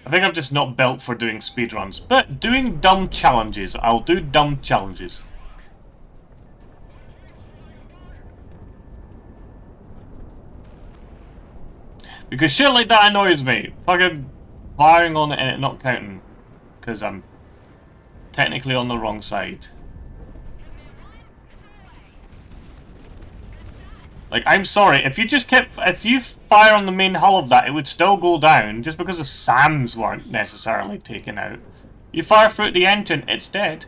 I think I'm just not built for doing speedruns, but doing dumb challenges, I'll do dumb challenges. Because shit like that annoys me. Fucking firing on it and it not counting. Because I'm technically on the wrong side. Like, I'm sorry, if you fire on the main hull of that, it would still go down, just because the SAMs weren't necessarily taken out. You fire through the engine, it's dead.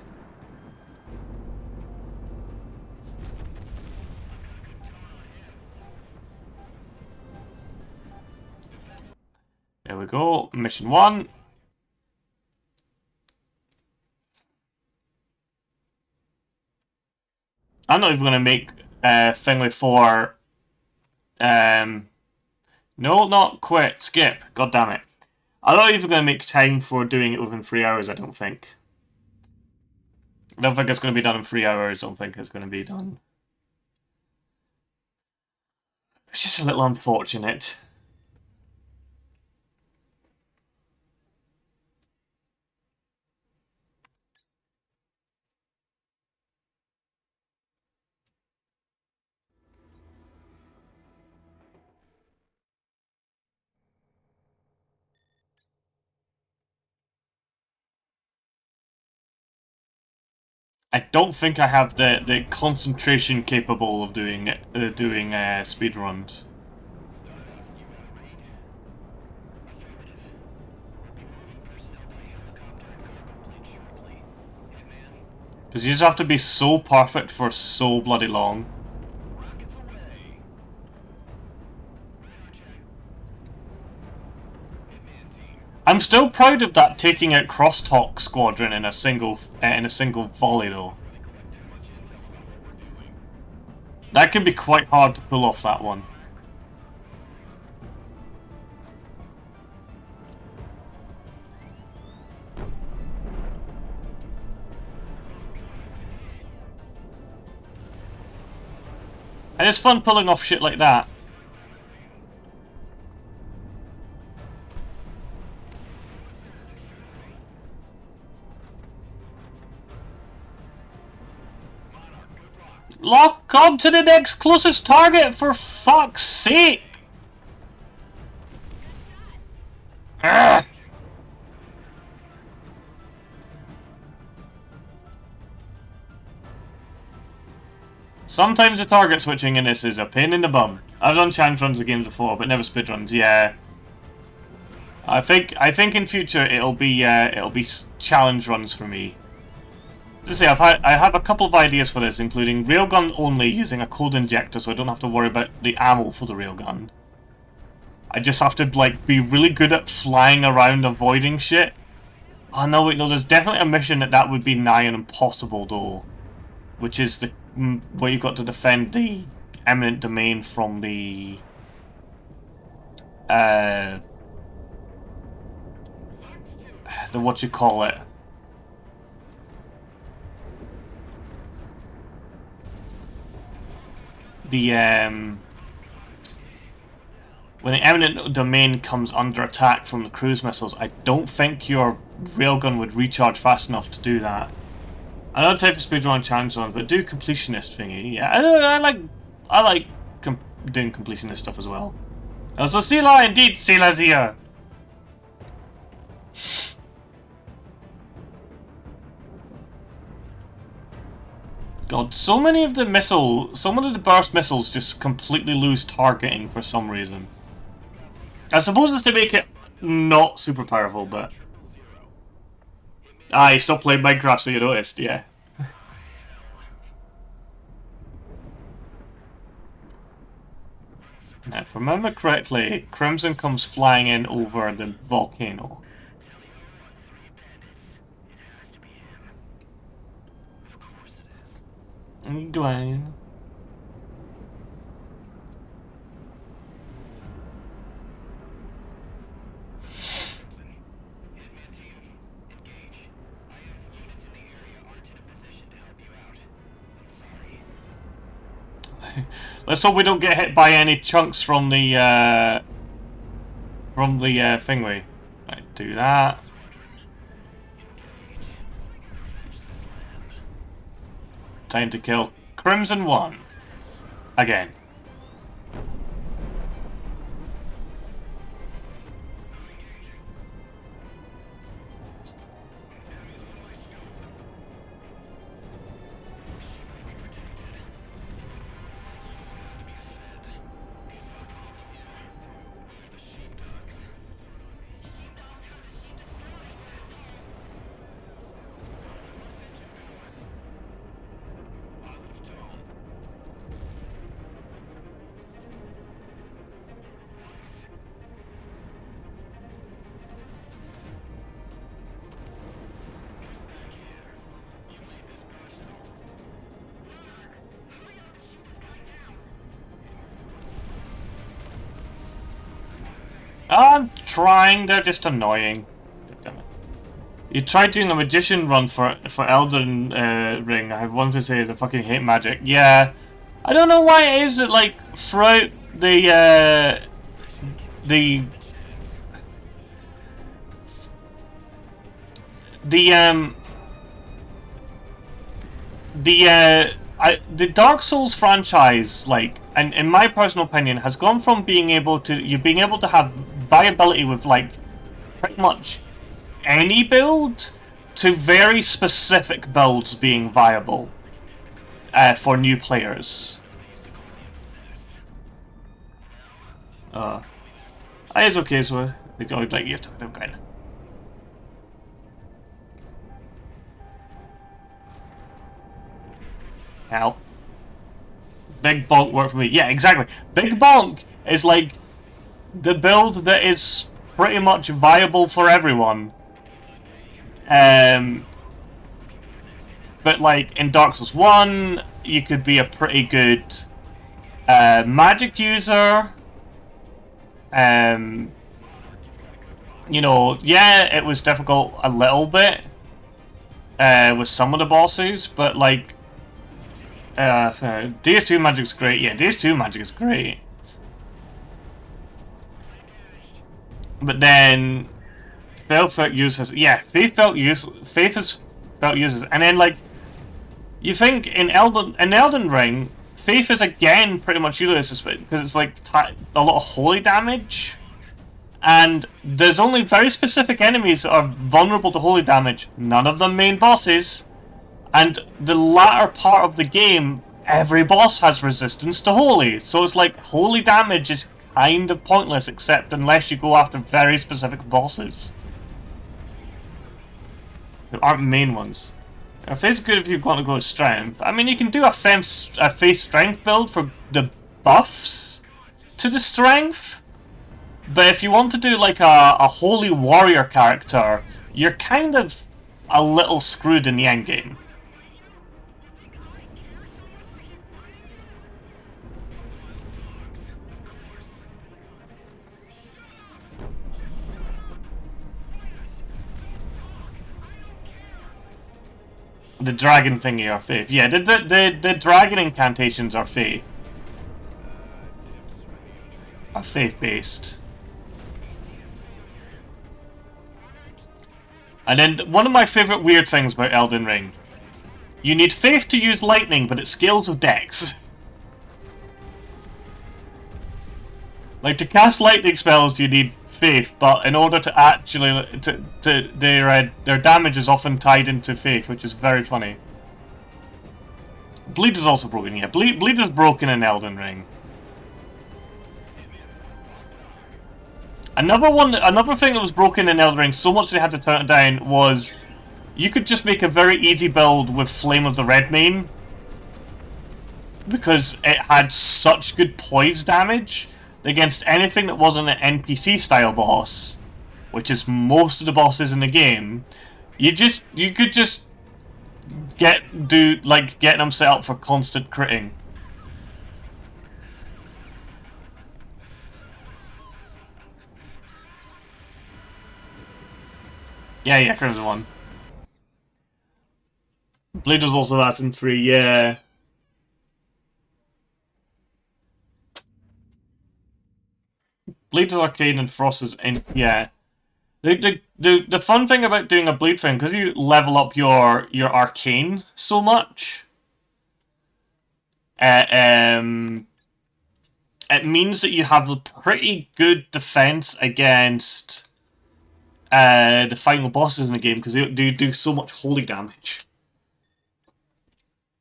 There we go, mission 1. I'm not even going to make Thingley 4. No, not quit. Skip. God damn it. I'm not even going to make time for doing it within 3 hours, I don't think. I don't think it's going to be done in 3 hours. I don't think it's going to be done. It's just a little unfortunate. I don't think I have the concentration capable of doing speedruns. Because you just have to be so perfect for so bloody long. I'm still proud of that taking out Crosstalk Squadron in a single volley though. That can be quite hard to pull off, that one. And it's fun pulling off shit like that. Lock on to the next closest target, for fuck's sake! Ugh. Sometimes the target switching in this is a pain in the bum. I've done challenge runs of games before, but never speedruns. Yeah, I think in future it'll be challenge runs for me. To say, I have a couple of ideas for this, including railgun only using a code injector, so I don't have to worry about the ammo for the railgun. I just have to like be really good at flying around avoiding shit. Oh no, wait, no, there's definitely a mission that would be nigh and impossible though, which is the where you've got to defend the eminent domain from the what you call it. The when the eminent domain comes under attack from the cruise missiles, I don't think your railgun would recharge fast enough to do that. I know type of speedrun challenge on, but do completionist thingy. Yeah, I like doing completionist stuff as well. So Sela, indeed, Sela's here. God, so many of the burst missiles just completely lose targeting for some reason. I suppose it's to make it not super powerful, but... I stopped playing Minecraft so you noticed, yeah. Now, if I remember correctly, Crimson comes flying in over the volcano. Dwayne. Let's hope we don't get hit by any chunks from the thingy. Right, do that. Time to kill Crimson 1 again. I'm trying, they're just annoying. You tried doing a magician run for Elden Ring. I wanted to say I fucking hate magic. Yeah, I don't know why it is that like throughout the Dark Souls franchise, like, and in my personal opinion, has gone from being able to have viability with like pretty much any build to very specific builds being viable for new players. It's okay, so I'd like you to do kind of. Ow. Big bonk worked for me. Yeah, exactly. Big bonk is like the build that is pretty much viable for everyone. But like in Dark Souls 1, you could be a pretty good magic user. You know, yeah, it was difficult a little bit with some of the bosses, but like DS2 magic's great. Yeah, DS2 magic is great. But then Faith felt useless. Yeah, Faith has felt useless. And then like you think in Elden Ring, Faith is again pretty much useless because it's like a lot of holy damage. And there's only very specific enemies that are vulnerable to holy damage. None of them main bosses. And the latter part of the game, every boss has resistance to holy. So it's like holy damage is kind of pointless, except unless you go after very specific bosses. There aren't main ones. If it's good if you want to go with strength. I mean, you can do a faith strength build for the buffs to the strength. But if you want to do like a holy warrior character, you're kind of a little screwed in the endgame. The dragon thingy are faith. Yeah, the dragon incantations are faith. Are faith-based. And then one of my favourite weird things about Elden Ring. You need faith to use lightning, but it scales with dex. Like, to cast lightning spells you need faith, but in order to actually their damage is often tied into faith, which is very funny. Bleed is also broken, yeah. Bleed is broken in Elden Ring. Another thing that was broken in Elden Ring so much they had to turn it down was you could just make a very easy build with Flame of the Red Mane because it had such good poise damage against anything that wasn't an NPC style boss, which is most of the bosses in the game. You could just getting them set up for constant critting. Yeah, Crimson 1. Blade was also that in 3, yeah. Blade is arcane and Frost is in, yeah. The fun thing about doing a Blade thing, because you level up your arcane so much, it means that you have a pretty good defense against the final bosses in the game, because they do so much holy damage.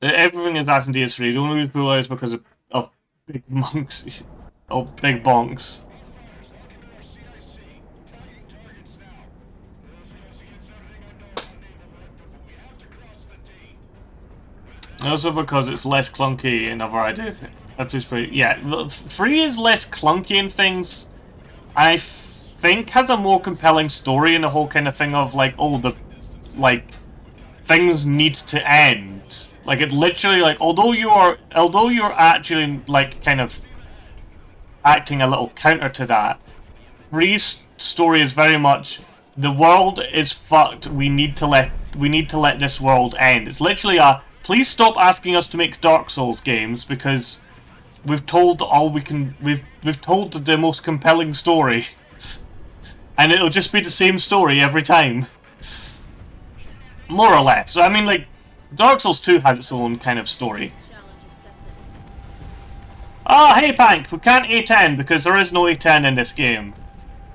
Everything is as in DS3. The only reason is because of big monks, of big bonks. Also because it's less clunky in a variety. Yeah, 3 is less clunky in things. I think has a more compelling story and the whole kind of thing of like, oh, things need to end. Like it literally, like although you're actually like kind of acting a little counter to that, 3's story is very much the world is fucked. We need to let this world end. It's literally a please stop asking us to make Dark Souls games because we've told all we can. We've told the most compelling story, and it'll just be the same story every time, more or less. So I mean, like Dark Souls 2 has its own kind of story. Ah, hey Pank, we can't A10 because there is no A10 in this game.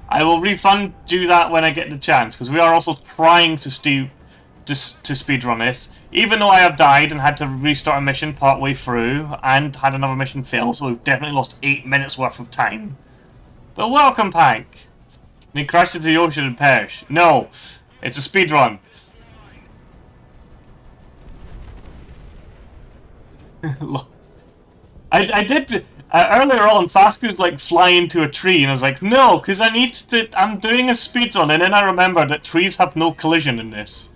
I will refund you that when I get the chance because we are also trying to speedrun this. Even though I have died and had to restart a mission partway through and had another mission fail, so we've definitely lost 8 minutes worth of time. But welcome, Pank! And he crashed into the ocean and perished. No, it's a speedrun. I Earlier on, Fascu's like fly into a tree, and I was like, no, because I need to. I'm doing a speedrun, and then I remembered that trees have no collision in this.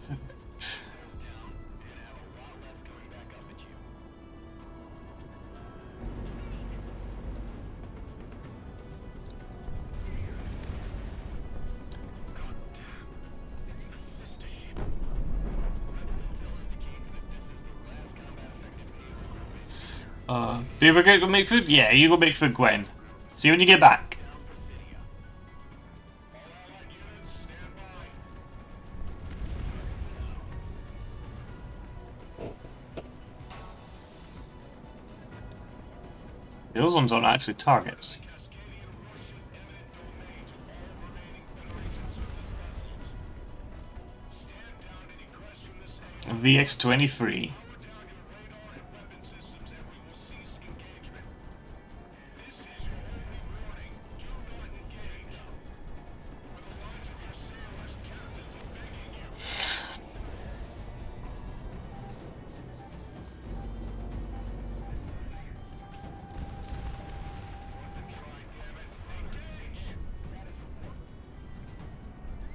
Do you ever go make food? Yeah, you go make food, Gwen. See you when you get back. Those ones aren't actually targets. VX-23.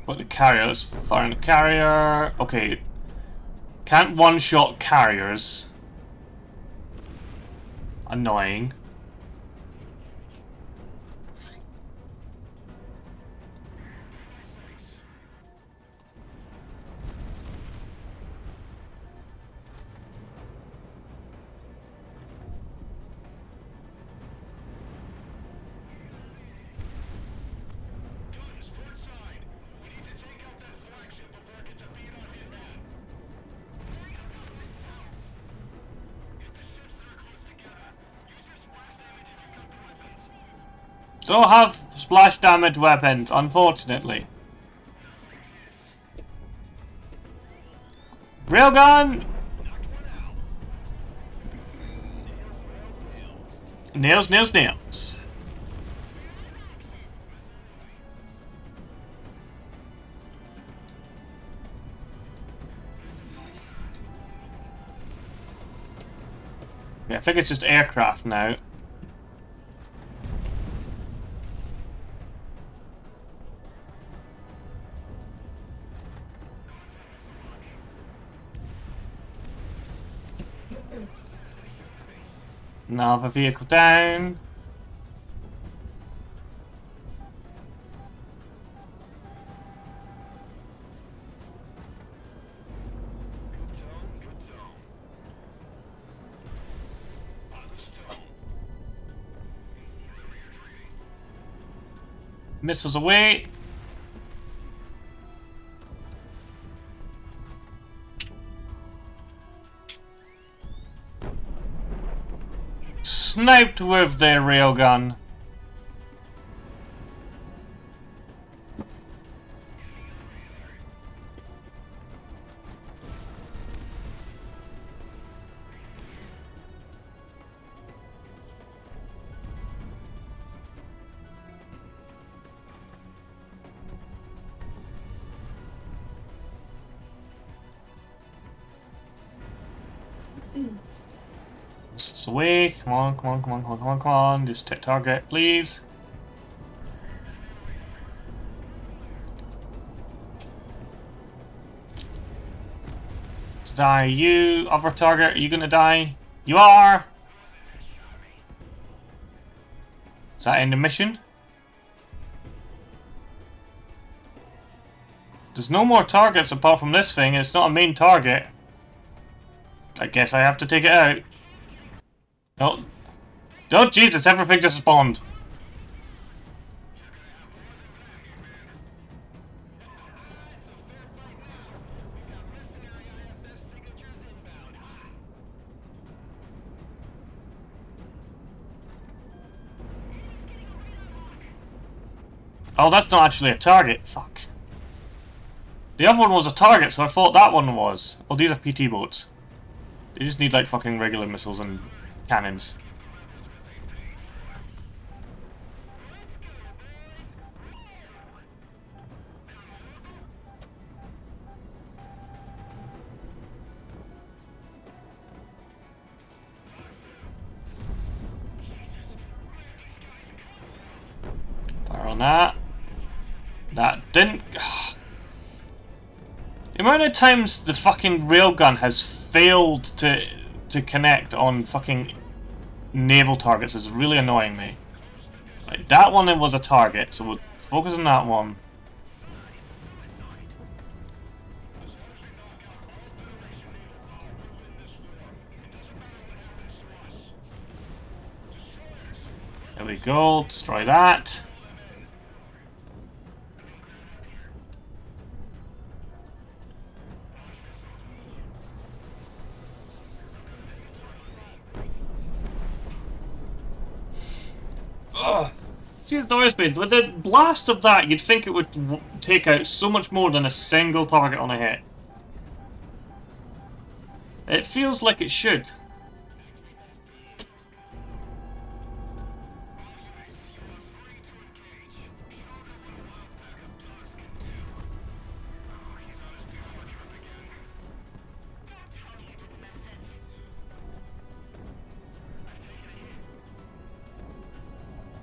What the carrier? Let's fire in the carrier. Okay. Can't one-shot carriers. Annoying. Don't have splash damage weapons, unfortunately. Railgun! Nails, nails, nails. Yeah, I think it's just aircraft now. Another vehicle down. Missiles away. Sniped with their railgun. It's away. Come on, come on, come on, come on, come on, come on. Just hit target, please. To die, you. Other target, are you gonna die? You are! Is that end the mission? There's no more targets apart from this thing. It's not a main target. I guess I have to take it out. No. Oh, Jesus, everything just spawned. Oh, that's not actually a target. Fuck. The other one was a target, so I thought that one was. Oh, these are PT boats. They just need like fucking regular missiles and cannons. that. That didn't... The amount of times the fucking railgun has failed to connect on fucking naval targets is really annoying me. Right, that one was a target, so we'll focus on that one. There we go, destroy that. Ugh. See, it annoys me. With the blast of that, you'd think it would take out so much more than a single target on a hit. It feels like it should.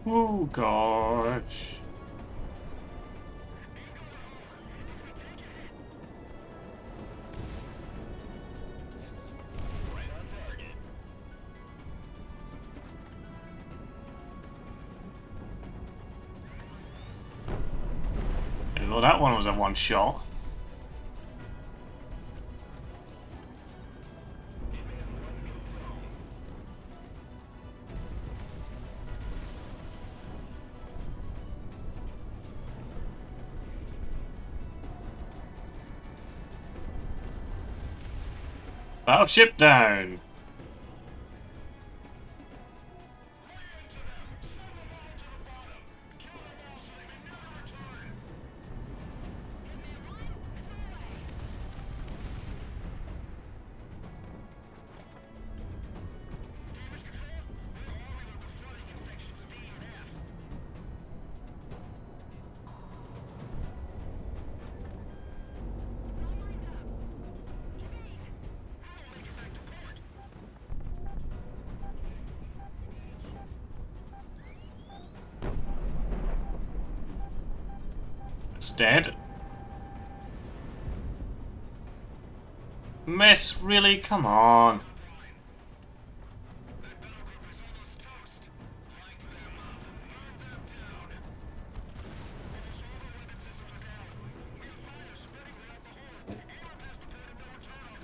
Oh gosh. Well, that one was a one shot. Battleship down. It's dead. Miss, really? Come on.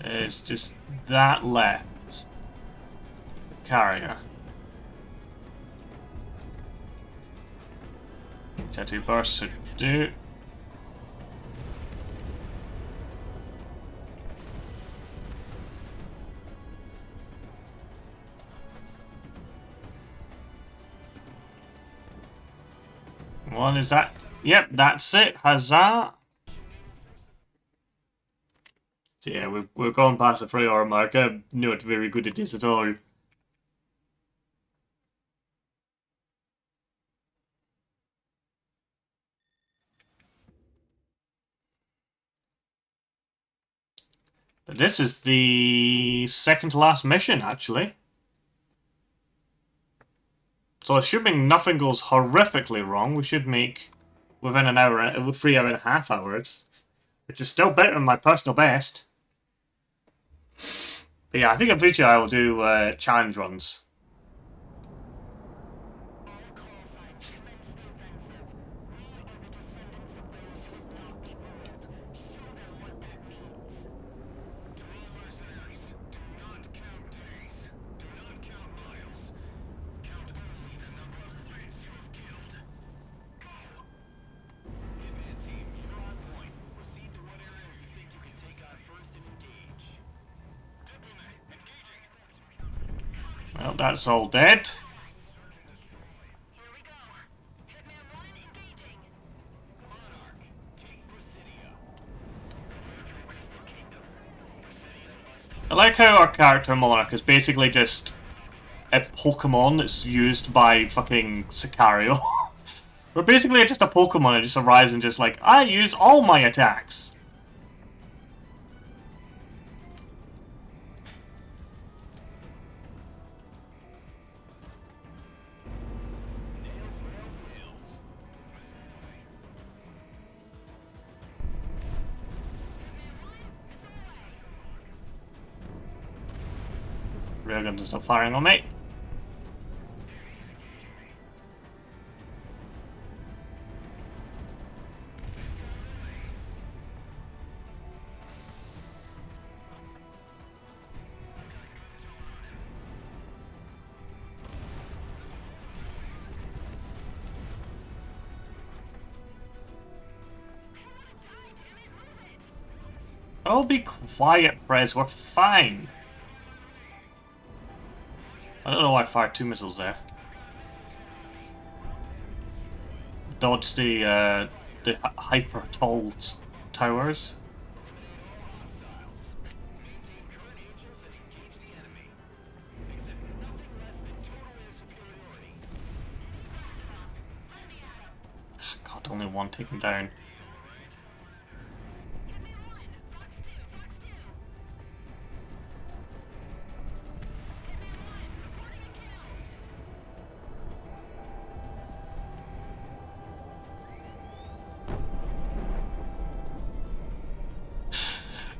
It's just that left. Carrier. Tattoo burst should do. One is that? Yep, that's it. Huzzah! So yeah, we're going past the 3 hour mark. I'm not very good at this at all. But this is the second to last mission, actually. So assuming nothing goes horrifically wrong, we should make within an hour, 3.5 hours, which is still better than my personal best. But yeah, I think in future I will do challenge runs. Well, that's all dead. I like how our character Monarch is basically just a Pokemon that's used by fucking Sicario. We're basically just a Pokemon that just arrives and just like, I use all my attacks. going to stop firing on me. Oh, be quiet, Prez. We're fine. I don't know why I fired 2 missiles there. Dodge the hyper tall towers. God, only one taken down.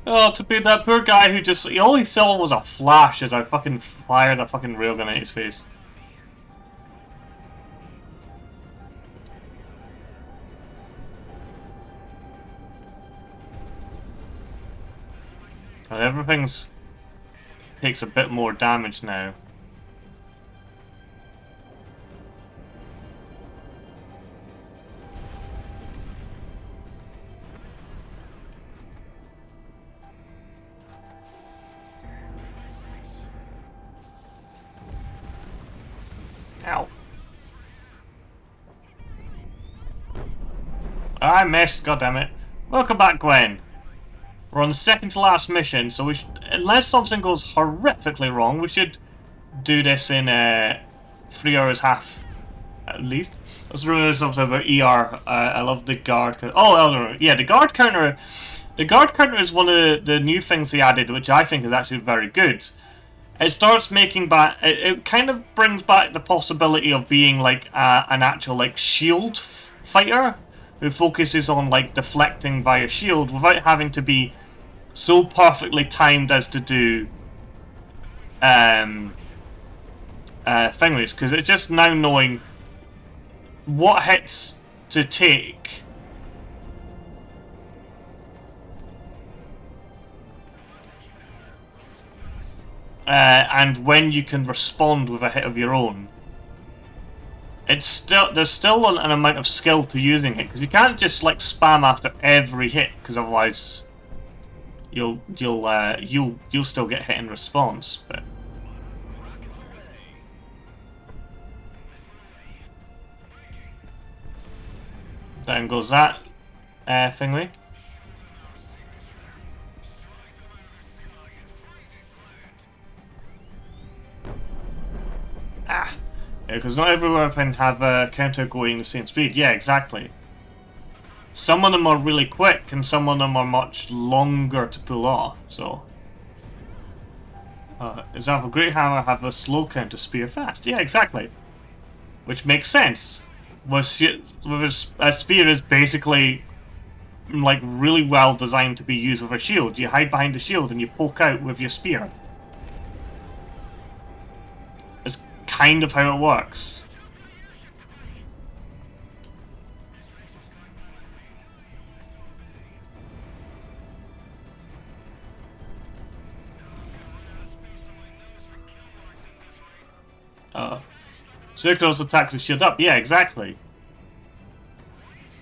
Oh, to be that poor guy who just... He only saw was a flash as I fucking fired a fucking railgun at his face. And everything's... takes a bit more damage now. Ow. I missed, goddammit. Welcome back, Gwen. We're on the second to last mission, so we should, unless something goes horrifically wrong, we should do this in 3 hours half, at least. Let's remember something about ER. I love the guard counter. Oh, yeah, the guard counter. The guard counter is one of the new things they added, which I think is actually very good. It starts making back. It kind of brings back the possibility of being like an actual like shield fighter who focuses on like deflecting via shield without having to be so perfectly timed as to do thingies, because it's just now knowing what hits to take. And when you can respond with a hit of your own. It's still there's still an amount of skill to using it, because you can't just like spam after every hit, because otherwise you'll still get hit in response. But down goes that thingy. Ah, yeah, because not every weapon have a counter going the same speed. Yeah, exactly. Some of them are really quick, and some of them are much longer to pull off. So, example, Great Hammer have a slow counter, spear fast. Yeah, exactly. Which makes sense. With a spear is basically like really well designed to be used with a shield. You hide behind the shield and you poke out with your spear. It's kind of how it works. So they can also attack with shield up. Yeah, exactly.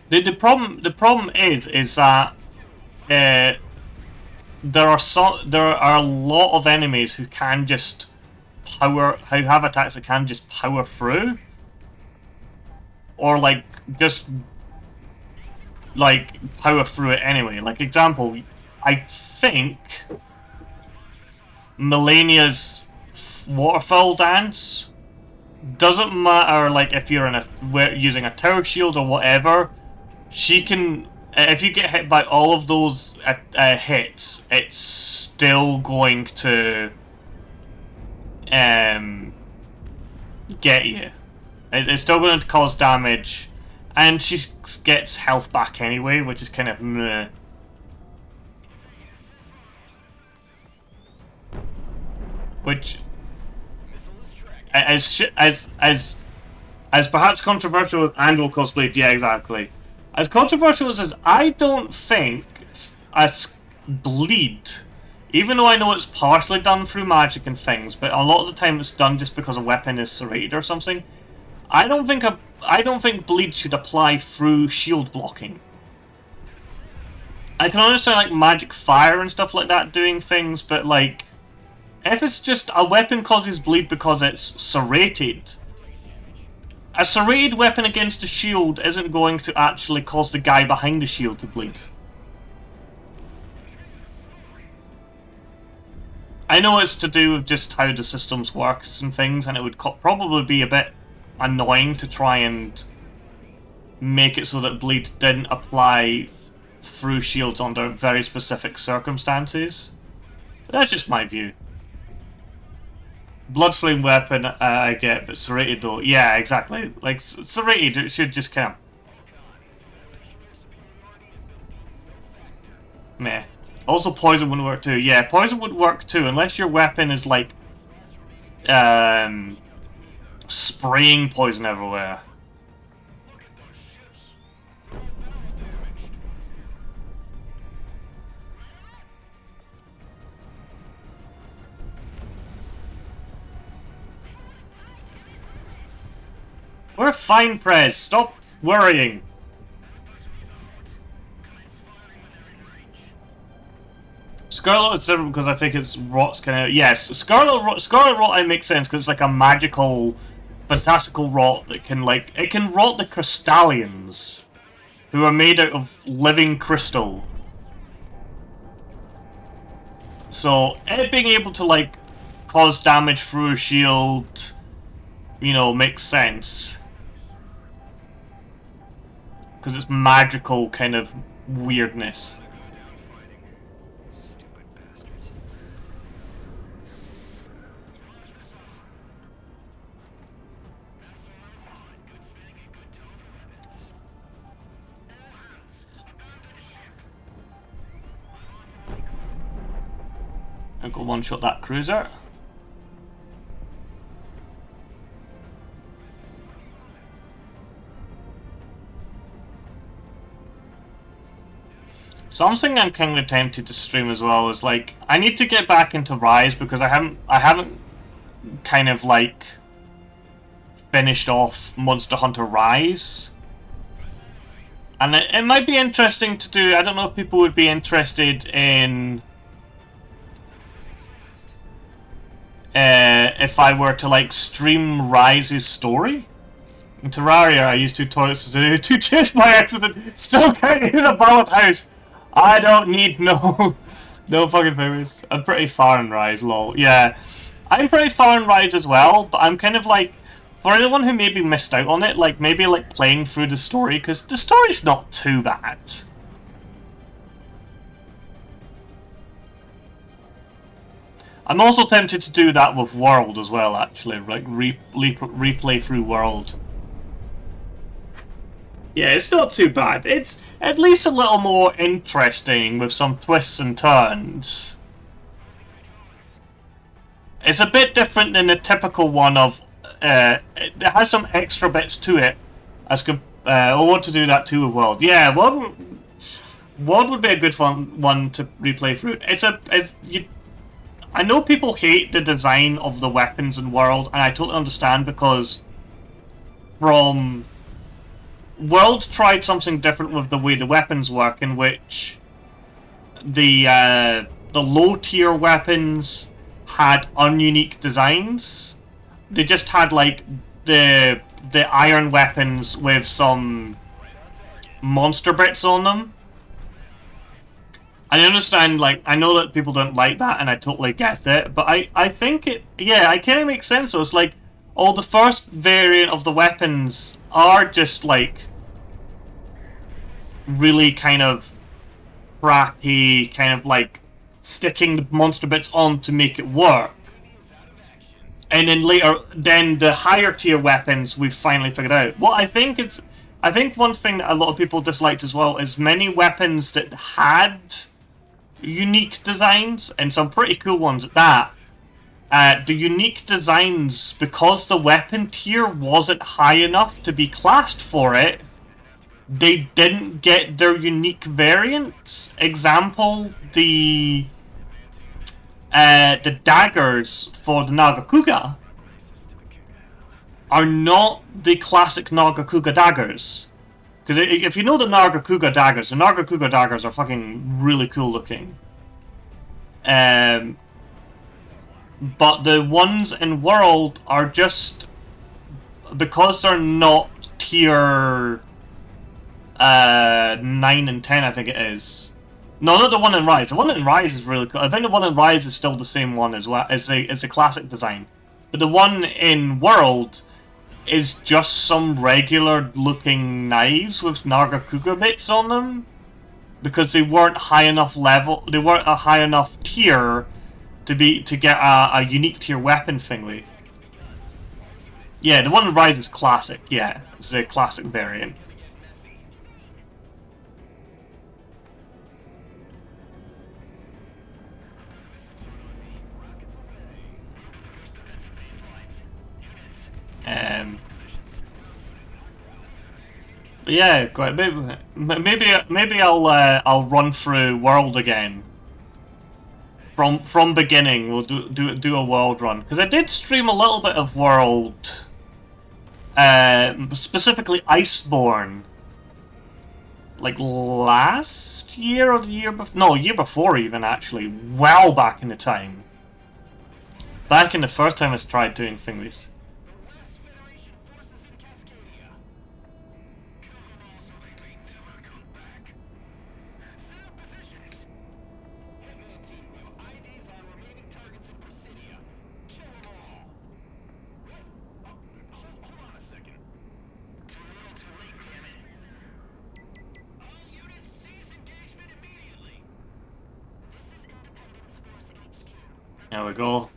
The problem is that there are a lot of enemies who can just who have attacks that can just power through, or like just like power through it anyway. Like example, I think Melania's waterfall dance doesn't matter. Like if you're using a tower shield or whatever, she can. If you get hit by all of those hits, it's still going to get you. It's still going to cause damage, and she gets health back anyway, which is kind of meh. Which As perhaps controversial and will cause bleed, yeah, exactly. As controversial as I don't think bleed, even though I know it's partially done through magic and things, but a lot of the time it's done just because a weapon is serrated or something. I don't think bleed should apply through shield blocking. I can understand like magic fire and stuff like that doing things, but like if it's just a weapon causes bleed because it's serrated, a serrated weapon against a shield isn't going to actually cause the guy behind the shield to bleed. I know it's to do with just how the systems works and things, and it would probably be a bit annoying to try and make it so that bleed didn't apply through shields under very specific circumstances. But that's just my view. Blood flame weapon, I get, but serrated though, yeah, exactly. Like, serrated, it should just kind of... meh. Also, poison would work too. Yeah, poison would work too, unless your weapon is like... spraying poison everywhere. We're fine, Prez. Stop worrying. Scarlet is different because I think it's rot's kind of... yes, Scarlet rot I make sense because it's like a magical, fantastical rot that can like... it can rot the Crystallians, who are made out of living crystal. So, it being able to like cause damage through a shield, you know, makes sense. Because it's magical kind of weirdness. I'm going to one-shot that cruiser. Something I'm kind of tempted to stream as well is like I need to get back into Rise because I haven't kind of like finished off Monster Hunter Rise, and it might be interesting to do. I don't know if people would be interested in if I were to like stream Rise's story. In Terraria, I used 2 toilets to do 2 chairs by accident. Still can't use a ballot house. I don't need no fucking favors. I'm pretty far in Rise, lol. Yeah, I'm pretty far in Rise as well, but I'm kind of like, for anyone who maybe missed out on it, like maybe like playing through the story, because the story's not too bad. I'm also tempted to do that with World as well, actually, like replay through World. Yeah, it's not too bad. It's at least a little more interesting with some twists and turns. It's a bit different than the typical one of... it has some extra bits to it. I want to do that too with World. Yeah, World would be a good one to replay through. I know people hate the design of the weapons in World, and I totally understand because from... World tried something different with the way the weapons work, in which the low tier weapons had ununique designs. They just had like the iron weapons with some monster bits on them. I understand, like, I know that people don't like that, and I totally get it, but I think it, yeah, it kind of makes sense. So it's like, oh, the first variant of the weapons are just like really kind of crappy, kind of like sticking the monster bits on to make it work. And then later, then the higher tier weapons we've finally figured out. What I think one thing that a lot of people disliked as well is many weapons that had unique designs, and some pretty cool ones at that, the unique designs, because the weapon tier wasn't high enough to be classed for it, they didn't get their unique variants. Example, the daggers for the Nagakuga are not the classic Nagakuga daggers. Because if you know the Nagakuga daggers are fucking really cool looking. But the ones in World are just, because they're not tier 9 and 10, I think it is. No, not the one in Rise. The one in Rise is really cool. I think the one in Rise is still the same one as well. It's a classic design. But the one in World is just some regular looking knives with Nagakuga bits on them. Because they weren't high enough level, they weren't a high enough tier to get a unique tier weapon thingy. Yeah, the one in Rise is classic, yeah. It's a classic variant. But yeah, maybe I'll run through World again from beginning. We'll do a World run, because I did stream a little bit of World, specifically Iceborne, like last year or the year before. No, year before even, actually, well back in the time. Back in the first time I tried doing thingies. There we go.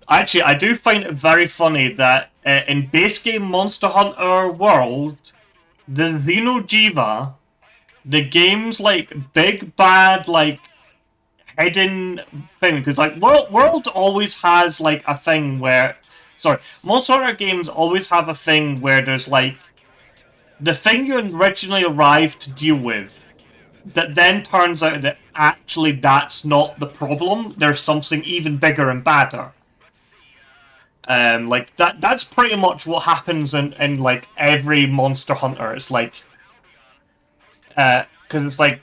Actually, I do find it very funny that in base game Monster Hunter World, the Xenojiva, the game's like big bad like hidden thing, because like World always has like a thing where, sorry, Monster Hunter games always have a thing where there's like the thing you originally arrived to deal with, that then turns out that actually that's not the problem. There's something even bigger and badder. Like that's pretty much what happens in like every Monster Hunter. It's like, because it's like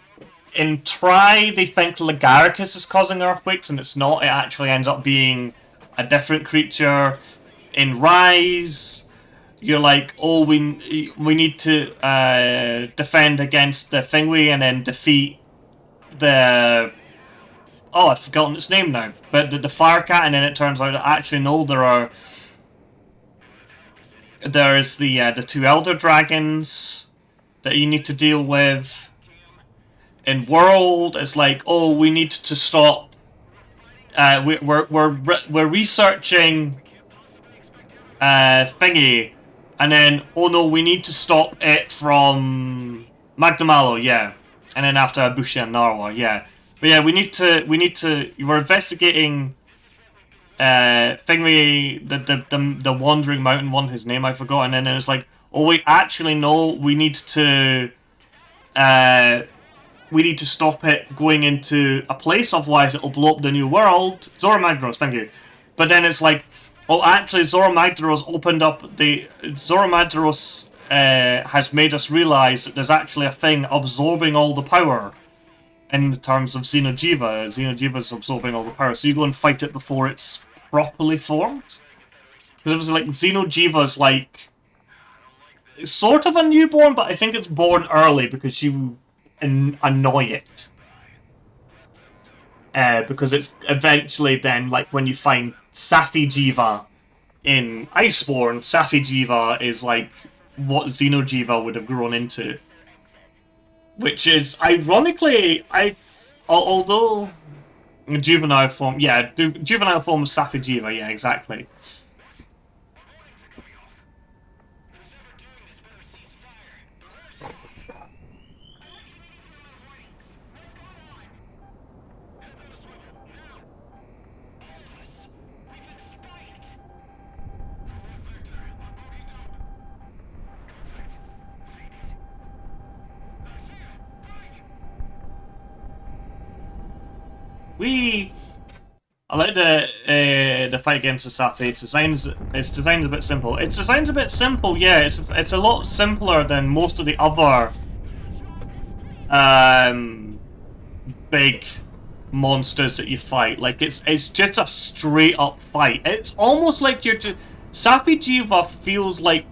in Try they think Lagaricus is causing earthquakes, and it's not. It actually ends up being a different creature. In Rise, you're like, oh, we need to defend against the Thingy and then defeat the, oh, I've forgotten its name now, but the fire cat, and then it turns out that actually no, there's the two elder dragons that you need to deal with. In World, it's like, oh, we need to stop. We're researching thingy, and then, oh no, we need to stop it from Magdamalo, yeah, and then after Abushi and Narwa, yeah. But yeah, we need to. We're investigating thingy, the wandering mountain one. His name I forgot, and then it's like, oh wait, actually no, uh, we need to stop it going into a place, otherwise it'll blow up the new world. Zora Magdaros, thank you. But then it's like, oh, actually, Zora Magdaros opened up the Zora Magdaros has made us realize that there's actually a thing absorbing all the power. In terms of Xenojiva, Xenojiva's absorbing all the power, so you go and fight it before it's properly formed. Because it was like Xenojiva's like sort of a newborn, but I think it's born early because you annoy it. Because it's eventually then, like, when you find Safi Jiva in Iceborne, Safi Jiva is like what Xenojiva would have grown into. Which is, ironically, although juvenile form, yeah, the juvenile form of Safi Jiva, yeah, exactly. We. I like the fight against the Safi. Its design's a bit simple. Its design's a bit simple, yeah. It's a lot simpler than most of the other big monsters that you fight. Like it's just a straight up fight. It's almost like you're just Safi Jiva feels like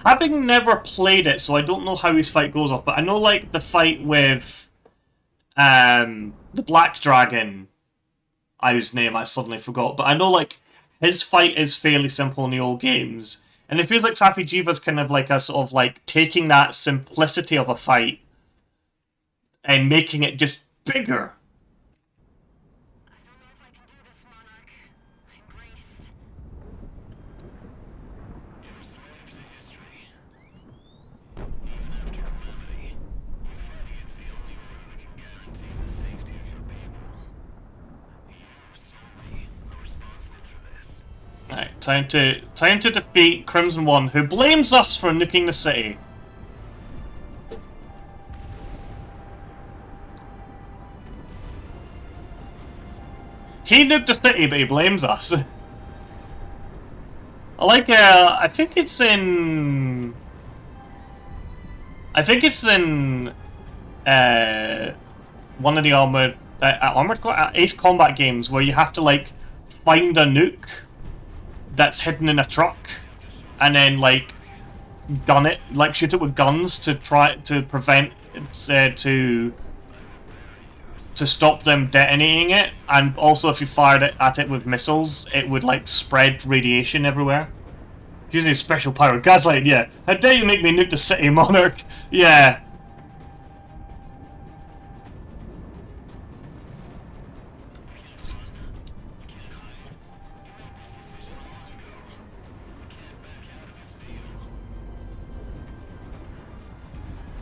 having never played it, so I don't know how his fight goes off, but I know like the fight with the Black Dragon, whose name I suddenly forgot, but I know like his fight is fairly simple in the old games, and it feels like Safi Jiva's kind of like a sort of like taking that simplicity of a fight and making it just bigger. Alright, time to defeat Crimson One, who blames us for nuking the city. He nuked the city, but he blames us. I like, I think it's in... one of the Ace Combat games where you have to, like, find a nuke that's hidden in a truck and then, like, gun it, like, shoot it with guns to try to prevent to stop them detonating it, and also if you fired it at it with missiles, it would like spread radiation everywhere. Using his special power, gaslight. Yeah, how dare you make me nuke the city, Monarch? Yeah.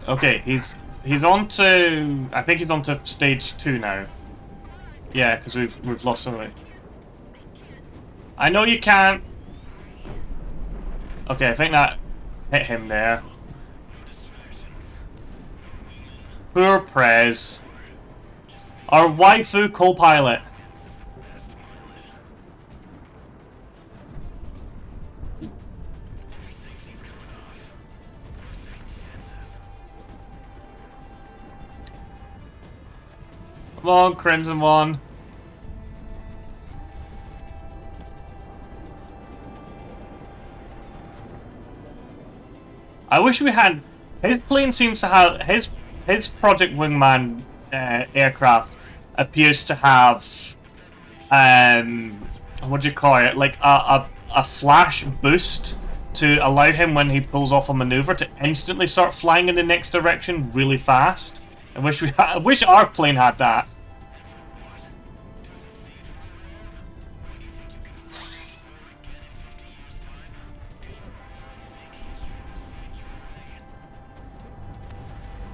Okay, he's on to. I think he's on to stage 2 now. Yeah, because we've lost somebody. I know you can't. Okay, I think that hit him there. Poor Prez. Our waifu co-pilot. Come on, Crimson One. I wish we had. His plane seems to have his Project Wingman aircraft appears to have what do you call it? Like a flash boost to allow him when he pulls off a maneuver to instantly start flying in the next direction really fast. I wish our plane had that.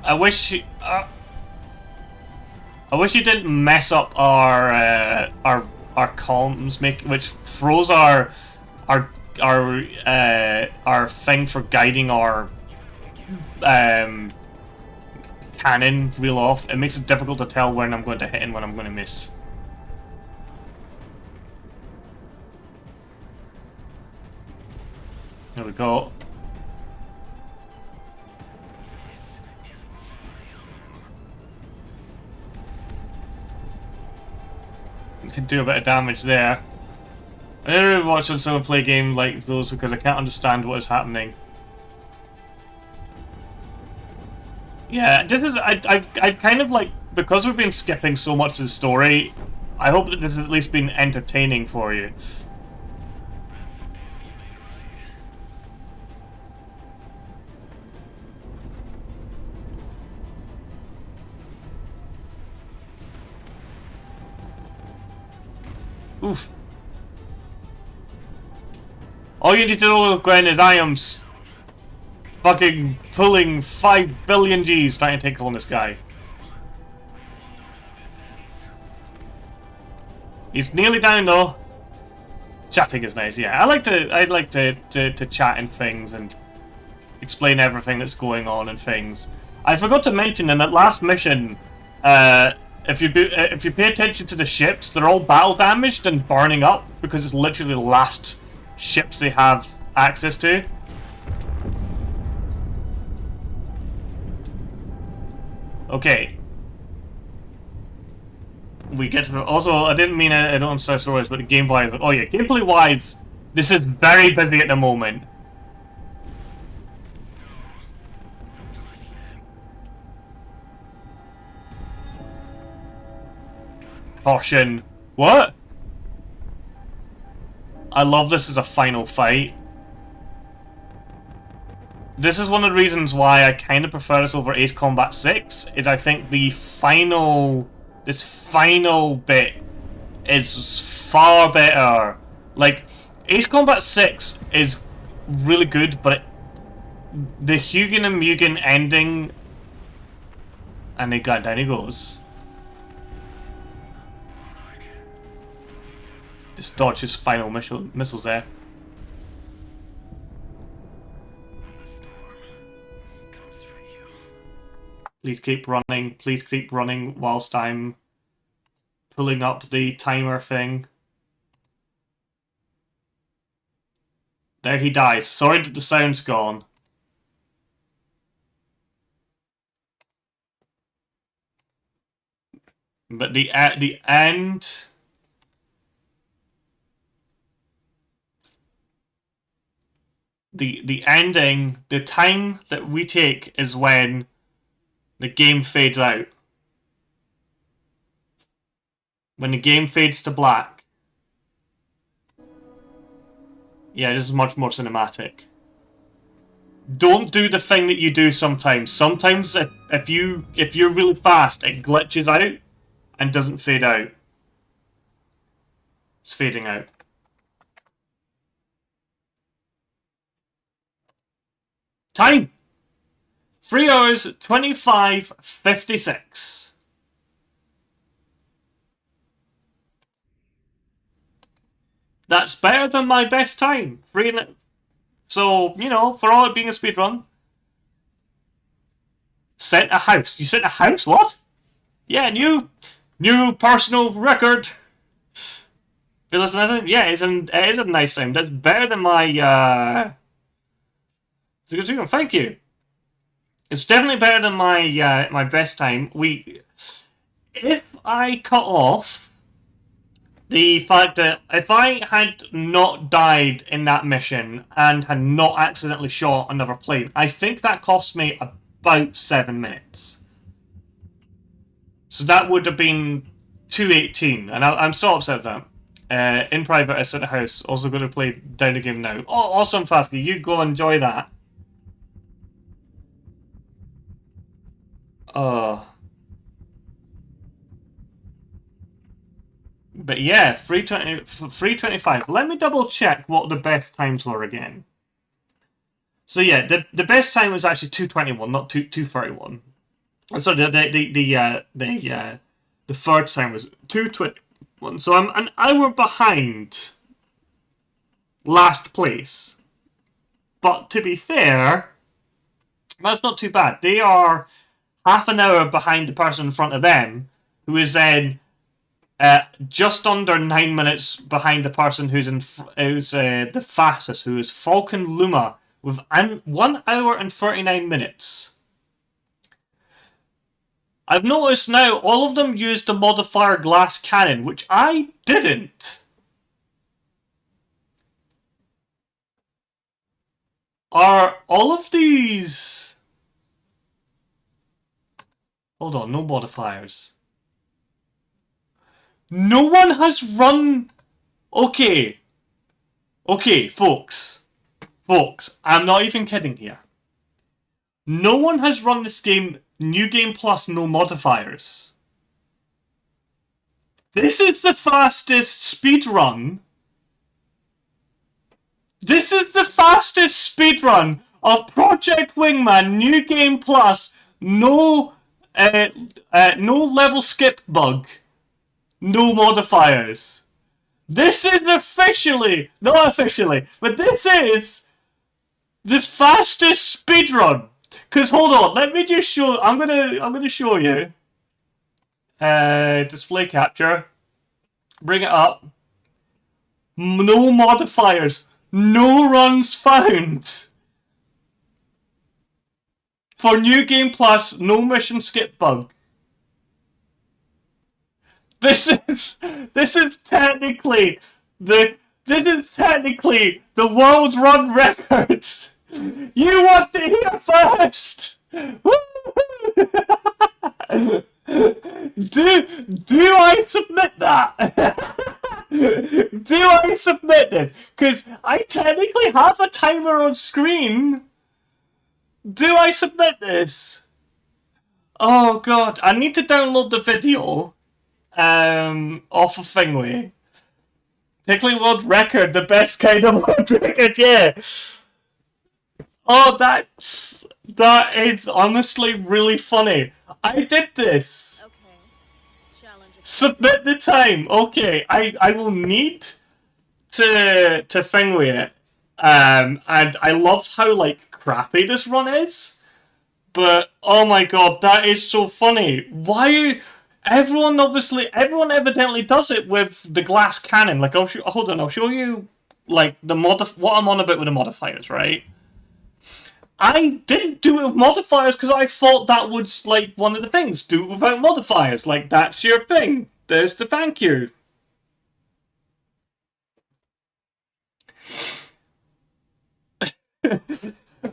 I wish he didn't mess up our comms, which froze our thing for guiding our cannon reel off. It makes it difficult to tell when I'm going to hit and when I'm going to miss. There we go. Can do a bit of damage there. I never really watch when someone play a game like those because I can't understand what is happening. Yeah, this is I've kind of like, because we've been skipping so much of the story, I hope that this has at least been entertaining for you. Oof. All you need to know, Gwen, is I am fucking pulling 5 billion G's trying to take on this guy. He's nearly down though. Chatting is nice, yeah. I like to chat and things and explain everything that's going on and things. I forgot to mention in that last mission, if you pay attention to the ships, they're all battle damaged and burning up because it's literally the last ships they have access to. Okay. We get to the, also, I didn't mean I don't understand stories, but gameplay. Oh yeah, gameplay wise, this is very busy at the moment. Caution. What? I love this as a final fight. This is one of the reasons why I kind of prefer this over Ace Combat 6, is I think the final... this final bit is far better. Like, Ace Combat 6 is really good, but the Hugin and Mugen ending... and down he goes. Just dodge his final missiles there. Please keep running. Please keep running whilst I'm pulling up the timer thing. There he dies. Sorry that the sound's gone. But the end... The ending, the time that we take is when the game fades out. When the game fades to black. Yeah, this is much more cinematic. Don't do the thing that you do sometimes. Sometimes if you're really fast, it glitches out and doesn't fade out. It's fading out. Time! 3 hours, 25:56. That's better than my best time. So, you know, for all it being a speedrun. Sent a house. You sent a house? What? Yeah, new personal record. Yeah, it is a nice time. That's better than my, it's a good time. Thank you. It's definitely better than my my best time. If I cut off the fact that if I had not died in that mission and had not accidentally shot another plane, I think that cost me about 7 minutes. So that would have been 2:18, and I'm so upset with that. In private, I said at the house, also going to play down the game now. Oh, awesome, Fasky. You go enjoy that. But yeah, 3:25. Let me double check what the best times were again. So yeah, the best time was actually 2:21, not 2:31. So the third time was 2:21. So I'm an hour behind last place. But to be fair, that's not too bad. They are half an hour behind the person in front of them, who is then just under 9 minutes behind the person who's the fastest, who is Falcon Luma, with 1 hour and 39 minutes. I've noticed now all of them used the modifier glass cannon, which I didn't. Are all of these... Hold on, no modifiers. No one has run... Okay, folks. Folks, I'm not even kidding here. No one has run this game, New Game Plus, no modifiers. This is the fastest speedrun. This is the fastest speedrun of Project Wingman, New Game Plus, no level skip bug, no modifiers. This is officially, not officially, but this is the fastest speedrun Because hold on, let me just show. I'm gonna show you. Display capture. Bring it up. No modifiers. No runs found. For New Game Plus, no mission skip bug. This is technically the world run record. You want to hear first? Do I submit that? Do I submit this? Because I technically have a timer on screen. Do I submit this? Oh god, I need to download the video off of Thingy. Technically world record, the best kind of world record, yeah. Oh, that is honestly really funny. I did this. Okay. Challenge accepted. Submit the time. Okay, I will need to Thingy it. And I love how like crappy this run is. But oh my god, that is so funny. Why? Everyone evidently does it with the glass cannon. Like, hold on, I'll show you like what I'm on about with the modifiers, right? I didn't do it with modifiers because I thought that was like one of the things. Do it without modifiers. Like, that's your thing. There's the thank you.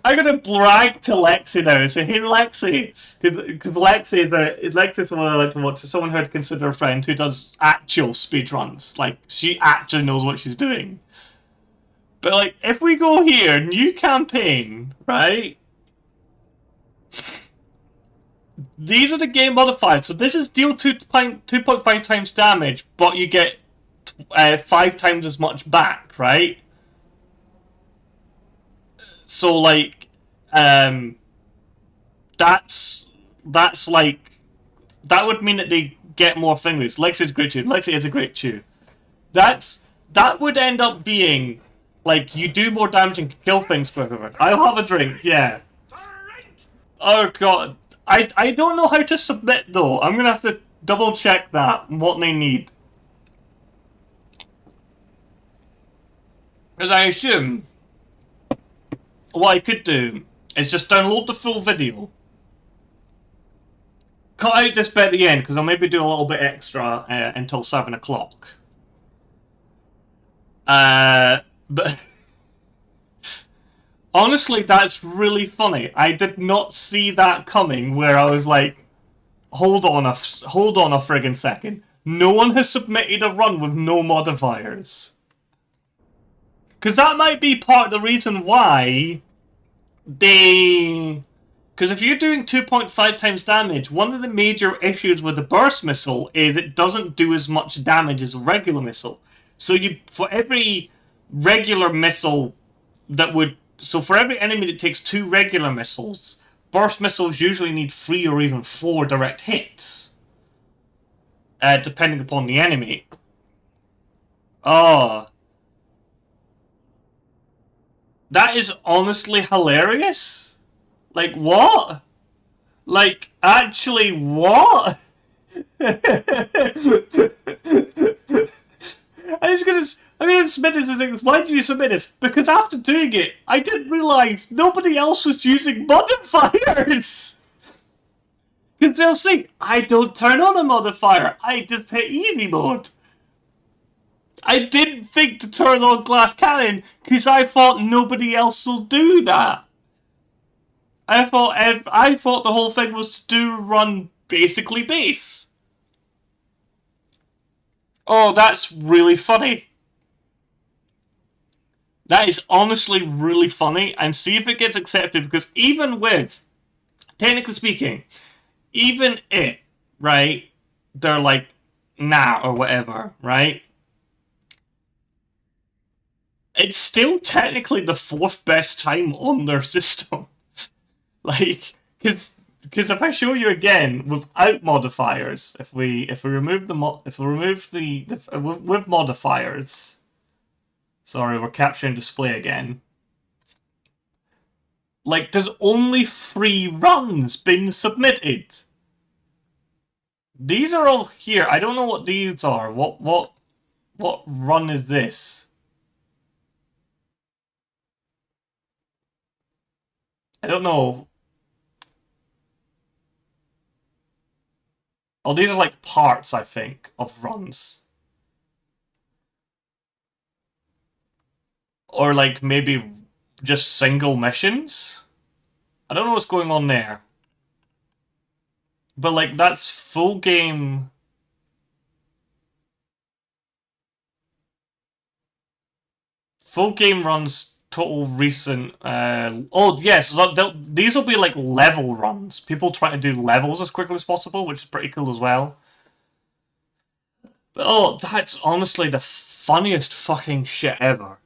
I'm gonna brag to Lexi now. So hey, Lexi, because Lexi's someone I like to watch. Someone who I'd consider a friend who does actual speedruns. Like, she actually knows what she's doing. But like, if we go here, new campaign, right? These are the game modifiers. So this is deal 2.5 times damage, but you get 5 times as much back, right? So like, that's like, that would mean that they get more fingers. Lexi's great too. Lexi is a great chew. That would end up being like, you do more damage and kill things quicker. I'll have a drink. Yeah. Oh god, I don't know how to submit though. I'm gonna have to double check that what they need. Because I assume what I could do is just download the full video, cut out this bit at the end, because I'll maybe do a little bit extra until 7 o'clock. But honestly, that's really funny. I did not see that coming, where I was like, hold on a friggin' second. No one has submitted a run with no modifiers. Because that might be part of the reason why because if you're doing 2.5 times damage, one of the major issues with the burst missile is it doesn't do as much damage as a regular missile. So for every regular missile for every enemy that takes 2 regular missiles, burst missiles usually need 3 or even 4 direct hits, depending upon the enemy. Oh. That is honestly hilarious. Like, what? Like, actually, what? I'm gonna submit this as like, why did you submit this? Because after doing it, I didn't realise nobody else was using modifiers! Because they'll say, I don't turn on a modifier, I just hit easy mode. I didn't think to turn on glass cannon because I thought nobody else will do that. I thought the whole thing was to run basically base. Oh, that's really funny. That is honestly really funny, and see if it gets accepted, because even with, technically speaking, even if, right, they're like, nah, or whatever, right? It's still technically the 4th best time on their system. Like, because if I show you again without modifiers, if we remove with modifiers, sorry, we're capturing display again. Like, there's only 3 runs been submitted. These are all here. I don't know what these are. What run is this? I don't know. Oh, these are like parts, I think, of runs. Or like maybe just single missions? I don't know what's going on there. But like that's full game. Full game runs total recent. Oh yes, these will be like level runs. People try to do levels as quickly as possible, which is pretty cool as well. But oh, that's honestly the funniest fucking shit ever.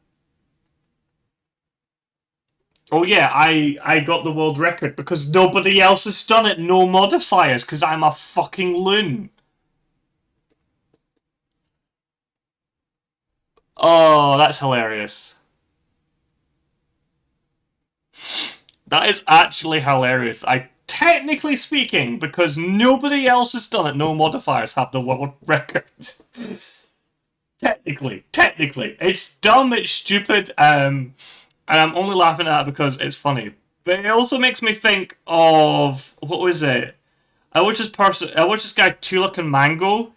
Oh yeah, I got the world record because nobody else has done it. No modifiers, because I'm a fucking loon. Oh, that's hilarious. That is actually hilarious. Technically speaking, because nobody else has done it, no modifiers have the world record. technically, it's dumb, it's stupid, and I'm only laughing at it because it's funny. But it also makes me think of what was it? I watched this guy Tulak and Mango,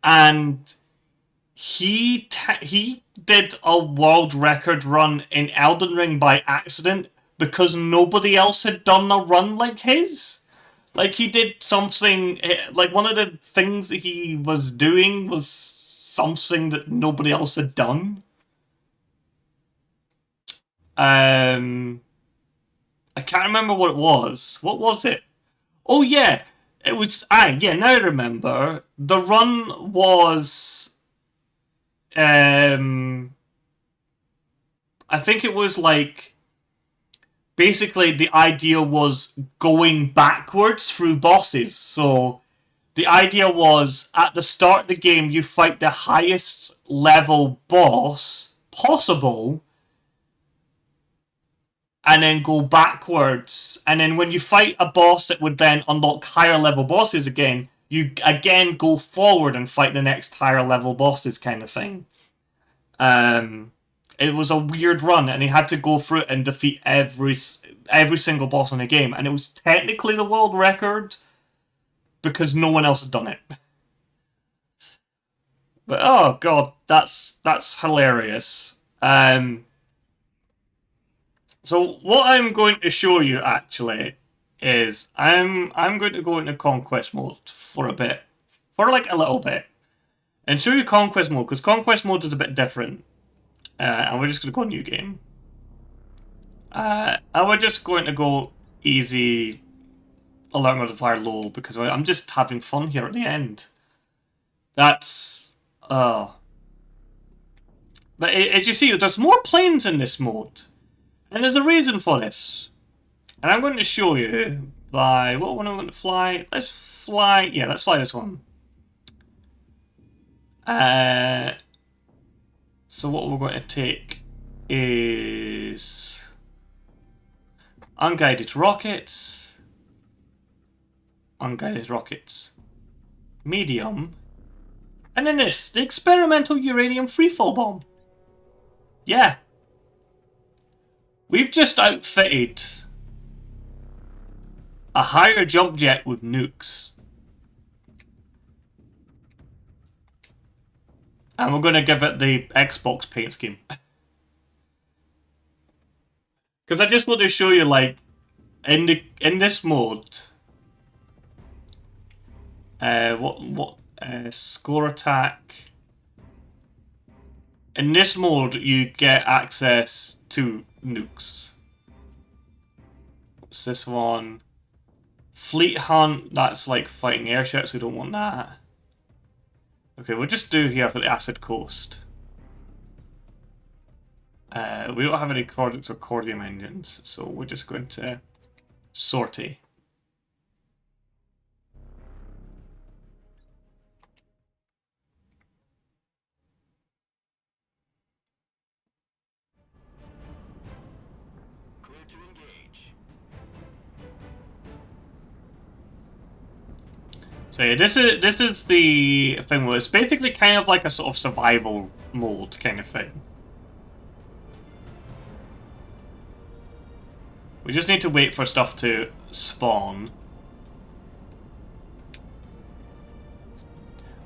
and he did a world record run in Elden Ring by accident because nobody else had done a run like his. Like he did something like one of the things that he was doing was something that nobody else had done. Um, I can't remember what it was. What was it? Oh yeah, it was. Yeah. Now I remember. The run was. Um, I think it was like basically the idea was going backwards through bosses. So the idea was at the start of the game you fight the highest level boss possible and then go backwards. And then when you fight a boss that would then unlock higher level bosses again, you again go forward and fight the next higher level bosses kind of thing. Um, it was a weird run, and he had to go through it and defeat every single boss in the game, and it was technically the world record because no one else had done it. But oh god, that's hilarious. So what I'm going to show you actually is I'm going to go into conquest mode for a bit, for like a little bit, and show you conquest mode because conquest mode is a bit different. And we're just going to go new game. And we're just going to go easy, alert modifier low because I'm just having fun here at the end. That's but as you see, there's more planes in this mode, and there's a reason for this. And I'm going to show you by what one I'm going to fly. Let's fly. Yeah, let's fly this one. So what we're going to take is unguided rockets. Unguided rockets. Medium. And then this, the experimental uranium freefall bomb. Yeah. We've just outfitted a higher jump jet with nukes. And we're going to give it the Xbox paint scheme. Because I just want to show you, like, in this mode, score attack. In this mode, you get access to nukes. What's this one? Fleet hunt. That's like fighting airships. We don't want that. Okay, we'll just do here for the acid coast. We don't have any coordinates or cordium engines, so we're just going to sortie. So yeah, this is the thing where it's basically kind of like a sort of survival mode kind of thing. We just need to wait for stuff to spawn.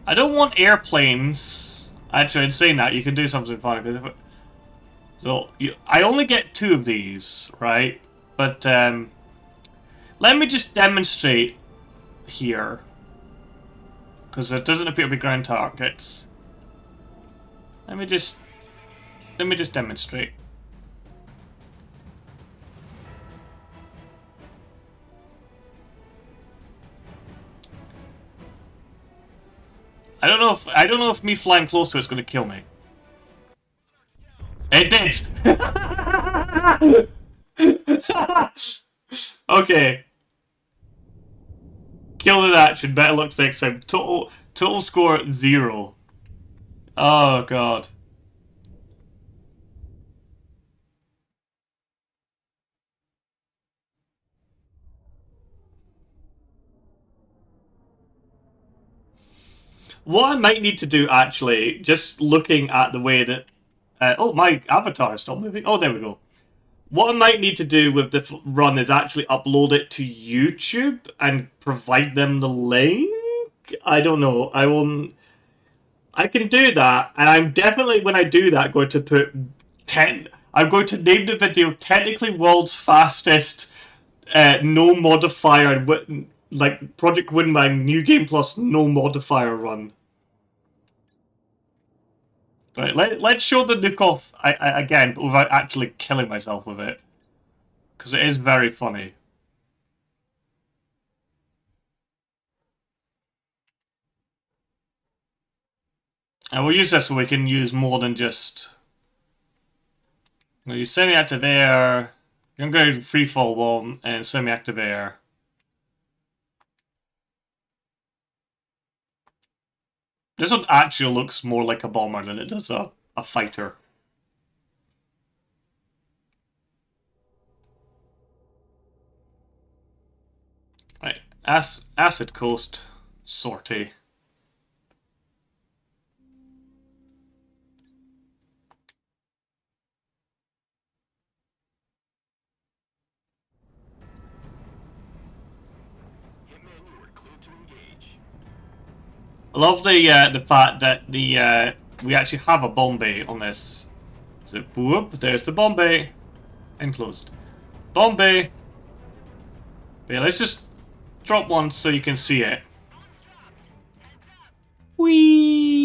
I don't want airplanes. Actually, in saying that, you can do something fun. So, I only get 2 of these, right? But, let me just demonstrate here. Because there doesn't appear to be ground targets. Let me just demonstrate. I don't know if me flying close to it's going to kill me. It did. Okay. Killed in action. Better luck next time. Total score 0. Oh god. What I might need to do, actually, just looking at the way that... oh, my avatar is still moving. Oh, there we go. What I might need to do with the run is actually upload it to YouTube and provide them the link? I don't know. I can do that, and I'm definitely, when I do that, going to put 10... I'm going to name the video technically world's fastest no modifier, like Project Wingman New Game Plus no modifier run. Right, let's show the nuke off again, but without actually killing myself with it. Because it is very funny. And we'll use this so we can use more than just... You semi-active air, you're going to go free fall one, and semi-active air. This one actually looks more like a bomber than it does a fighter. Right, Acid Coast sortie. I love the fact that we actually have a bomb bay on this. So whoop, there's the bomb bay. Enclosed. Bomb bay. But yeah, let's just drop one so you can see it. Whee!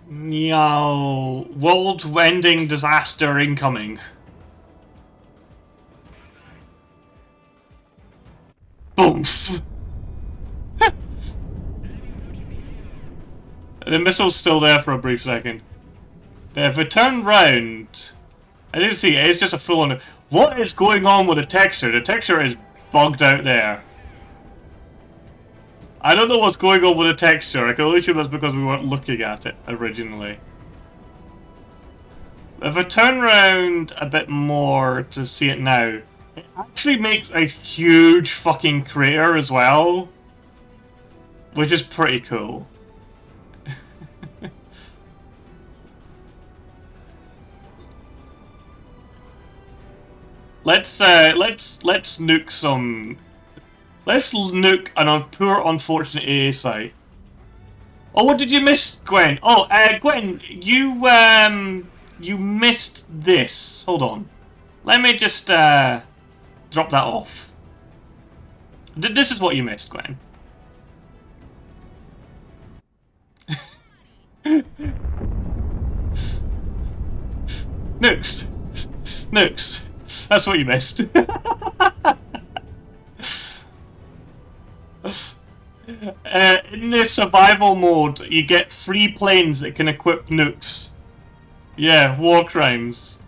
Meow. World-ending disaster incoming. Boomf! The missile's still there for a brief second. But if we turn round... I didn't see it, it's just a full-on... What is going on with the texture? The texture is bugged out there. I don't know what's going on with the texture. I can only assume that's because we weren't looking at it originally. If I turn around a bit more to see it now, it actually makes a huge fucking crater as well. Which is pretty cool. Let's nuke some... Let's nuke an poor unfortunate AA site. Oh, what did you miss, Gwen? Oh, Gwen, you missed this. Hold on. Let me just, drop that off. This is what you missed, Gwen. Nukes. Nukes. That's what you missed. In the survival mode, you get 3 planes that can equip nukes. Yeah, war crimes.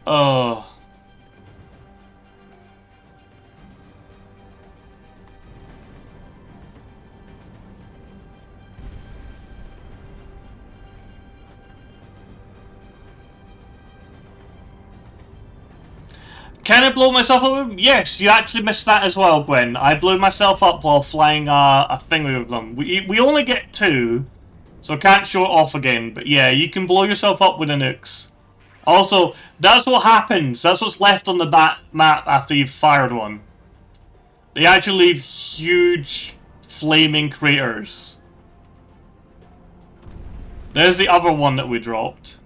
Oh. Can I blow myself up? Yes, you actually missed that as well, Gwen. I blew myself up while flying a thing with them. We only get 2, so I can't show it off again. But yeah, you can blow yourself up with the nukes. Also, that's what happens. That's what's left on the map after you've fired one. They actually leave huge flaming craters. There's the other one that we dropped.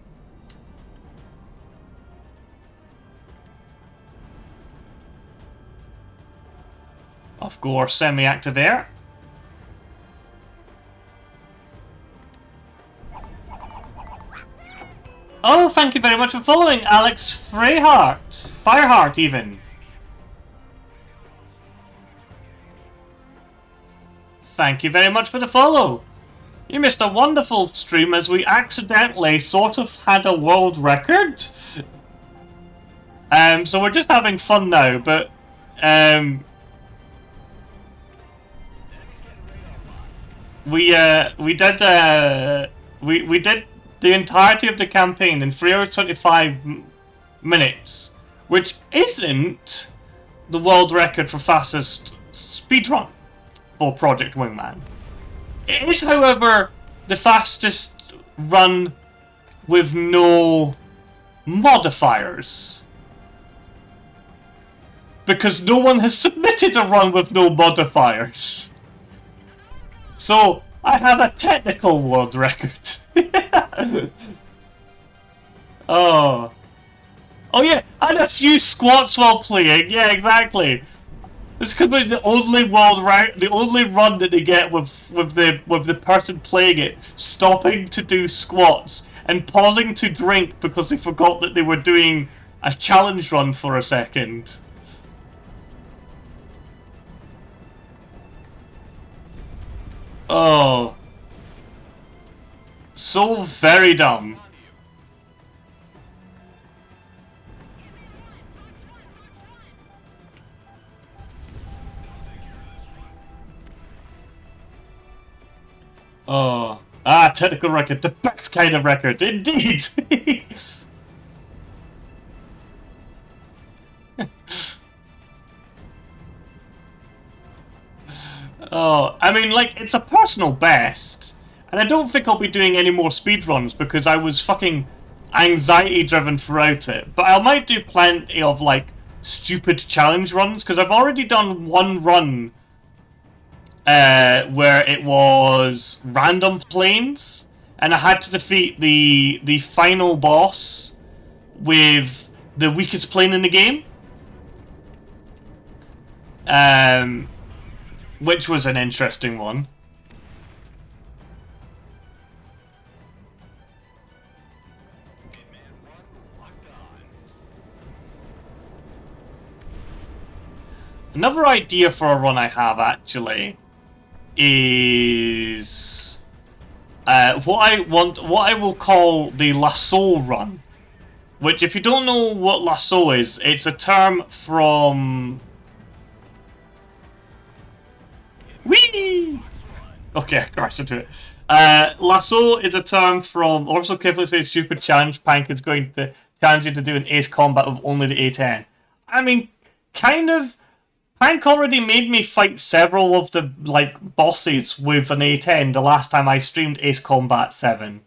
Of course, semi-active air. Oh, thank you very much for following, Alex Freyhart. Fireheart, even. Thank you very much for the follow. You missed a wonderful stream as we accidentally sort of had a world record. So we're just having fun now, but we did the entirety of the campaign in 3 hours 25 minutes, which isn't the world record for fastest speedrun for Project Wingman. It is, however, the fastest run with no modifiers. Because no one has submitted a run with no modifiers. So, I have a technical world record. Oh. Oh yeah, and a few squats while playing. Yeah, exactly. This could be the only the only run that they get with the person playing it stopping to do squats and pausing to drink because they forgot that they were doing a challenge run for a second. Oh. So very dumb. Oh. Ah, technical record. The best kind of record. Indeed! Oh, I mean, like, it's a personal best. And I don't think I'll be doing any more speedruns because I was fucking anxiety-driven throughout it. But I might do plenty of, like, stupid challenge runs because I've already done one run where it was random planes, and I had to defeat the final boss with the weakest plane in the game, which was an interesting one. Another idea for a run I have actually is what I will call the lasso run. Which, if you don't know what lasso is, it's a term from... Whee! Okay, I crashed into it. Lasso is a term from... Also carefully say stupid challenge. Pank is going to challenge you to do an ace combat with only the A10. I mean, kind of... Pank already made me fight several of the, like, bosses with an A10 the last time I streamed Ace Combat 7.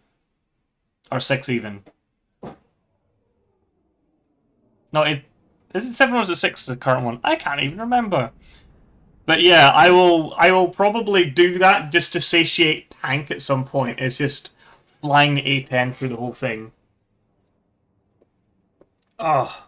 Or 6 even. No, is it 7 or is it 6 the current one? I can't even remember. But yeah, I will probably do that just to satiate Pank at some point. It's just flying the A10 through the whole thing. Oh.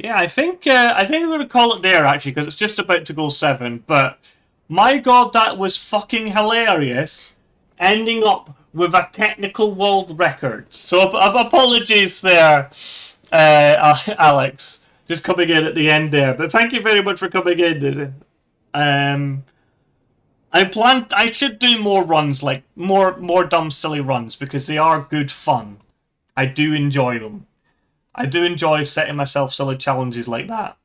Yeah, I think I'm going to call it there, actually, because it's just about to go 7. But, my god, that was fucking hilarious, ending up with a technical world record. So, apologies there, Alex, just coming in at the end there. But thank you very much for coming in. I should do more runs, like, more dumb, silly runs, because they are good fun. I do enjoy them. I do enjoy setting myself silly challenges like that.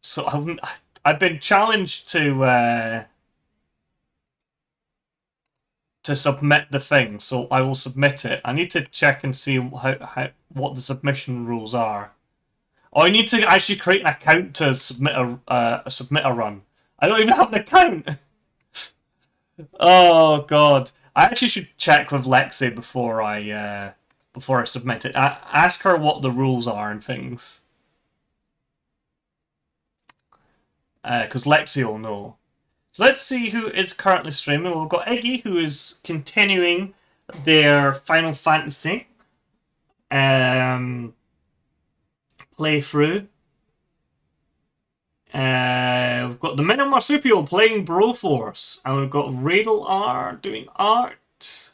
So I've been challenged to to submit the thing, so I will submit it. I need to check and see what the submission rules are. Oh, I need to actually create an account to submit a run. I don't even have an account. Oh god, I actually should check with Lexi before I submit it. Ask her what the rules are and things. Because Lexi will know. So let's see who is currently streaming. We've got Iggy, who is continuing their Final Fantasy playthrough. We've got the Minnow Marsupial playing Broforce, and we've got Radel R doing art.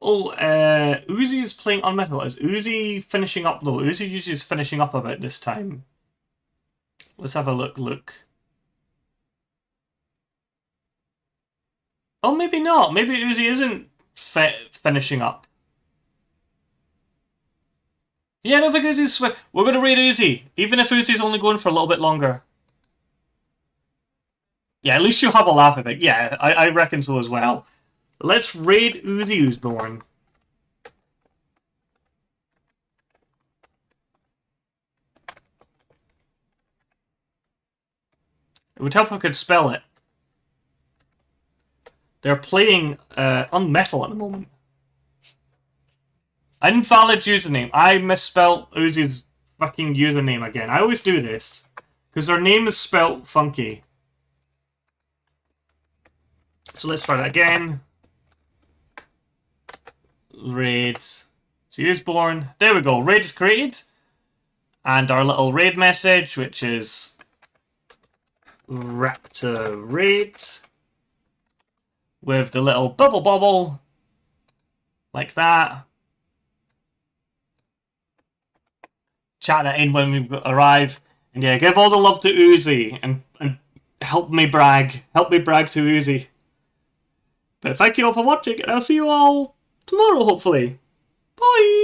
Oh, Uzi is playing Unmetal. Is Uzi finishing up though? Uzi usually is finishing up a bit this time. Let's have a look. Oh, maybe not. Maybe Uzi isn't finishing up. Yeah, I don't think Uzi's... We're going to raid Uzi, even if Uzi's only going for a little bit longer. Yeah, at least you'll have a laugh at it. Yeah, I reckon so as well. Let's raid Uzi Usborn. It would help if I could spell it. They're playing Unmetal at the moment. Invalid username. I misspelled Uzi's fucking username again. I always do this. Because their name is spelt funky. So let's try that again. Raid. So Usborn. There we go. Raid is created. And our little raid message, which is Raptor Raid. With the little bubble. Like that. Chat that in when we arrive. And yeah, give all the love to Uzi. And help me brag. Help me brag to Uzi. But thank you all for watching. And I'll see you all tomorrow, hopefully. Bye!